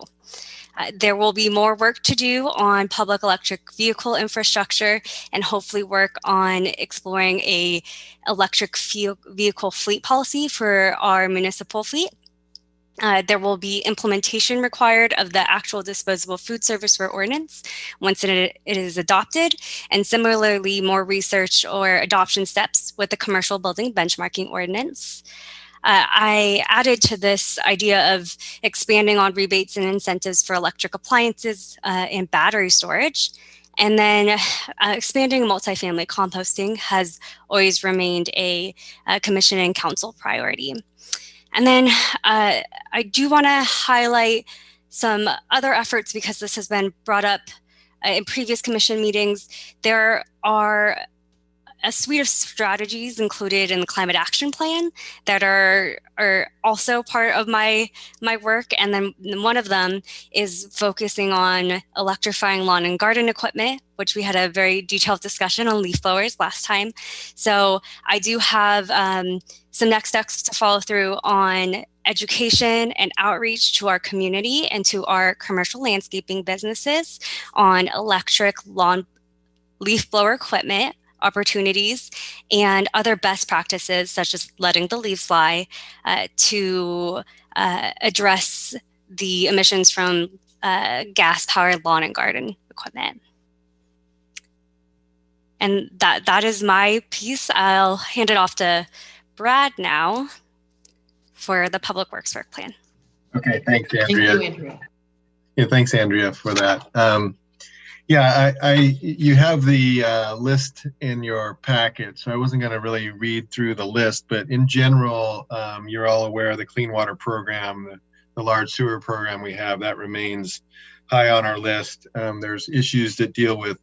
There will be more work to do on public electric vehicle infrastructure and hopefully work on exploring a electric vehicle fleet policy for our municipal fleet. There will be implementation required of the actual disposable food service for ordinance once it is adopted, and similarly more research or adoption steps with the commercial building benchmarking ordinance. I added to this idea of expanding on rebates and incentives for electric appliances and battery storage. And then expanding multifamily composting has always remained a commission and council priority. And then I do want to highlight some other efforts because this has been brought up in previous commission meetings. There are a suite of strategies included in the climate action plan that are also part of my work. And then one of them is focusing on electrifying lawn and garden equipment, which we had a very detailed discussion on leaf blowers last time. So I do have some next steps to follow through on education and outreach to our community and to our commercial landscaping businesses on electric lawn leaf blower equipment opportunities and other best practices such as letting the leaves fly to address the emissions from gas-powered lawn and garden equipment. And that is my piece. I'll hand it off to Brad now for the Public Works Work Plan. Okay, thanks, Andrea. Thank you, Andrea. Yeah, thanks, Andrea, for that. You have the list in your packet, so I wasn't going to really read through the list, but in general, you're all aware of the Clean Water Program, the large sewer program we have, that remains high on our list. There's issues that deal with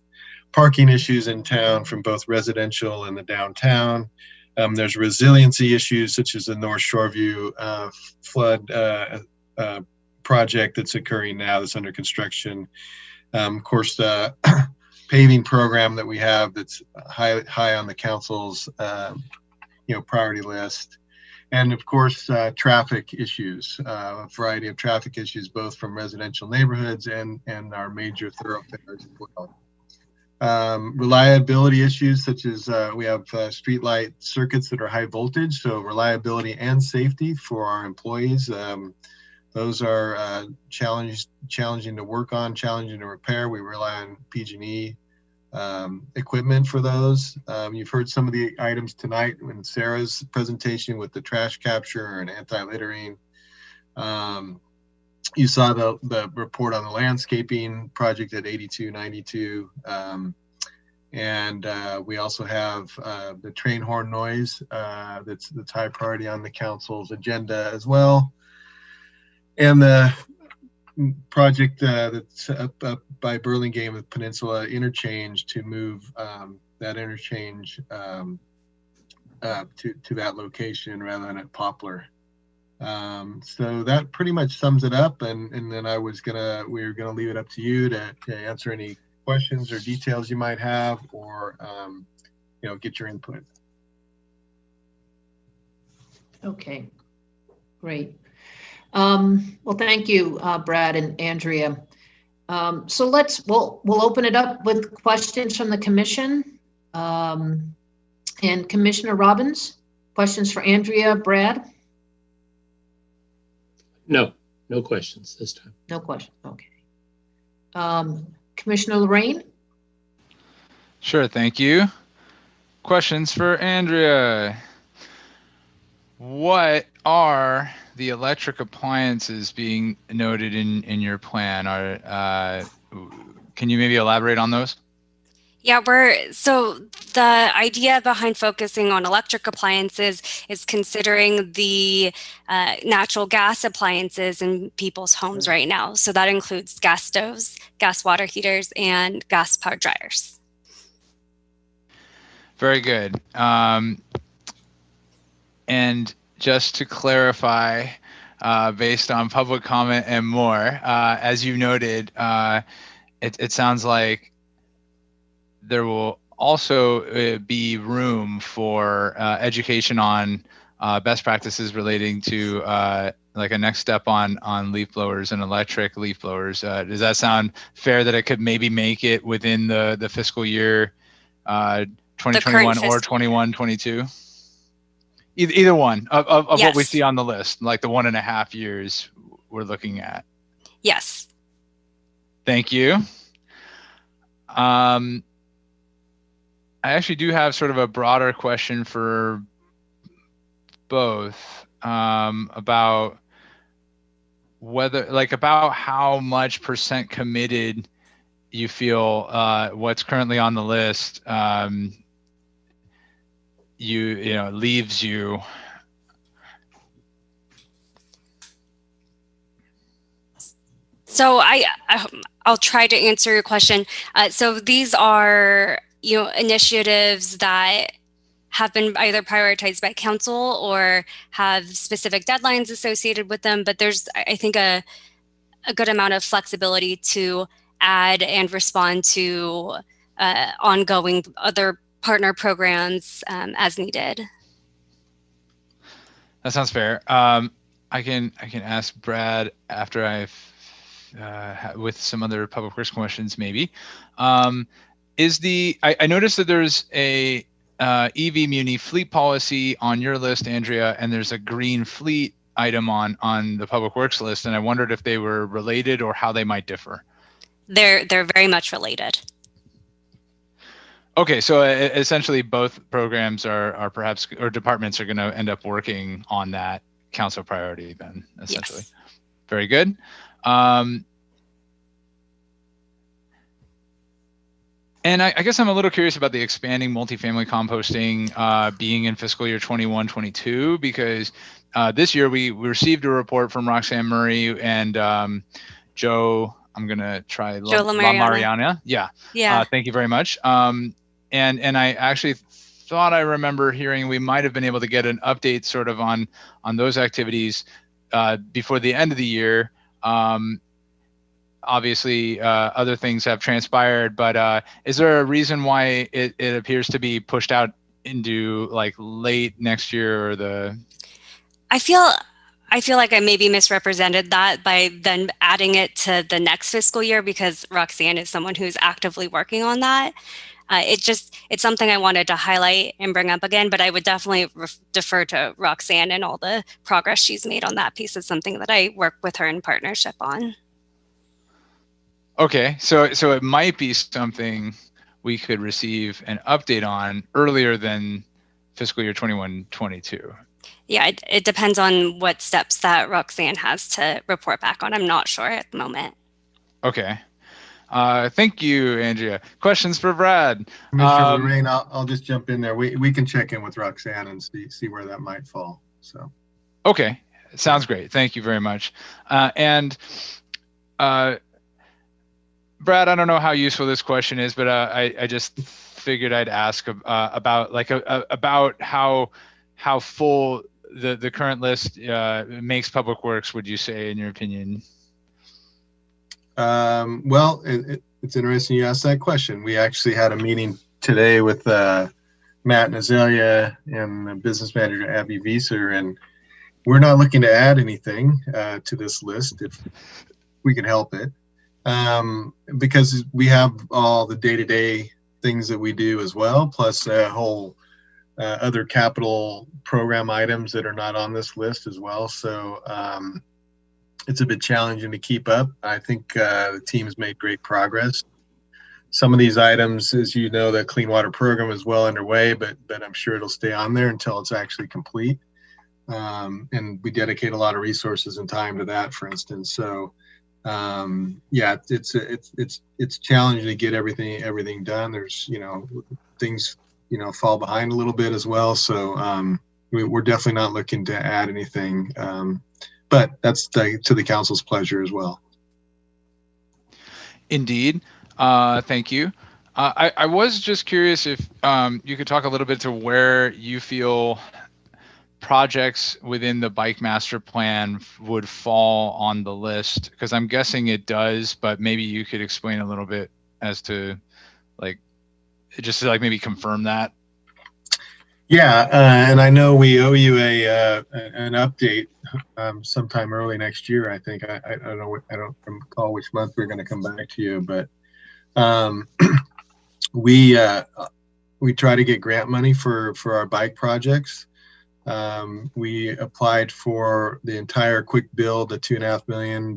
parking issues in town from both residential and the downtown. There's resiliency issues such as the North Shoreview flood project that's occurring now that's under construction. Of course, the paving program that we have that's high on the council's priority list, and of course traffic issues, a variety of traffic issues both from residential neighborhoods and our major thoroughfares as well. Reliability issues such as we have streetlight circuits that are high voltage, so reliability and safety for our employees. Those are challenging to work on, challenging to repair. We rely on PG&E equipment for those. You've heard some of the items tonight in Sarah's presentation with the trash capture and anti-littering. You saw the report on the landscaping project at 8292. And we also have the train horn noise that's high priority on the council's agenda as well. And the project that's up by Burlingame with Peninsula Interchange to move that interchange to that location rather than at Poplar. So that pretty much sums it up. And then we were gonna leave it up to you to answer any questions or details you might have, or get your input. Okay, great. Well, thank you, Brad and Andrea. So we'll open it up with questions from the commission. And Commissioner Robbins, questions for Andrea, Brad? No questions this time. No questions, okay. Commissioner Lorraine? Sure, thank you. Questions for Andrea. What are the electric appliances being noted in your plan? Can you maybe elaborate on those? Yeah, so the idea behind focusing on electric appliances is considering the natural gas appliances in people's homes right now. So that includes gas stoves, gas water heaters, and gas powered dryers. Very good. And just to clarify, based on public comment and more, as you noted, it sounds like there will also be room for education on best practices relating to like a next step on leaf blowers and electric leaf blowers. Does that sound fair that it could maybe make it within the fiscal year 2021 or 21-22? Either one of Yes. What we see on the list, like the 1.5 years we're looking at. Yes. Thank you. I actually do have sort of a broader question for both about about how much % committed you feel what's currently on the list leaves you. So I'll try to answer your question. So these are initiatives that have been either prioritized by council or have specific deadlines associated with them. But there's, I think, a good amount of flexibility to add and respond to ongoing other partner programs as needed. That sounds fair. I can ask Brad after I've with some other public works questions maybe. I noticed that there's a EV Muni fleet policy on your list, Andrea, and there's a green fleet item on the public works list, and I wondered if they were related or how they might differ. They're very much related. Okay, so essentially both programs are perhaps, or departments are going to end up working on that council priority then, essentially. Yes. Very good. And I guess I'm a little curious about the expanding multifamily composting being in fiscal year 21-22, because this year we received a report from Roxanne Murray and Joe, I'm going to try Joe LaMariana. Yeah. Thank you very much. And I actually thought I remember hearing we might have been able to get an update sort of on those activities before the end of the year. Obviously, other things have transpired, but is there a reason why it appears to be pushed out into like late next year or the? I feel like I maybe misrepresented that by then adding it to the next fiscal year, because Roxanne is someone who's actively working on that. It's something I wanted to highlight and bring up again, but I would definitely defer to Roxanne and all the progress she's made on that piece. Is something that I work with her in partnership on. Okay, so it might be something we could receive an update on earlier than fiscal year 21-22. Yeah, it depends on what steps that Roxanne has to report back on. I'm not sure at the moment. Okay. Thank you, Andrea. Questions for Brad? Commissioner Lorraine, I'll just jump in there. We can check in with Roxanne and see where that might fall. So. Okay, sounds great. Thank you very much. Brad, I don't know how useful this question is, but I just figured I'd ask about how full the current list makes Public Works, would you say, in your opinion? Well, it's interesting you asked that question. We actually had a meeting today with Matt and Azalea and the business manager, Abby Vieser, and we're not looking to add anything to this list if we can help it. Because we have all the day-to-day things that we do as well, plus a whole other capital program items that are not on this list as well. So it's a bit challenging to keep up. I think the team's made great progress. Some of these items, as you know, the clean water program is well underway, but I'm sure it'll stay on there until it's actually complete. And we dedicate a lot of resources and time to that, for instance. So yeah, it's challenging to get everything done. There's, things, fall behind a little bit as well. So we're definitely not looking to add anything, but that's to the council's pleasure as well. Indeed. Thank you. I was just curious if you could talk a little bit to where you feel projects within the bike master plan would fall on the list, because I'm guessing it does, but maybe you could explain a little bit as to maybe confirm that. Yeah, and I know we owe you an update sometime early next year. I think I don't recall which month we're going to come back to you, but we try to get grant money for our bike projects. We applied for the entire quick build, the $2.5 million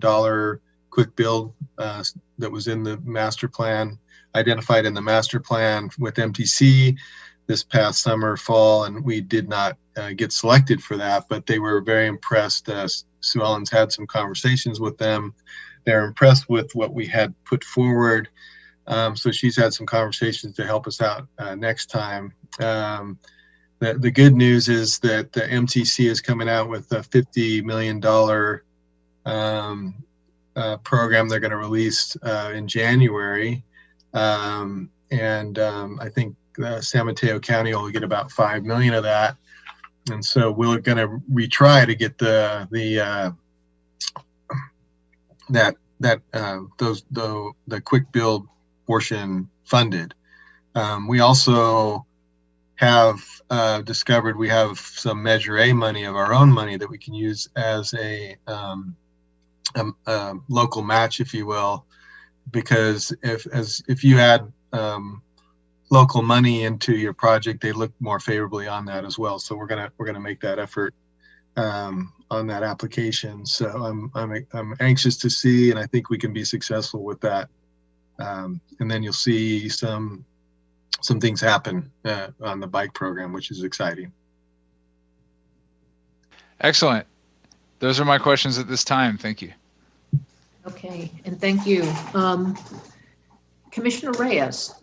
quick build that was in the master plan, identified in the master plan with MTC this past summer, fall, and we did not get selected for that, but they were very impressed. Sue Ellen's had some conversations with them. They're impressed with what we had put forward. So she's had some conversations to help us out next time. The good news is that the MTC is coming out with a $50 million program they're going to release in January. And I think San Mateo County will get about $5 million of that. And so we're going to retry to get the quick build portion funded. We also have discovered we have some Measure A money of our own money that we can use as a local match, if you will, because if you add local money into your project, they look more favorably on that as well. So we're gonna make that effort on that application. So I'm anxious to see, and I think we can be successful with that. And then you'll see some things happen on the bike program, which is exciting. Excellent. Those are my questions at this time. Thank you. Okay, and thank you. Commissioner Reyes.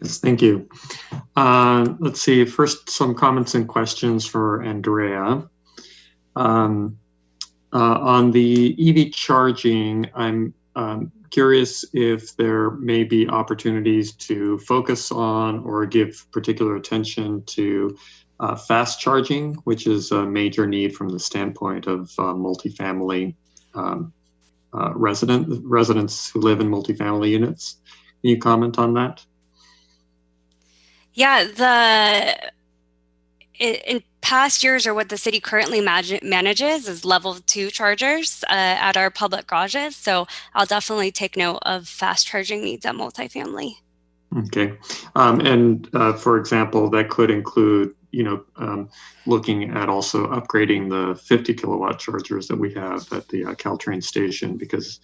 Yes, thank you. Let's see, first some comments and questions for Andrea. On the EV charging, I'm curious if there may be opportunities to focus on or give particular attention to fast charging, which is a major need from the standpoint of multifamily residents who live in multifamily units. Can you comment on that? Yeah, in past years, or what the city currently manages, is level 2 chargers at our public garages. So I'll definitely take note of fast charging needs at multifamily. Okay, and for example, that could include, looking at also upgrading the 50 kilowatt chargers that we have at the Caltrain station, because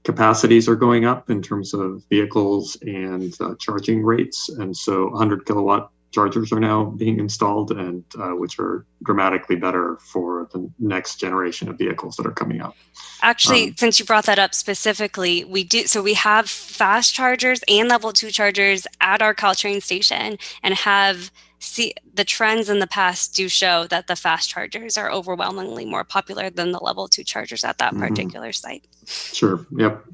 capacities are going up in terms of vehicles and charging rates. And so 100 kilowatt chargers are now being installed, and which are dramatically better for the next generation of vehicles that are coming up. Actually, since you brought that up specifically, we have fast chargers and level 2 chargers at our Caltrain station, and the trends in the past do show that the fast chargers are overwhelmingly more popular than the level 2 chargers at that particular site. Sure. Yep.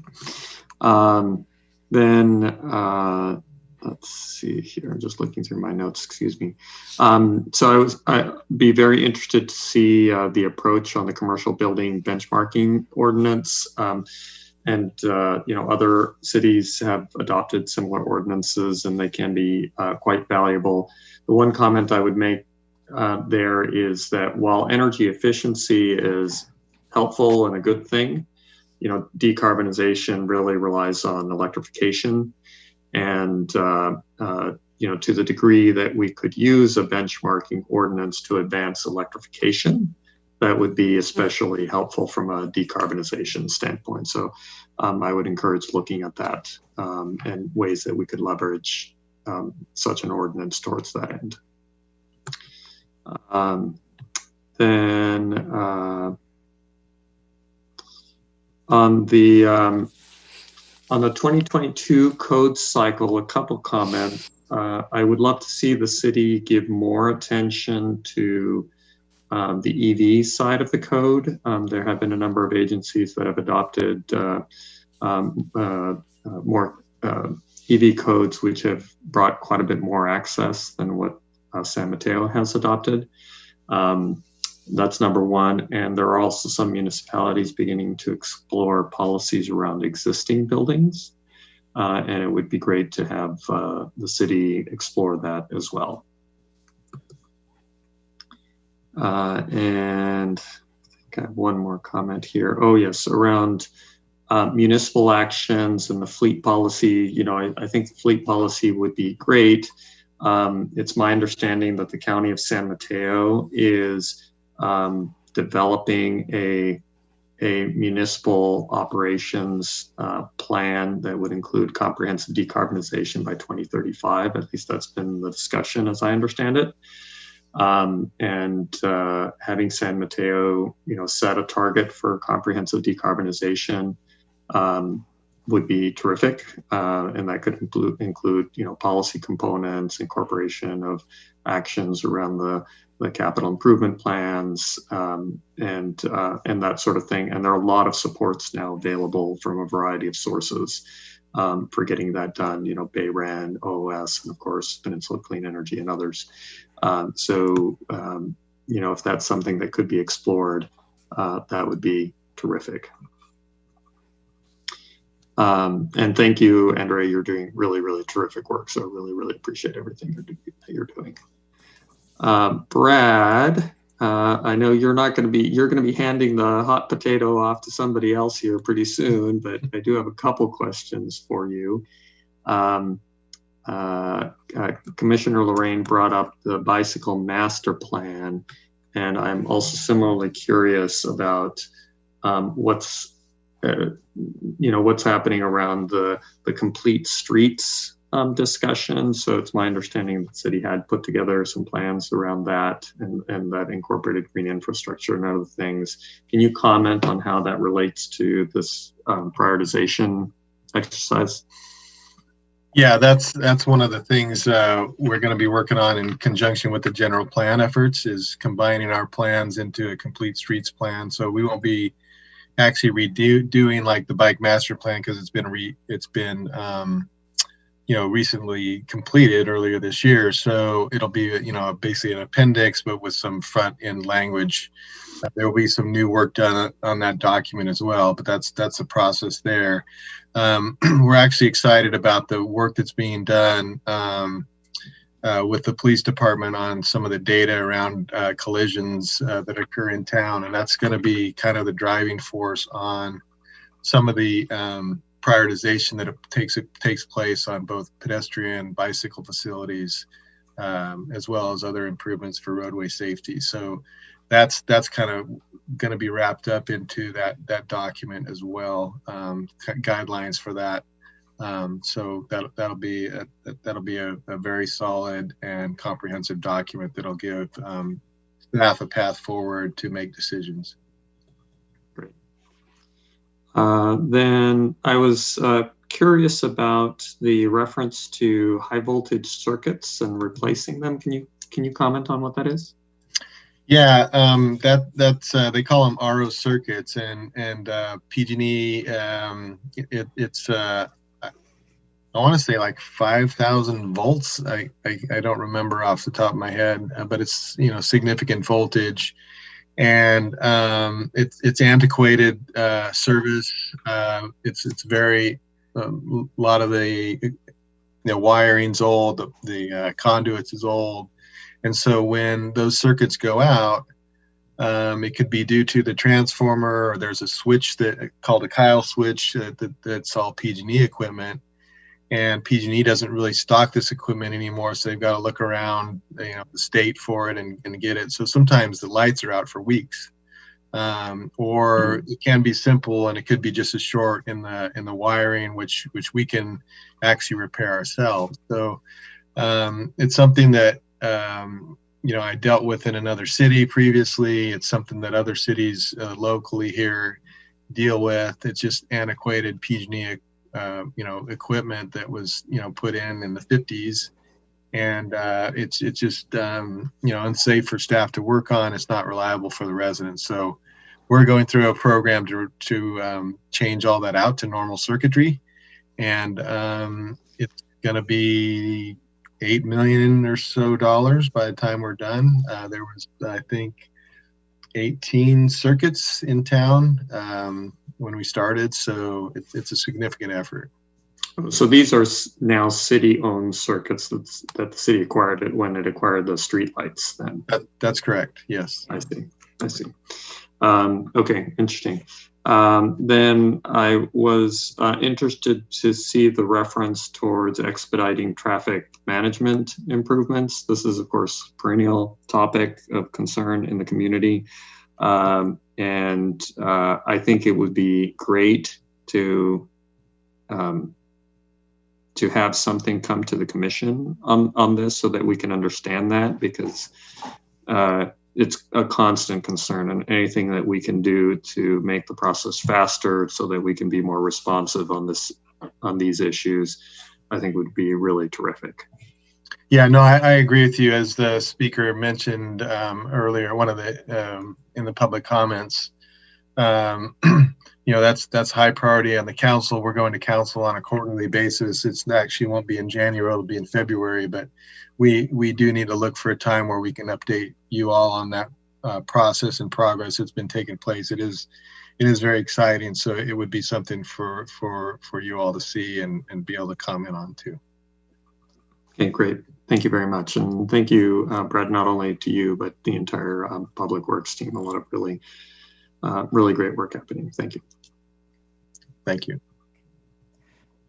Then let's see here. I'm just looking through my notes. Excuse me. So I'd be very interested to see the approach on the commercial building benchmarking ordinance. And other cities have adopted similar ordinances, and they can be quite valuable. The one comment I would make there is that while energy efficiency is helpful and a good thing, decarbonization really relies on electrification. And, to the degree that we could use a benchmarking ordinance to advance electrification, that would be especially helpful from a decarbonization standpoint. So I would encourage looking at that and ways that we could leverage such an ordinance towards that end. Then on the 2022 code cycle, a couple comments. I would love to see the city give more attention to the EV side of the code. There have been a number of agencies that have adopted more EV codes, which have brought quite a bit more access than what San Mateo has adopted. That's number one. And there are also some municipalities beginning to explore policies around existing buildings. And it would be great to have the city explore that as well. And I think I have one more comment here. Oh yes, around municipal actions and the fleet policy. You know, I think the fleet policy would be great. It's my understanding that the County of San Mateo is developing a municipal operations plan that would include comprehensive decarbonization by 2035. At least that's been the discussion as I understand it. And having San Mateo, you know, set a target for comprehensive decarbonization would be terrific. And that could include, you know, policy components, incorporation of actions around the capital improvement plans, and that sort of thing. And there are a lot of supports now available from a variety of sources for getting that done, you know, BayREN, OOS, and of course, Peninsula Clean Energy and others. You know, if that's something that could be explored, that would be terrific. And thank you, Andrea, you're doing really, really terrific work. So I really, really appreciate everything you're doing. Brad, I know you're going to be handing the hot potato off to somebody else here pretty soon, but I do have a couple questions for you. Commissioner Lorraine brought up the bicycle master plan, and I'm also similarly curious about what's happening around the complete streets discussion. So it's my understanding that the city had put together some plans around that, and that incorporated green infrastructure and other things. Can you comment on how that relates to this prioritization exercise? Yeah, that's one of the things we're going to be working on in conjunction with the general plan efforts, is combining our plans into a complete streets plan. So we won't be actually redoing like the bike master plan, because it's been recently completed earlier this year. So it'll be, basically an appendix, but with some front end language. There will be some new work done on that document as well, but that's the process there. We're actually excited about the work that's being done with the police department on some of the data around collisions that occur in town. And that's going to be kind of the driving force on some of the prioritization that takes place on both pedestrian, bicycle facilities, as well as other improvements for roadway safety. So that's kind of going to be wrapped up into that document as well, guidelines for that. So that'll be a very solid and comprehensive document that'll give staff a path forward to make decisions. Great. Then I was curious about the reference to high voltage circuits and replacing them. Can you comment on what that is? Yeah, that's they call them RO circuits, and PG&E. It's I want to say like 5,000 volts. I don't remember off the top of my head, but it's significant voltage, and it's antiquated service. It's very a lot of the wiring's old, the conduits is old. And so when those circuits go out, it could be due to the transformer, or there's a switch called a Kyle switch that's all PG&E equipment, and PG&E doesn't really stock this equipment anymore, so they've got to look around the state for it and get it. So sometimes the lights are out for weeks. or it can be simple, and it could be just a short in the wiring, which we can actually repair ourselves. So it's something that I dealt with in another city previously. It's something that other cities locally here deal with. It's just antiquated PG&E equipment that was put in the 50s, and it's just unsafe for staff to work on. It's not reliable for the residents. So we're going through a program to change all that out to normal circuitry, and it's going to be $8 million or so by the time we're done. There was, I think, 18 circuits in town when we started, so it's a significant effort. So these are now city-owned circuits that the city acquired it when it acquired the streetlights. Then that's correct. Yes, I see. Okay, interesting. Then I was interested to see the reference towards expediting traffic management improvements. This is, of course, a perennial topic of concern in the community. And I think it would be great to have something come to the commission on this so that we can understand that, because it's a constant concern, and anything that we can do to make the process faster so that we can be more responsive on these issues, I think would be really terrific. Yeah, no, I agree with you. As the speaker mentioned earlier, one of the in the public comments, that's high priority on the council. We're going to council on a quarterly basis. It's actually won't be in January; it'll be in February. But we do need to look for a time where we can update you all on that process and progress that's been taking place. It is very exciting. So it would be something for you all to see and be able to comment on too. Okay, great. Thank you very much. And thank you, Brad, not only to you, but the entire Public Works team. A lot of really great work happening. Thank you. Thank you.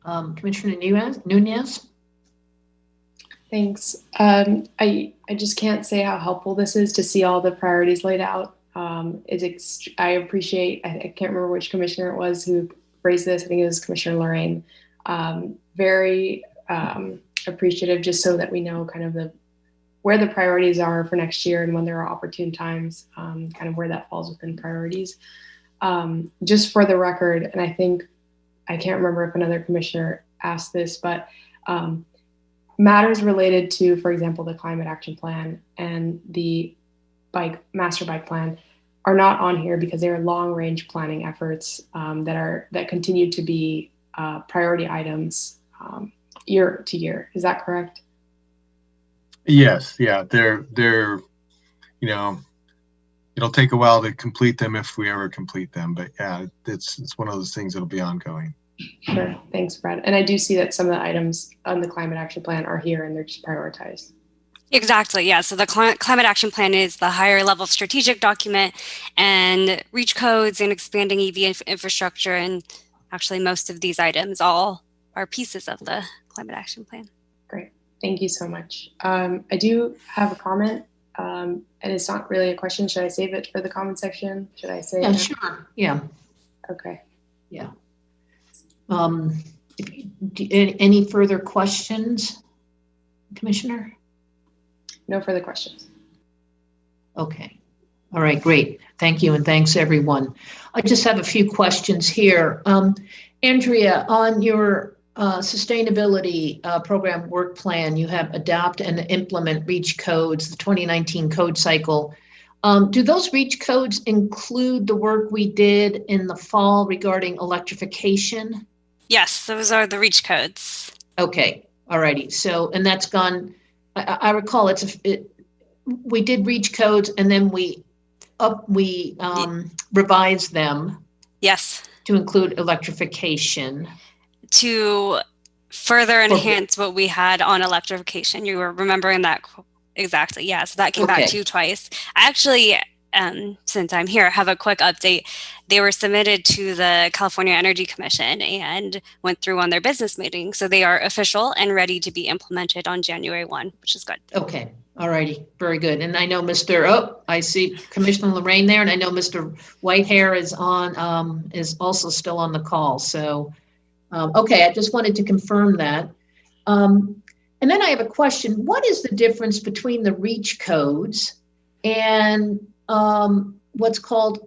Commissioner Nunez? Thanks. I just can't say how helpful this is to see all the priorities laid out. I appreciate, I can't remember which commissioner it was who raised this. I think it was Commissioner Lorraine. Very appreciative, just so that we know kind of where the priorities are for next year, and when there are opportune times, kind of where that falls within priorities. Just for the record, and I think, I can't remember if another commissioner asked this, but matters related to, for example, the Climate Action Plan and the Master Bike Plan are not on here because they are long-range planning efforts that continue to be priority items year to year. Is that correct? Yes. Yeah. They're it'll take a while to complete them if we ever complete them, but yeah, it's one of those things that'll be ongoing. Sure. Thanks, Brad. And I do see that some of the items on the Climate Action Plan are here and they're just prioritized. Exactly. Yeah. So the Climate Action Plan is the higher level strategic document, and reach codes and expanding EV infrastructure. And actually most of these items all are pieces of the Climate Action Plan. Great. Thank you so much. I do have a comment, and it's not really a question. Should I save it for the comment section? Should I say? Yeah, sure. Yeah. Okay. Yeah. Any further questions, Commissioner? No further questions. Okay. All right, great. Thank you, and thanks everyone. I just have a few questions here. Andrea, on your sustainability program work plan, you have adopt and implement REACH codes, the 2019 code cycle. Do those REACH codes include the work we did in the fall regarding electrification? Yes, those are the REACH codes. Okay, all righty. So, and that's gone, I recall we did REACH codes and then we revised them. Yes. To include electrification. To further enhance what we had on electrification. You were remembering that exactly. Yeah, so that came back to you twice. I actually since I'm here, have a quick update. They were submitted to the California Energy Commission and went through on their business meeting. So they are official and ready to be implemented on January 1, which is good. Okay. All righty. Very good. And I know I see Commissioner Lorraine there, and I know Mr. Whitehair is also still on the call. So, okay, I just wanted to confirm that. And then I have a question. What is the difference between the REACH codes and what's called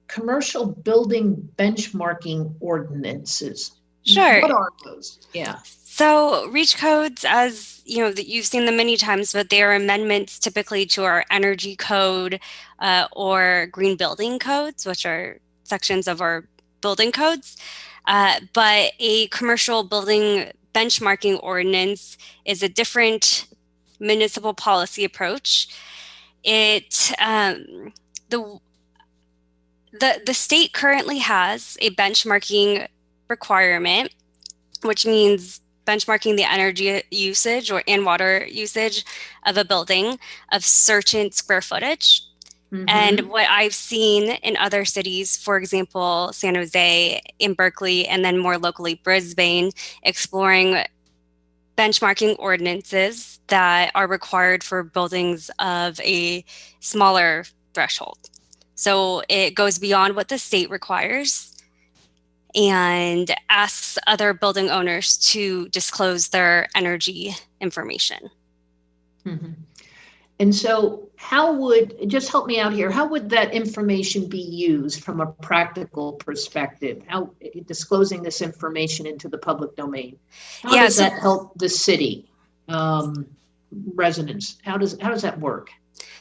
commercial building benchmarking ordinances? Sure. What are those? Yeah. So REACH codes, as you know, you've seen them many times, but they are amendments typically to our energy code or green building codes, which are sections of our building codes. But a commercial building benchmarking ordinance is a different municipal policy approach. It the state currently has a benchmarking requirement, which means benchmarking the energy usage and water usage of a building of certain square footage. Mm-hmm. And what I've seen in other cities, for example, San Jose, in Berkeley, and then more locally Brisbane, exploring benchmarking ordinances that are required for buildings of a smaller threshold. So it goes beyond what the state requires and asks other building owners to disclose their energy information. Mm-hmm. And so just help me out here, how would that information be used from a practical perspective? How disclosing this information into the public domain? How does that help the city residents? How does that work?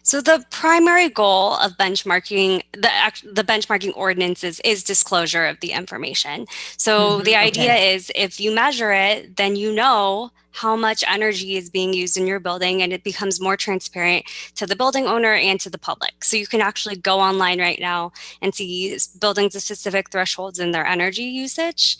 So the primary goal of benchmarking, the benchmarking ordinances, is disclosure of the information. So the idea is if you measure it, then you know how much energy is being used in your building, and it becomes more transparent to the building owner and to the public. So you can actually go online right now and see buildings of specific thresholds in their energy usage.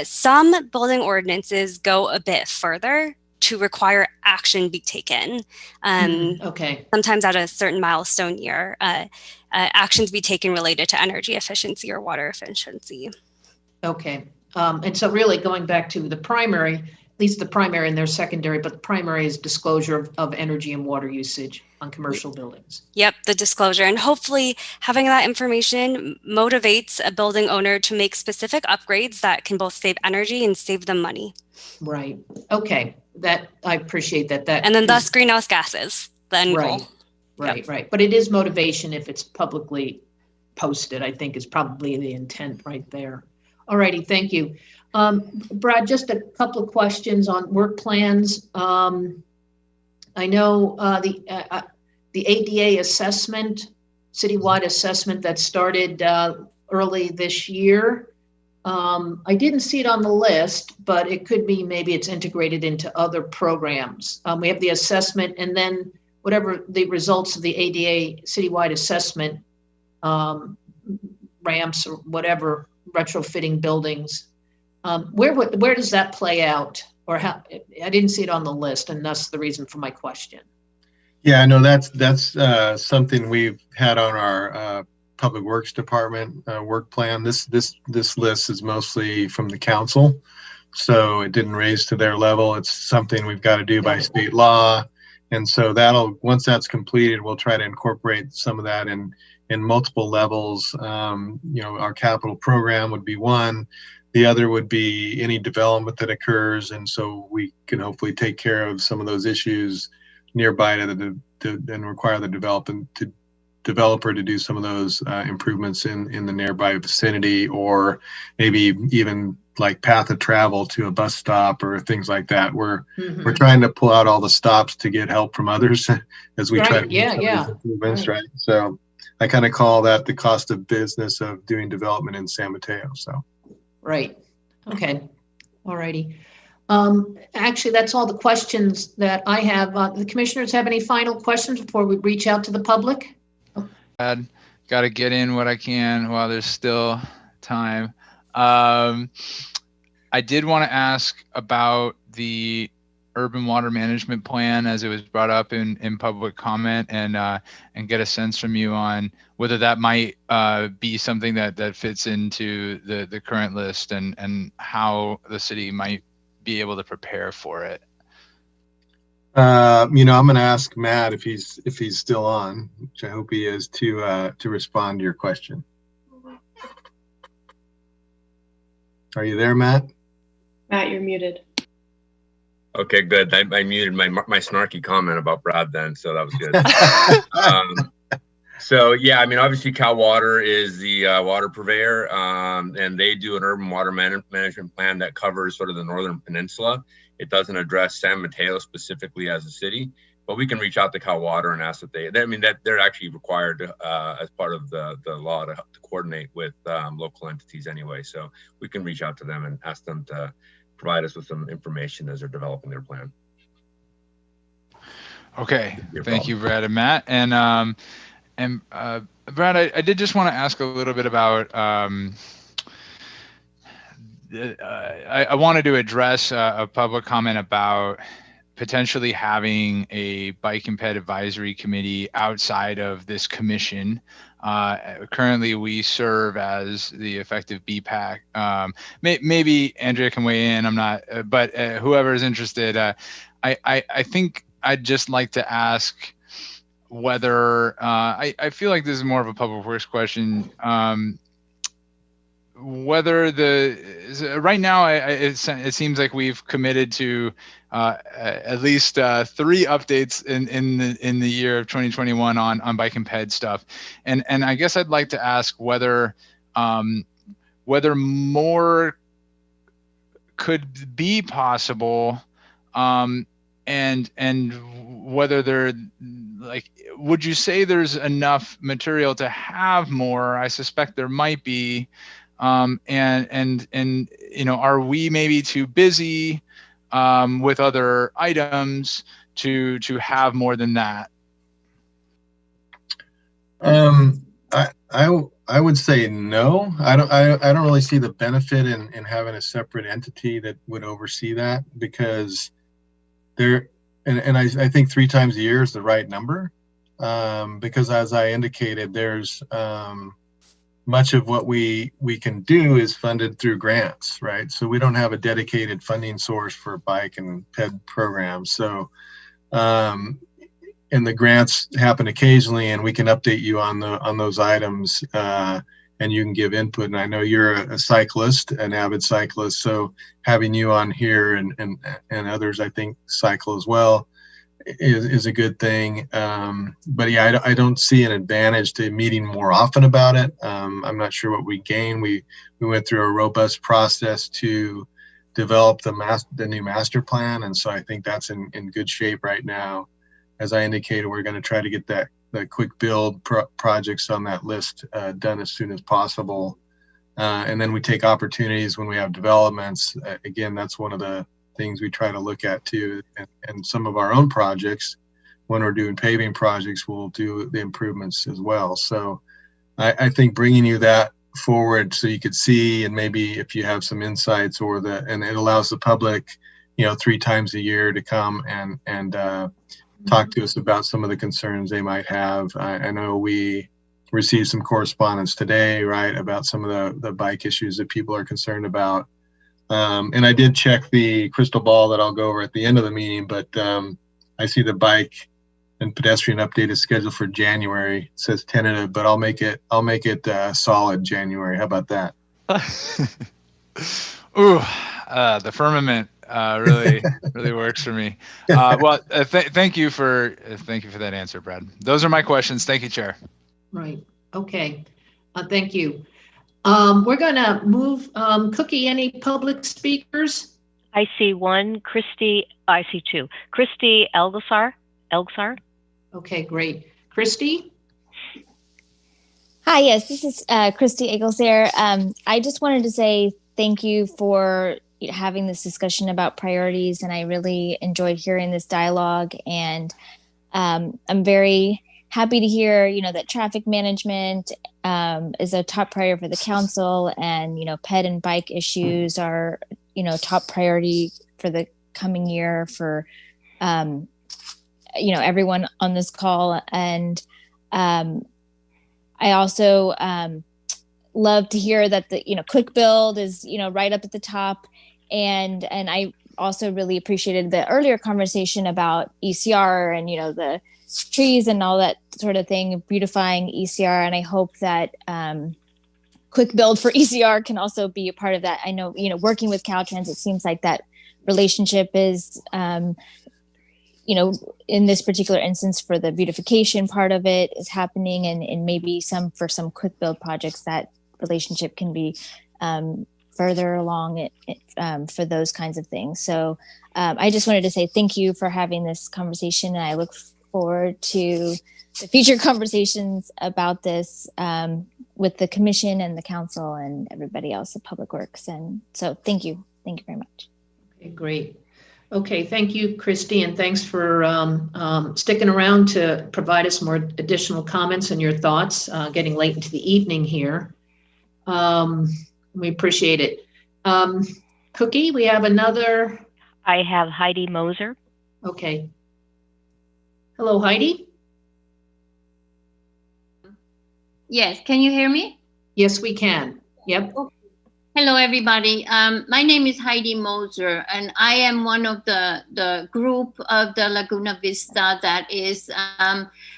Some building ordinances go a bit further to require action be taken. Sometimes at a certain milestone year, actions be taken related to energy efficiency or water efficiency. Okay. And so really going back to the primary, at least the primary and their secondary, but the primary is disclosure of energy and water usage on commercial buildings. Yep, the disclosure. And hopefully having that information motivates a building owner to make specific upgrades that can both save energy and save them money. Right. Okay. That I appreciate that. And then thus greenhouse gases, the end goal. Right. But it is motivation if it's publicly posted, I think is probably the intent right there. All righty. Thank you. Brad, just a couple of questions on work plans. I know the ADA assessment, citywide assessment that started early this year. I didn't see it on the list, but it could be maybe it's integrated into other programs. We have the assessment, and then whatever the results of the ADA citywide assessment, ramps or whatever, retrofitting buildings. Where does that play out, or how? I didn't see it on the list, and that's the reason for my question. Yeah, I know that's something we've had on our Public Works Department work plan. This list is mostly from the council, so it didn't raise to their level. It's something we've got to do by state law, and so once that's completed, we'll try to incorporate some of that in multiple levels. Our capital program would be one. The other would be any development that occurs, and so we can hopefully take care of some of those issues nearby and require the developer to do some of those improvements in the nearby vicinity, or maybe even like path of travel to a bus stop or things like that. We're trying to pull out all the stops to get help from others as we try to make some of these improvements, right? So I kind of call that the cost of business of doing development in San Mateo. So. Right. Okay. All righty. Actually, that's all the questions that I have. The commissioners have any final questions before we reach out to the public? Got to get in what I can while there's still time. I did want to ask about the urban water management plan as it was brought up in public comment, and get a sense from you on whether that might be something that fits into the current list, and how the city might be able to prepare for it. I'm going to ask Matt if he's still on, which I hope he is, to respond to your question. Are you there, Matt? Matt, you're muted. Okay, good. I muted my snarky comment about Brad then, so that was good. So yeah, I mean, obviously Cal Water is the water purveyor, and they do an urban water management plan that covers sort of the Northern Peninsula. It doesn't address San Mateo specifically as a city, but we can reach out to Cal Water and ask that they're actually required to, as part of the law to coordinate with local entities anyway. So we can reach out to them and ask them to provide us with some information as they're developing their plan. Okay, thank you, Brad and Matt. And Brad, I did just want to ask a little bit about, I wanted to address a public comment about potentially having a bike and ped advisory committee outside of this commission. Currently, we serve as the effective BPAC. Maybe Andrea can weigh in. I'm not, but whoever is interested, I think I'd just like to ask whether I feel like this is more of a public works question. Whether right now it seems like we've committed to at least 3 updates in the year of 2021 on bike and ped stuff, and I guess I'd like to ask whether more could be possible, and whether there, like, would you say there's enough material to have more? I suspect there might be. And are we maybe too busy with other items to have more than that? I would say no. I don't really see the benefit in having a separate entity that would oversee that, because I think 3 times a year is the right number, because as I indicated, there's much of what we can do is funded through grants, right? So we don't have a dedicated funding source for bike and ped programs. So, and the grants happen occasionally, and we can update you on those items, and you can give input. And I know you're a cyclist, an avid cyclist, so having you on here and others, I think, cycle as well, is a good thing. But yeah, I don't see an advantage to meeting more often about it. I'm not sure what we gain. We went through a robust process to develop the new master plan, and so I think that's in good shape right now. As I indicated, we're going to try to get the quick build projects on that list done as soon as possible, and then we take opportunities when we have developments. Again, that's one of the things we try to look at too, and some of our own projects, when we're doing paving projects, we'll do the improvements as well. So I think bringing you that forward so you could see, and maybe if you have some insights, and it allows the public, 3 times a year to come and talk to us about some of the concerns they might have. I know we received some correspondence today, right, about some of the bike issues that people are concerned about. And I did check the crystal ball that I'll go over at the end of the meeting, but I see the bike and pedestrian update is scheduled for January. It says tentative, but I'll make it solid January. How about that? Ooh, the firmament really works for me. Well, thank you for that answer, Brad. Those are my questions. Thank you, Chair. Right. Okay. Thank you. We're going to move, Cookie, any public speakers? I see 1, Christy. I see 2. Christy Elgsar. Okay, great. Christy? Hi, yes, this is Christy Egglesare. I just wanted to say thank you for having this discussion about priorities, and I really enjoyed hearing this dialogue, and I'm very happy to hear, that traffic management is a top priority for the council, and, ped and bike issues are, top priority for the coming year for, everyone on this call. And I also love to hear that the, quick build is, right up at the top. And I also really appreciated the earlier conversation about ECR and, the trees and all that sort of thing, beautifying ECR. And I hope that quick build for ECR can also be a part of that. I know, working with Caltrans, it seems like that relationship is, in this particular instance for the beautification part of it is happening, and maybe some quick build projects that relationship can be further along for those kinds of things. So I just wanted to say thank you for having this conversation, and I look forward to the future conversations about this with the commission and the council and everybody else at Public Works. And so thank you very much. Okay, great. Okay, thank you, Christy, and thanks for sticking around to provide us more additional comments and your thoughts, getting late into the evening here. We appreciate it. Cookie, we have another. I have Heidi Moser. Okay. Hello, Heidi. Yes, can you hear me? Yes, we can. Yep. Hello, everybody. My name is Heidi Moser, and I am one of the group of the Laguna Vista that is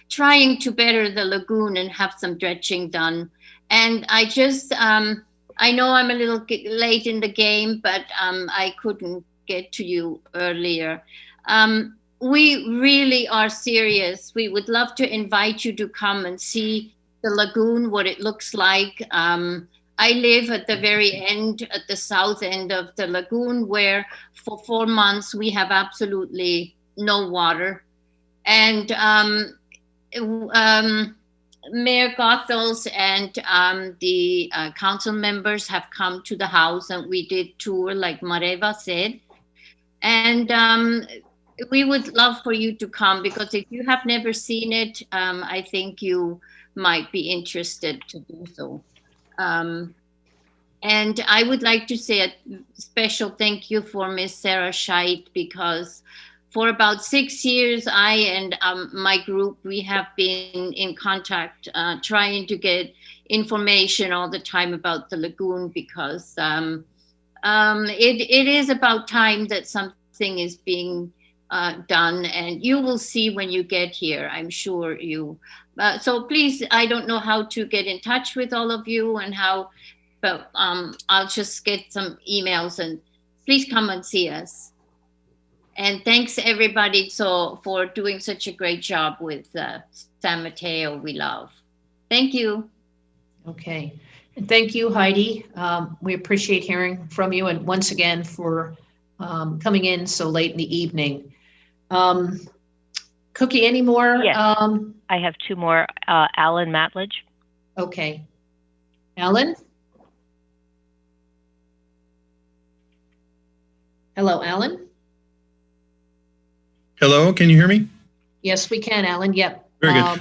trying to better the lagoon and have some dredging done. And I just, I know I'm a little late in the game, but I couldn't get to you earlier. We really are serious. We would love to invite you to come and see the lagoon, what it looks like. I live at the very end, at the south end of the lagoon, where for 4 months we have absolutely no water. And Mayor Goethals and the council members have come to the house, and we did tour, like Mareva said. And we would love for you to come, because if you have never seen it, I think you might be interested to do so. And I would like to say a special thank you for Miss Sarah Scheidt, because for about 6 years, I and my group, we have been in contact, trying to get information all the time about the lagoon, because it is about time that something is being done, and you will see when you get here, I'm sure you. So please, I don't know how to get in touch with all of you and how, but I'll just get some emails, and please come and see us. And thanks everybody for doing such a great job with San Mateo, we love. Thank you. Okay, and thank you, Heidi. We appreciate hearing from you, and once again for coming in so late in the evening. Cookie, any more? Yes, I have two more. Alan Matledge. Okay. Alan? Hello, Alan? Hello, can you hear me? Yes, we can, Alan. Yep. Very good.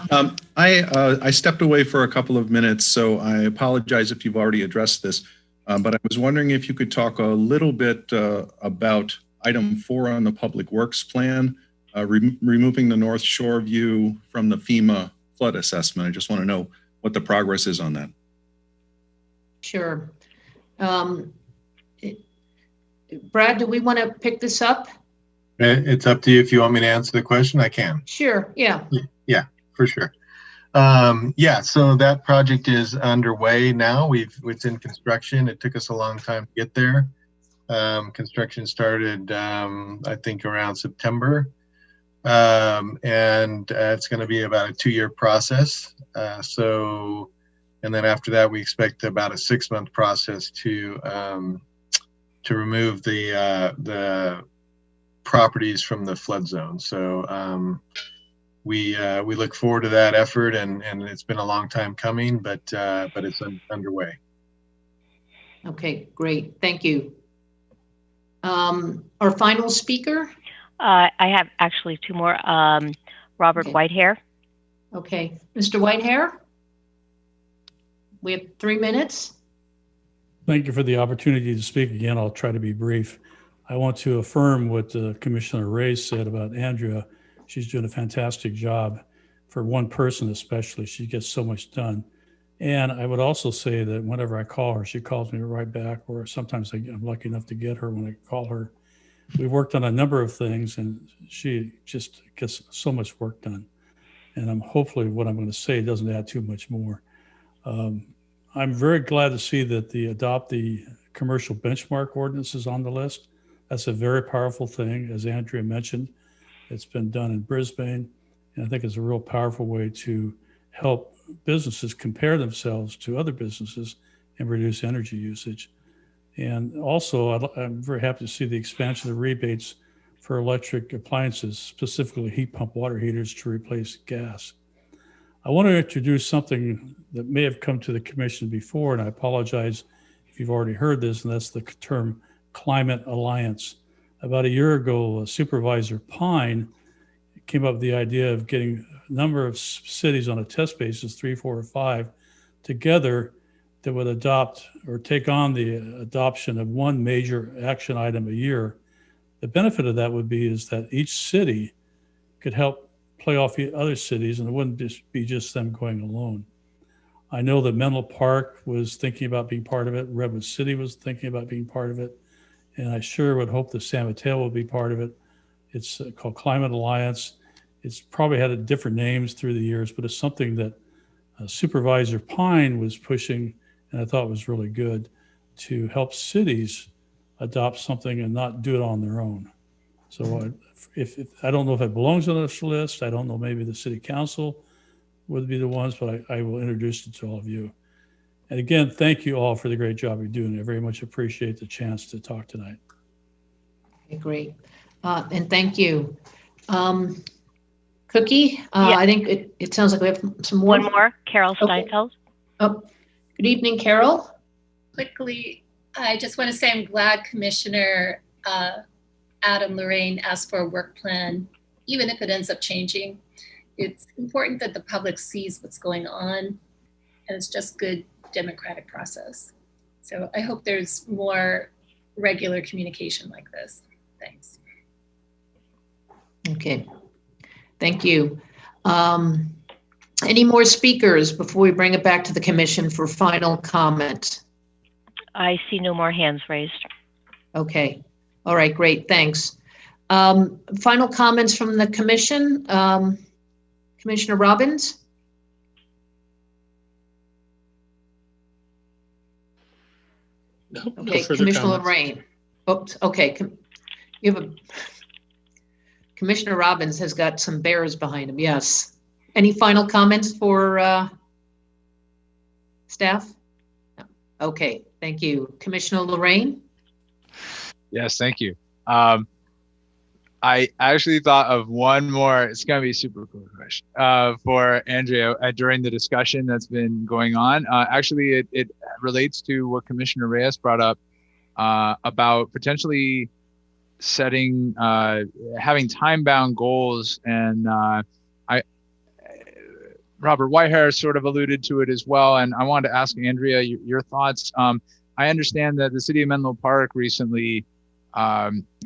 I stepped away for a couple of minutes, so I apologize if you've already addressed this, but I was wondering if you could talk a little bit about item 4 on the Public Works plan, removing the North Shore view from the FEMA flood assessment. I just want to know what the progress is on that. Sure. Brad, do we want to pick this up? It's up to you. If you want me to answer the question, I can. Sure, yeah. Yeah, for sure. Yeah, so that project is underway now. It's in construction. It took us a long time to get there. Construction started, I think, around September. And it's going to be about a 2-year process. And then after that, we expect about a 6-month process to remove the properties from the flood zone. So we look forward to that effort, and it's been a long time coming, but it's underway. Okay, great. Thank you. Our final speaker? I have actually 2 more. Robert Whitehair. Okay, Mr. Whitehair? We have 3 minutes. Thank you for the opportunity to speak again. I'll try to be brief. I want to affirm what Commissioner Ray said about Andrea. She's doing a fantastic job for one person, especially. She gets so much done. And I would also say that whenever I call her, she calls me right back, or sometimes I'm lucky enough to get her when I call her. We worked on a number of things, and she just gets so much work done. And I'm hopefully what I'm going to say doesn't add too much more. I'm very glad to see that adopt the commercial benchmark ordinance is on the list. That's a very powerful thing. As Andrea mentioned, it's been done in Brisbane, and I think it's a real powerful way to help businesses compare themselves to other businesses and reduce energy usage. And also, I'm very happy to see the expansion of rebates for electric appliances, specifically heat pump water heaters to replace gas. I want to introduce something that may have come to the commission before, and I apologize if you've already heard this, and that's the term Climate Alliance. About a year ago, Supervisor Pine came up with the idea of getting a number of cities on a test basis, 3, 4, or 5, together that would adopt or take on the adoption of one major action item a year. The benefit of that would be is that each city could help play off the other cities, and it wouldn't just be just them going alone. I know that Menlo Park was thinking about being part of it. Redwood City was thinking about being part of it. And I sure would hope that San Mateo will be part of it. It's called Climate Alliance. It's probably had different names through the years, but it's something that Supervisor Pine was pushing, and I thought was really good, to help cities adopt something and not do it on their own. So if I don't know if it belongs on this list, I don't know, maybe the city council would be the ones, but I will introduce it to all of you. And again, thank you all for the great job you're doing. I very much appreciate the chance to talk tonight. Okay, great. And thank you. Cookie, Yeah. I think it sounds like we have some more. One more, Carol Steinfeld. Oh, good evening, Carol. Quickly, I just want to say I'm glad Commissioner Adam Lorraine asked for a work plan, even if it ends up changing. It's important that the public sees what's going on, and it's just good democratic process. So I hope there's more regular communication like this. Thanks. Okay, thank you. Any more speakers before we bring it back to the commission for final comment? I see no more hands raised. Okay, all right, great, thanks. Final comments from the commission. Commissioner Robbins? No, okay, no Commissioner comments. Lorraine. Oops, okay. You have Commissioner Robbins has got some bears behind him, yes. Any final comments for staff? No. Okay, thank you. Commissioner Lorraine? Yes, thank you. I actually thought of one more. It's going to be a super cool question for Andrea during the discussion that's been going on. Actually, it relates to what Commissioner Reyes brought up about potentially setting, having time-bound goals. And Robert Whitehair sort of alluded to it as well. And I wanted to ask Andrea your thoughts. I understand that the city of Menlo Park recently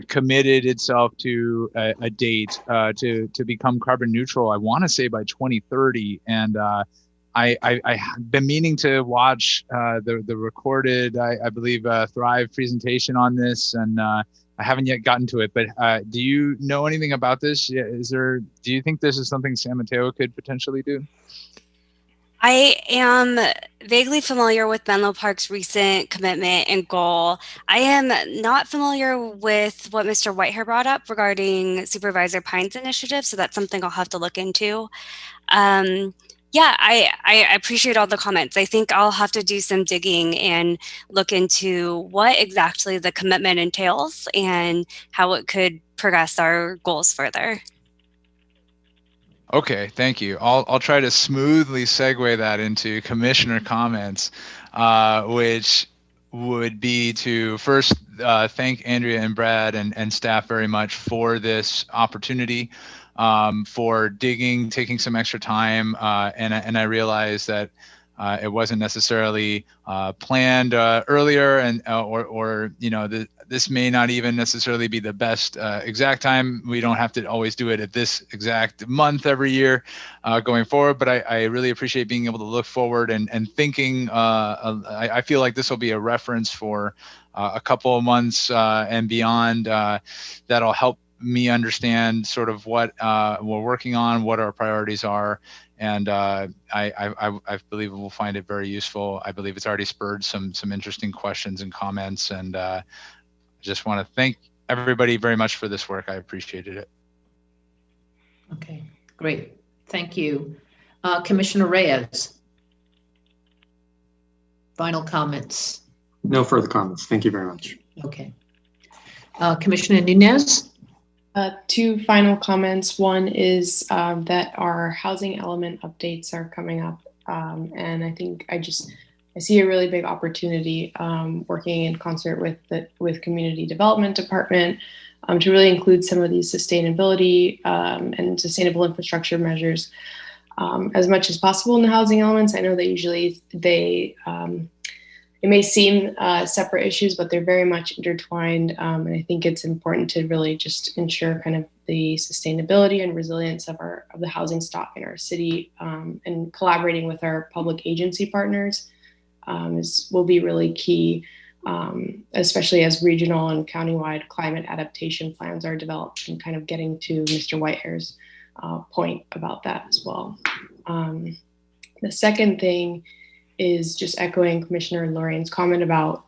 committed itself to a date to become carbon neutral. I want to say by 2030, and I've been meaning to watch the recorded, I believe, Thrive presentation on this, and I haven't yet gotten to it. But do you know anything about this? Do you think this is something San Mateo could potentially do? I am vaguely familiar with Menlo Park's recent commitment and goal. I am not familiar with what Mr. Whitehair brought up regarding Supervisor Pine's initiative, so that's something I'll have to look into. Yeah, I appreciate all the comments. I think I'll have to do some digging and look into what exactly the commitment entails and how it could progress our goals further. Okay, thank you. I'll try to smoothly segue that into commissioner comments, which would be to first thank Andrea and Brad and staff very much for this opportunity, for taking some extra time. And I realize that it wasn't necessarily planned earlier, and or this may not even necessarily be the best exact time. We don't have to always do it at this exact month every year going forward, but I really appreciate being able to look forward and thinking. I feel like this will be a reference for a couple of months and beyond that'll help me understand sort of what we're working on, what our priorities are. And I believe we'll find it very useful. I believe it's already spurred some interesting questions and comments. And I just want to thank everybody very much for this work. I appreciated it. Okay, great. Thank you. Commissioner Reyes. Final comments. No further comments. Thank you very much. Okay. Commissioner Nunez. Two final comments. One is that our housing element updates are coming up. And I think I see a really big opportunity working in concert with Community Development Department to really include some of these sustainability and sustainable infrastructure measures as much as possible in the housing elements. I know that usually it may seem separate issues, but they're very much intertwined. And I think it's important to really just ensure kind of the sustainability and resilience of the housing stock in our city, and collaborating with our public agency partners will be really key, especially as regional and countywide climate adaptation plans are developed, and kind of getting to Mr. Whitehair's point about that as well. The second thing is just echoing Commissioner Lorraine's comment about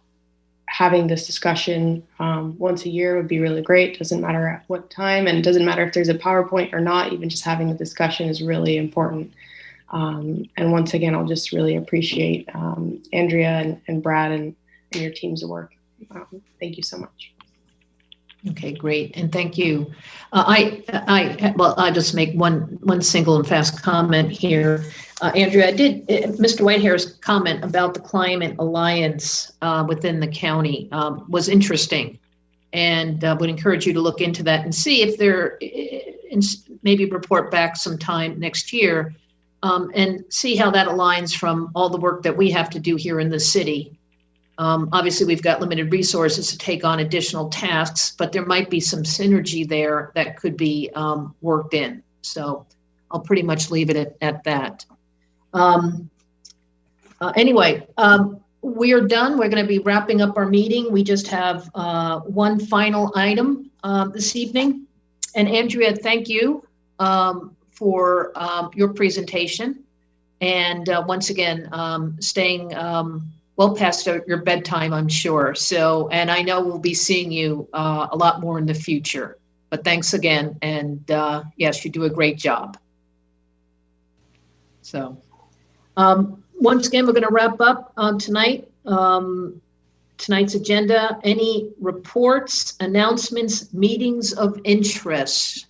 having this discussion once a year would be really great. Doesn't matter at what time, and it doesn't matter if there's a PowerPoint or not, even just having the discussion is really important. And once again, I'll just really appreciate Andrea and Brad and your team's work. Thank you so much. Okay, great, and thank you. I'll just make one single and fast comment here. Andrea, Mr. Whitehair's comment about the Climate Alliance within the county was interesting, and would encourage you to look into that and see if maybe report back sometime next year and see how that aligns from all the work that we have to do here in the city. Obviously, we've got limited resources to take on additional tasks, but there might be some synergy there that could be worked in. So I'll pretty much leave it at that. Anyway, we are done. We're going to be wrapping up our meeting. We just have one final item this evening. And Andrea, thank you for your presentation. And once again, staying well past your bedtime, I'm sure. So, and I know we'll be seeing you a lot more in the future. But thanks again. And yes, you do a great job. So. Once again, we're going to wrap up on tonight's agenda. Any reports, announcements, meetings of interest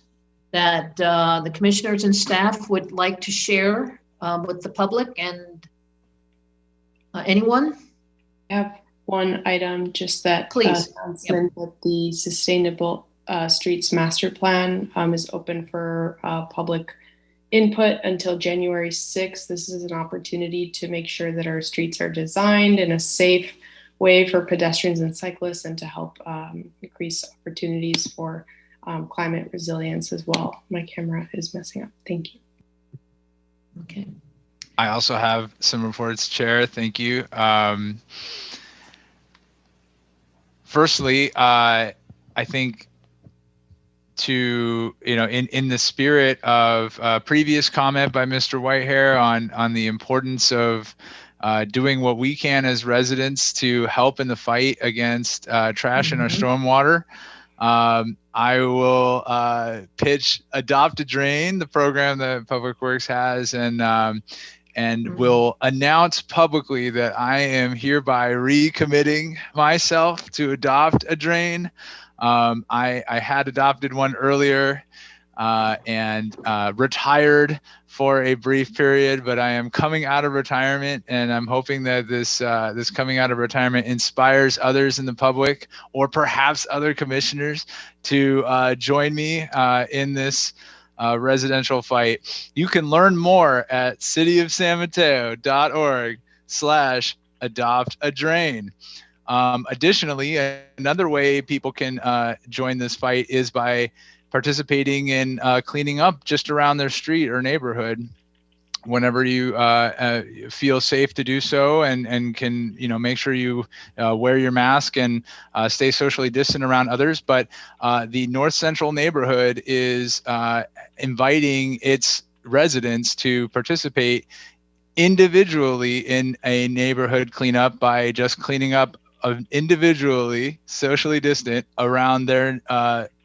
that the commissioners and staff would like to share with the public and anyone? I have one item, just that please. Announcement that the Sustainable Streets Master Plan is open for public input until January 6th. This is an opportunity to make sure that our streets are designed in a safe way for pedestrians and cyclists, and to help increase opportunities for climate resilience as well. My camera is messing up. Thank you. Okay. I also have some reports, Chair. Thank you. Firstly, I think in the spirit of previous comment by Mr. Whitehair on the importance of doing what we can as residents to help in the fight against trash in our stormwater, I will pitch Adopt a Drain, the program that Public Works has, and will announce publicly that I am hereby recommitting myself to adopt a drain. I had adopted one earlier and retired for a brief period, but I am coming out of retirement, and I'm hoping that this coming out of retirement inspires others in the public, or perhaps other commissioners, to join me in this residential fight. You can learn more at cityofsanmateo.org/adopt-a-drain. Additionally, another way people can join this fight is by participating in cleaning up just around their street or neighborhood whenever you feel safe to do so, and can make sure you wear your mask and stay socially distant around others. But the North Central neighborhood is inviting its residents to participate individually in a neighborhood cleanup by just cleaning up individually, socially distant around their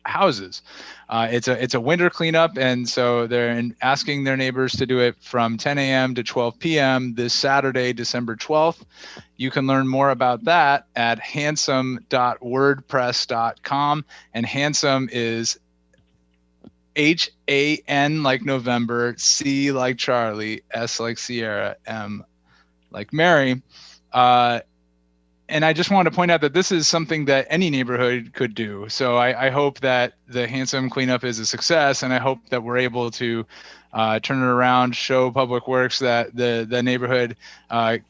houses. It's a winter cleanup, and so they're asking their neighbors to do it from 10 a.m. to 12 p.m. this Saturday, December 12th. You can learn more about that at handsome.wordpress.com, and Handsome is HAN like November, C like Charlie, S like Sierra, M like Mary. And I just want to point out that this is something that any neighborhood could do. So I hope that the Handsome cleanup is a success, and I hope that we're able to turn it around, show Public Works that the neighborhood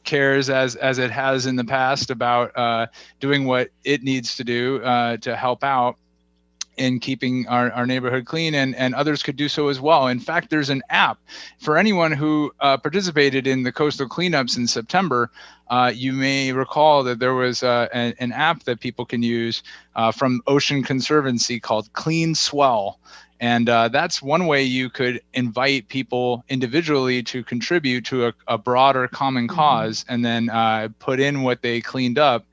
cares as it has in the past about doing what it needs to do to help out in keeping our neighborhood clean, and others could do so as well. In fact, there's an app for anyone who participated in the coastal cleanups in September. You may recall that there was an app that people can use from Ocean Conservancy called Clean Swell. And that's one way you could invite people individually to contribute to a broader common cause, and then put in what they cleaned up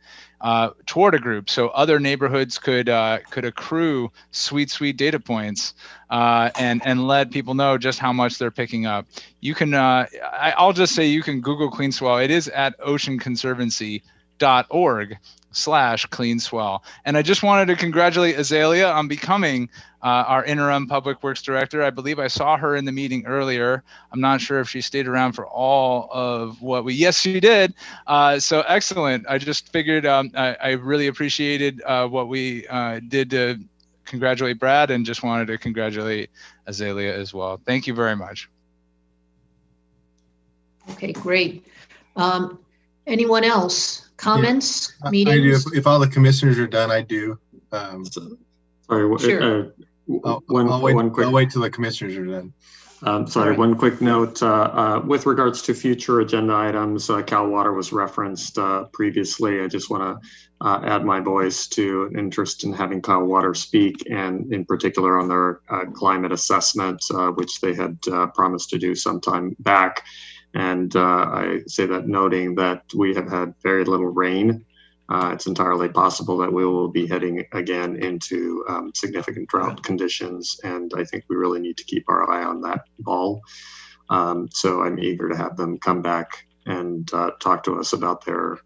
toward a group, so other neighborhoods could accrue sweet data points and let people know just how much they're picking up. You can I'll just say you can Google Clean Swell. It is at oceanconservancy.org/Clean Swell. And I just wanted to congratulate Azalea on becoming our interim Public Works Director. I believe I saw her in the meeting earlier. I'm not sure if she stayed around for all of what yes, she did. So excellent. I just figured I really appreciated what we did to congratulate Brad, and just wanted to congratulate Azalea as well. Thank you very much. Okay, great. Anyone else? Comments? Yeah, meetings? I do. If all the commissioners are done, I do. Sorry, sure. I'll wait till the commissioners are done. Sorry, right. One quick note. With regards to future agenda items, Cal Water was referenced previously. I just want to add my voice to interest in having Cal Water speak, and in particular on their climate assessment, which they had promised to do sometime back. And I say that noting that we have had very little rain. It's entirely possible that we will be heading again into significant drought conditions, and I think we really need to keep our eye on that ball. So I'm eager to have them come back and talk to us about their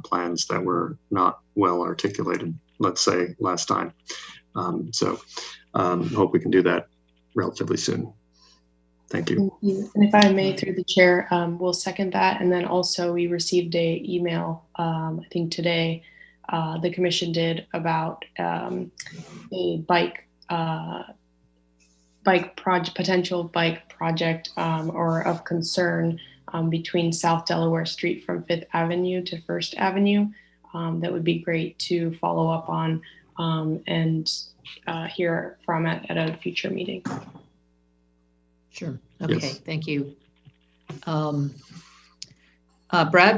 plans that were not well articulated, let's say, last time. Hope we can do that relatively soon. Thank you. And if I may, through the chair, we'll second that. And then also we received an email, I think today, the commission did about a potential bike project or of concern between South Delaware Street from 5th Avenue to 1st Avenue. That would be great to follow up on and hear from at a future meeting. Sure. Okay. Yes. Thank you. Brad,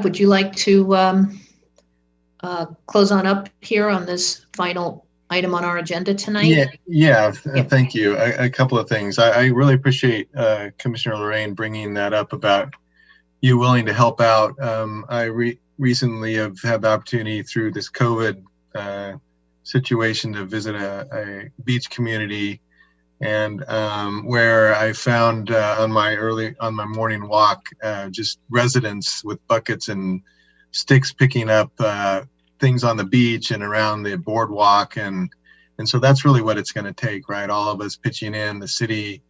would you like to close on up here on this final item on our agenda tonight? Yeah. Thank you. A couple of things. I really appreciate Commissioner Lorraine bringing that up about you willing to help out. I recently have had the opportunity through this COVID situation to visit a beach community, and where I found on my morning walk just residents with buckets and sticks picking up things on the beach and around the boardwalk, and so that's really what it's going to take, right? All of us pitching in. The city,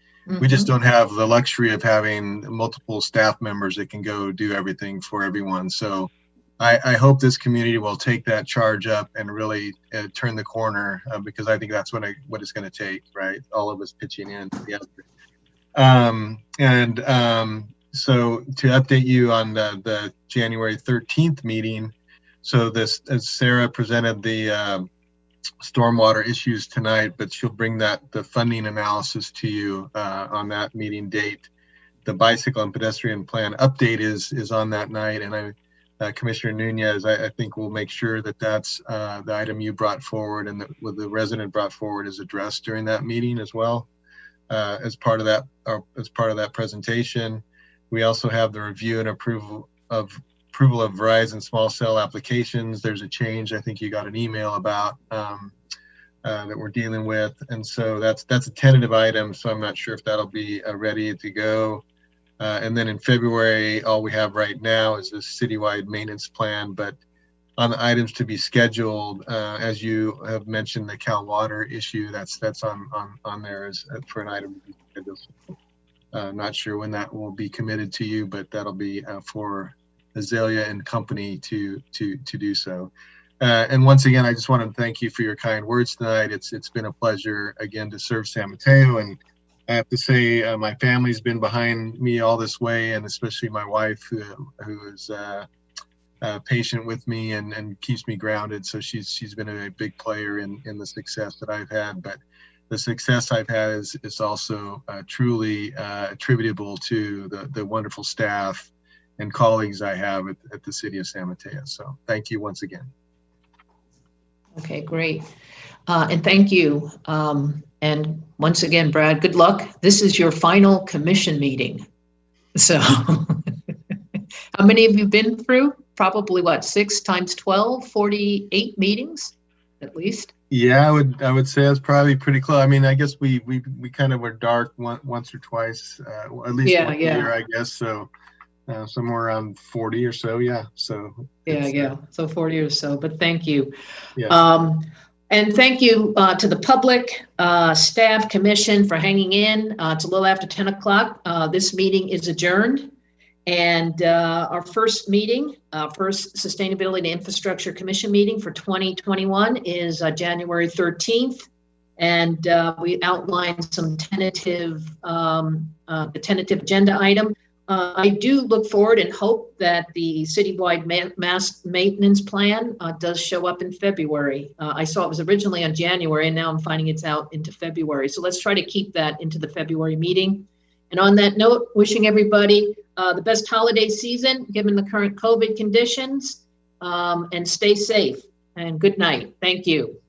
we just don't have the luxury of having multiple staff members that can go do everything for everyone. So I hope this community will take that charge up and really turn the corner, because I think that's what it's going to take, right? All of us pitching in together. So to update you on the January 13th meeting, so this, as Sarah presented the stormwater issues tonight, but she'll bring the funding analysis to you on that meeting date. The bicycle and pedestrian plan update is on that night, and Commissioner Nunez, I think we'll make sure that that's the item you brought forward and what the resident brought forward is addressed during that meeting as well. As part of that presentation, we also have the review and approval of Verizon small cell applications. There's a change I think you got an email about that we're dealing with, and so that's a tentative item. So I'm not sure if that'll be ready to go. And then in February, all we have right now is a citywide maintenance plan. But on the items to be scheduled, as you have mentioned, the Cal Water issue, that's on there as for an item to be scheduled. Not sure when that will be committed to you, but that'll be for Azalea and company to do so. And once again, I just want to thank you for your kind words tonight. It's been a pleasure again to serve San Mateo, and I have to say my family's been behind me all this way, and especially my wife who is patient with me and keeps me grounded. So she's been a big player in the success that I've had. But the success I've had is also truly attributable to the wonderful staff and colleagues I have at the city of San Mateo. So thank you once again. Okay, great. And thank you. And once again, Brad, good luck. This is your final commission meeting. So how many have you been through? Probably what, 6 times 12, 48 meetings at least? Yeah, I would say that's probably pretty close. I mean, I guess we kind of were dark once or twice, at least once a year, I guess. So somewhere around 40 or so. Yeah. So so 40 or so. But thank you. Yeah. And thank you to the public, staff, commission for hanging in. It's a little after 10 o'clock. This meeting is adjourned. And our first meeting, first Sustainability and Infrastructure Commission meeting for 2021 is January 13th. And we outlined some tentative agenda item. I do look forward and hope that the citywide mass maintenance plan does show up in February. I saw it was originally on January, and now I'm finding it's out into February. So let's try to keep that into the February meeting. And on that note, wishing everybody the best holiday season, given the current COVID conditions, and stay safe and good night. Thank you.